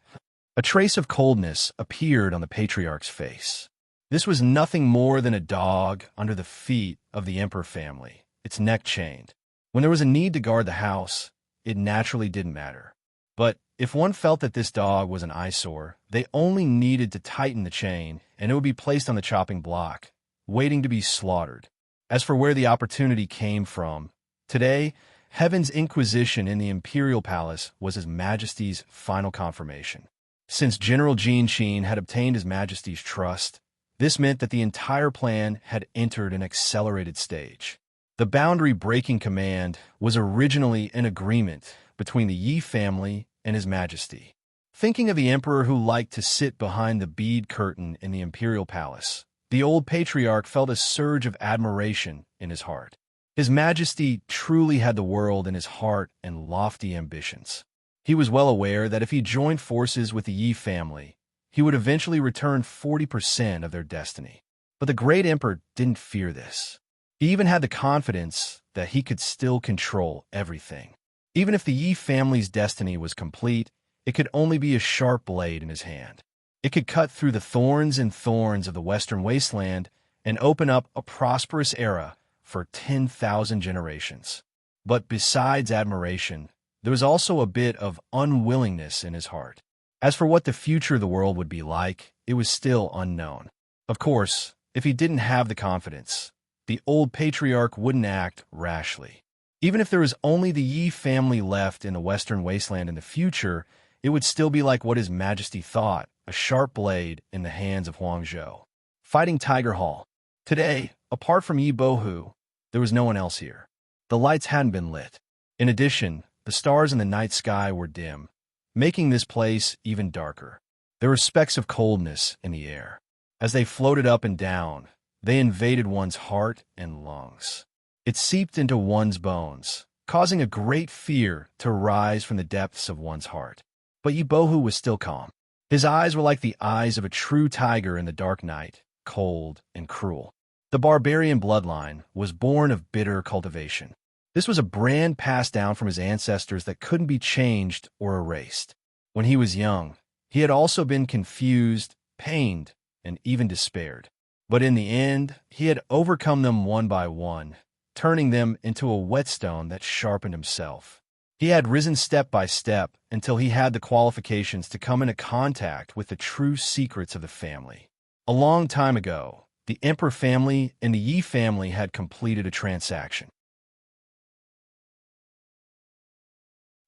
A trace of coldness appeared on the patriarch's face. This was nothing more than a dog under the feet of the emperor family, its neck chained. When there was a need to guard the house, it naturally didn't matter. But if one felt that this dog was an eyesore, they only needed to tighten the chain, and it would be placed on the chopping block, waiting to be slaughtered. As for where the opportunity came from, today, Heaven's inquisition in the imperial palace was His Majesty's final confirmation. Since General Jin Qin had obtained His Majesty's trust, this meant that the entire plan had entered an accelerated stage. The boundary-breaking command was originally an agreement between the Yi family and His Majesty. Thinking of the emperor who liked to sit behind the bead curtain in the imperial palace, the old patriarch felt a surge of admiration in his heart. His Majesty truly had the world in his heart and lofty ambitions. He was well aware that if he joined forces with the Yi family, he would eventually return 40% of their destiny. But the great emperor didn't fear this. He even had the confidence that he could still control everything. Even if the Yi family's destiny was complete, it could only be a sharp blade in his hand. It could cut through the thorns and thorns of the Western Wasteland and open up a prosperous era for 10,000 generations. But besides admiration, there was also a bit of unwillingness in his heart. As for what the future of the world would be like, it was still unknown. Of course, if he didn't have the confidence, the old patriarch wouldn't act rashly. Even if there was only the Yi family left in the Western Wasteland in the future, it would still be like what His Majesty thought, a sharp blade in the hands of Huangzhou. Fighting Tiger Hall. Today, apart from Yi Bohu, there was no one else here. The lights hadn't been lit. In addition, the stars in the night sky were dim, making this place even darker. There were specks of coldness in the air. As they floated up and down, they invaded one's heart and lungs. It seeped into one's bones, causing a great fear to rise from the depths of one's heart. But Yi Bohu was still calm. His eyes were like the eyes of a true tiger in the dark night, cold and cruel. The barbarian bloodline was born of bitter cultivation. This was a brand passed down from his ancestors that couldn't be changed or erased. When he was young, he had also been confused, pained, and even despaired. But in the end, he had overcome them one by one, turning them into a whetstone that sharpened himself. He had risen step by step until he had the qualifications to come into contact with the true secrets of the family. A long time ago, the Emperor family and the Yi family had completed a transaction.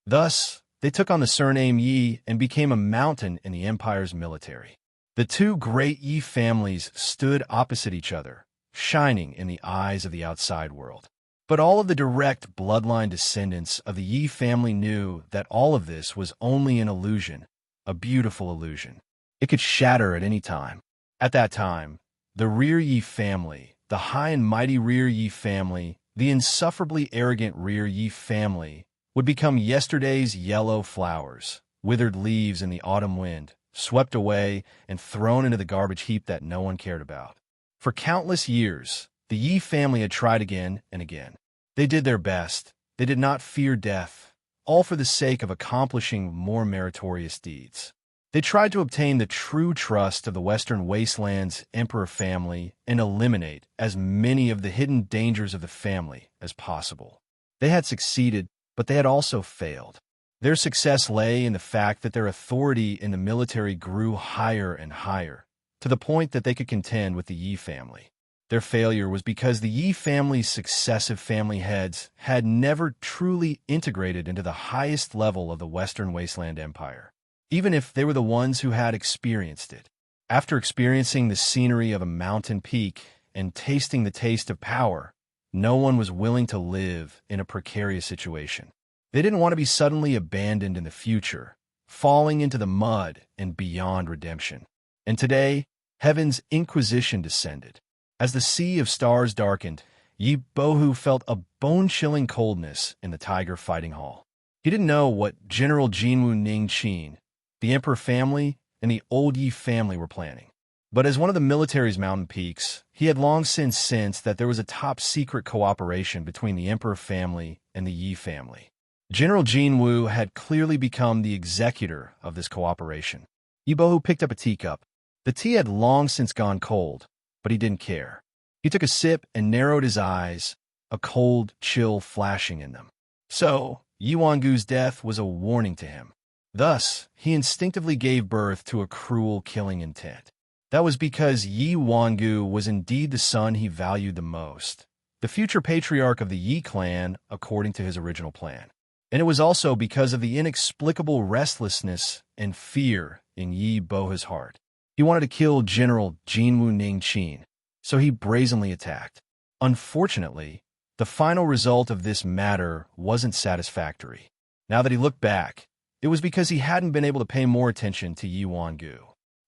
Thus, they took on the surname Yi and became a mountain in the empire's military. The two great Yi families stood opposite each other, shining in the eyes of the outside world. But all of the direct bloodline descendants of the Yi family knew that all of this was only an illusion, a beautiful illusion. It could shatter at any time. At that time, the Rear Yi family, the high and mighty Rear Yi family, the insufferably arrogant Rear Yi family, would become yesterday's yellow flowers, withered leaves in the autumn wind, swept away and thrown into the garbage heap that no one cared about. For countless years, the Yi family had tried again and again. They did their best. They did not fear death, all for the sake of accomplishing more meritorious deeds. They tried to obtain the true trust of the Western Wasteland's Emperor family and eliminate as many of the hidden dangers of the family as possible. They had succeeded, but they had also failed. Their success lay in the fact that their authority in the military grew higher and higher, to the point that they could contend with the Yi family. Their failure was because the Yi family's successive family heads had never truly integrated into the highest level of the Western Wasteland Empire, even if they were the ones who had experienced it. After experiencing the scenery of a mountain peak and tasting the taste of power, no one was willing to live in a precarious situation. They didn't want to be suddenly abandoned in the future, falling into the mud and beyond redemption. And today, heaven's inquisition descended. As the sea of stars darkened, Yi Bohu felt a bone-chilling coldness in the Tiger Fighting Hall. He didn't know what General Jinwu Ningqin, the Emperor family, and the old Yi family were planning. But as one of the military's mountain peaks, he had long since sensed that there was a top-secret cooperation between the Emperor family and the Yi family. General Jinwu had clearly become the executor of this cooperation. Yi Bohu picked up a teacup. The tea had long since gone cold, but he didn't care. He took a sip and narrowed his eyes, a cold chill flashing in them. So, Yi Wangu's death was a warning to him. Thus, he instinctively gave birth to a cruel killing intent. That was because Yi Wangu was indeed the son he valued the most, the future patriarch of the Yi clan according to his original plan. And it was also because of the inexplicable restlessness and fear in Yi Bohu's heart. He wanted to kill General Jinwu Ningqin, so he brazenly attacked. Unfortunately, the final result of this matter wasn't satisfactory. Now that he looked back, it was because he hadn't been able to pay more attention to Yi Wangu.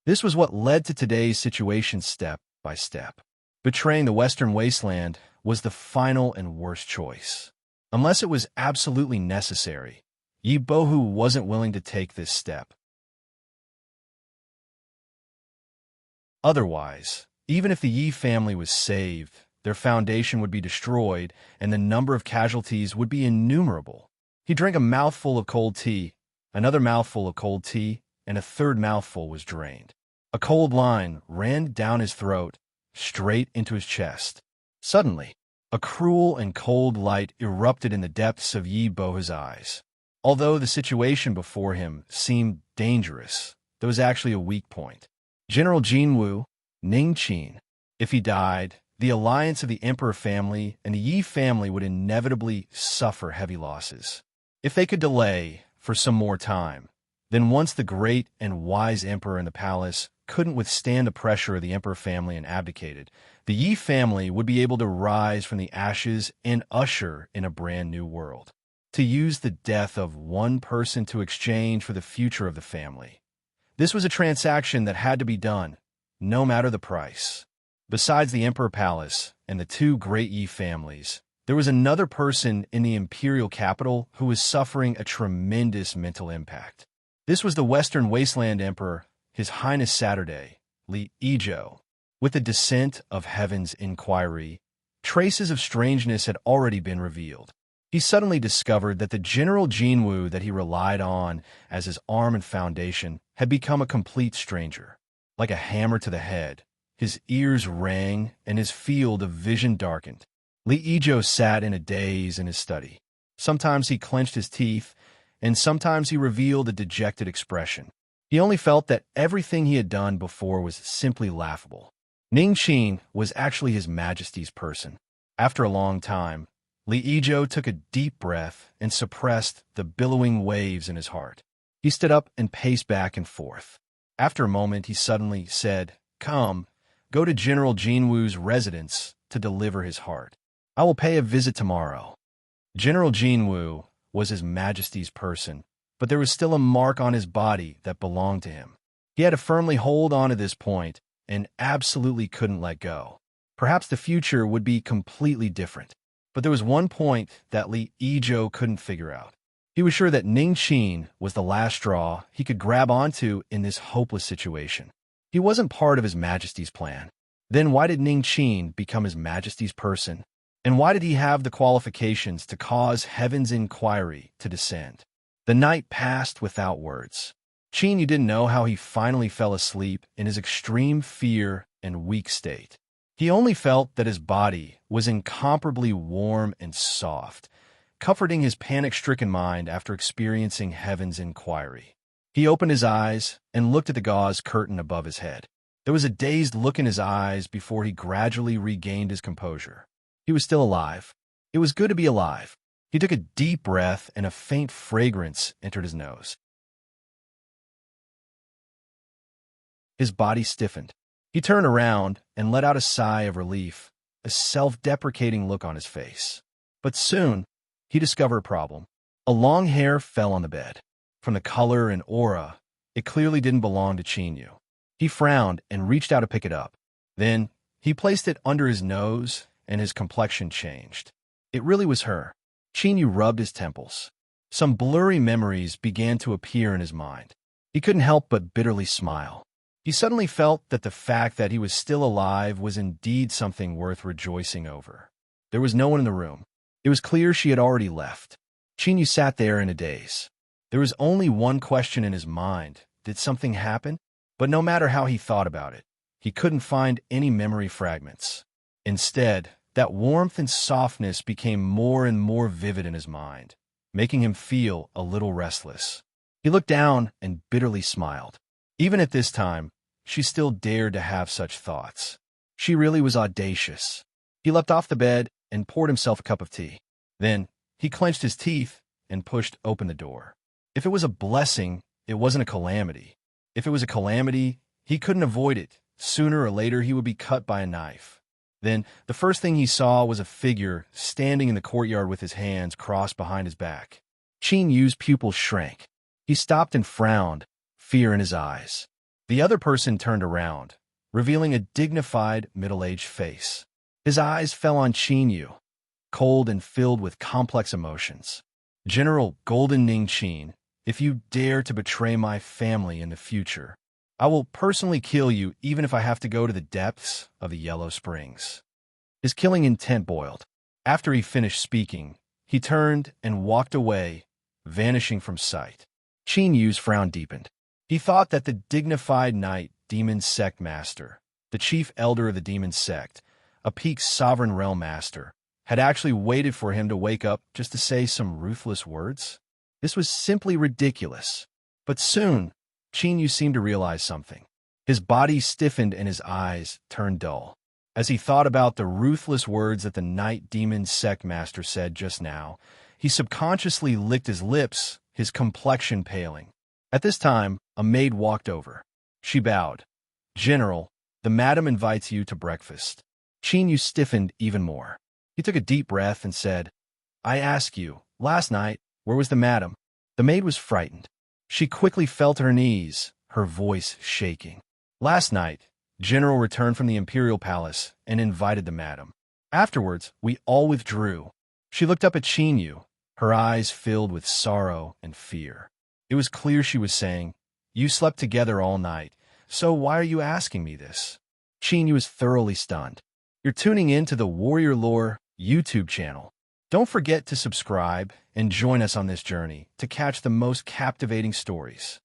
This was what led to today's situation step by step. Betraying the Western Wasteland was the final and worst choice. Unless it was absolutely necessary, Yi Bohu wasn't willing to take this step. Otherwise, even if the Yi family was saved, their foundation would be destroyed and the number of casualties would be innumerable. He drank a mouthful of cold tea, another mouthful of cold tea, and a third mouthful was drained. A cold line ran down his throat, straight into his chest. Suddenly, a cruel and cold light erupted in the depths of Yi Bohu's eyes. Although the situation before him seemed dangerous, there was actually a weak point. General Jinwu Ningqin, if he died, the alliance of the Emperor family and the Yi family would inevitably suffer heavy losses. If they could delay for some more time, then once the great and wise emperor in the palace couldn't withstand the pressure of the Emperor family and abdicated, the Yi family would be able to rise from the ashes and usher in a brand new world. To use the death of one person to exchange for the future of the family. This was a transaction that had to be done, no matter the price. Besides the Emperor Palace and the two great Yi families, There was another person in the imperial capital who was suffering a tremendous mental impact. This was the Western Wasteland Emperor, His Highness Saturday, Li Ijo. With the descent of Heaven's inquiry, traces of strangeness had already been revealed. He suddenly discovered that the General Jinwu that he relied on as his arm and foundation had become a complete stranger. Like a hammer to the head, his ears rang and his field of vision darkened. Li Ijo sat in a daze in his study. Sometimes he clenched his teeth, and sometimes he revealed a dejected expression. He only felt that everything he had done before was simply laughable. Ning Qin was actually His Majesty's person. After a long time, Li Ijo took a deep breath and suppressed the billowing waves in his heart. He stood up and paced back and forth. After a moment, he suddenly said, "Come, go to General Jinwu's residence to deliver his heart. I will pay a visit tomorrow." General Jinwu was His Majesty's person, but there was still a mark on his body that belonged to him. He had to firmly hold on to this point and absolutely couldn't let go. Perhaps the future would be completely different. But there was one point that Li Ijo couldn't figure out. He was sure that Ning Qin was the last straw he could grab onto in this hopeless situation. He wasn't part of His Majesty's plan. Then why did Ning Qin become His Majesty's person? And why did he have the qualifications to cause Heaven's inquiry to descend? The night passed without words. Qin Yu didn't know how he finally fell asleep in his extreme fear and weak state. He only felt that his body was incomparably warm and soft, comforting his panic-stricken mind after experiencing Heaven's inquiry. He opened his eyes and looked at the gauze curtain above his head. There was a dazed look in his eyes before he gradually regained his composure. He was still alive. It was good to be alive. He took a deep breath and a faint fragrance entered his nose. His body stiffened. He turned around and let out a sigh of relief, a self-deprecating look on his face. But soon, he discovered a problem. A long hair fell on the bed. From the color and aura, it clearly didn't belong to Qin Yu. He frowned and reached out to pick it up. Then, he placed it under his nose, and his complexion changed. It really was her. Qin Yu rubbed his temples. Some blurry memories began to appear in his mind. He couldn't help but bitterly smile. He suddenly felt that the fact that he was still alive was indeed something worth rejoicing over. There was no one in the room. It was clear she had already left. Qin Yu sat there in a daze. There was only one question in his mind. Did something happen? But no matter how he thought about it, he couldn't find any memory fragments. Instead, that warmth and softness became more and more vivid in his mind, making him feel a little restless. He looked down and bitterly smiled. Even at this time, she still dared to have such thoughts. She really was audacious. He leapt off the bed and poured himself a cup of tea. Then, he clenched his teeth and pushed open the door. If it was a blessing, it wasn't a calamity. If it was a calamity, he couldn't avoid it. Sooner or later, he would be cut by a knife. Then, the first thing he saw was a figure standing in the courtyard with his hands crossed behind his back. Qin Yu's pupils shrank. He stopped and frowned, fear in his eyes. The other person turned around, revealing a dignified, middle-aged face. His eyes fell on Qin Yu, cold and filled with complex emotions. "General Golden Ning Qin, if you dare to betray my family in the future, I will personally kill you even if I have to go to the depths of the Yellow Springs." His killing intent boiled. After he finished speaking, he turned and walked away, vanishing from sight. Qin Yu's frown deepened. He thought that the dignified knight demon sect master, the chief elder of the demon sect, a peak sovereign realm master, had actually waited for him to wake up just to say some ruthless words. This was simply ridiculous. But soon, Qin Yu seemed to realize something. His body stiffened and his eyes turned dull. As he thought about the ruthless words that the Night Demon Sect Master said just now, he subconsciously licked his lips, his complexion paling. At this time, a maid walked over. She bowed. "General, the madam invites you to breakfast." Qin Yu stiffened even more. He took a deep breath and said, "I ask you, last night, where was the madam?" The maid was frightened. She quickly fell to her knees, her voice shaking. "Last night, General returned from the Imperial Palace and invited the madam. Afterwards, we all withdrew, She looked up at Chinyu, her eyes filled with sorrow and fear. It was clear she was saying, "You slept together all night, so why are you asking me this?" Chinyu was thoroughly stunned. You're tuning in to the Warrior Lore YouTube channel. Don't forget to subscribe and join us on this journey to catch the most captivating stories.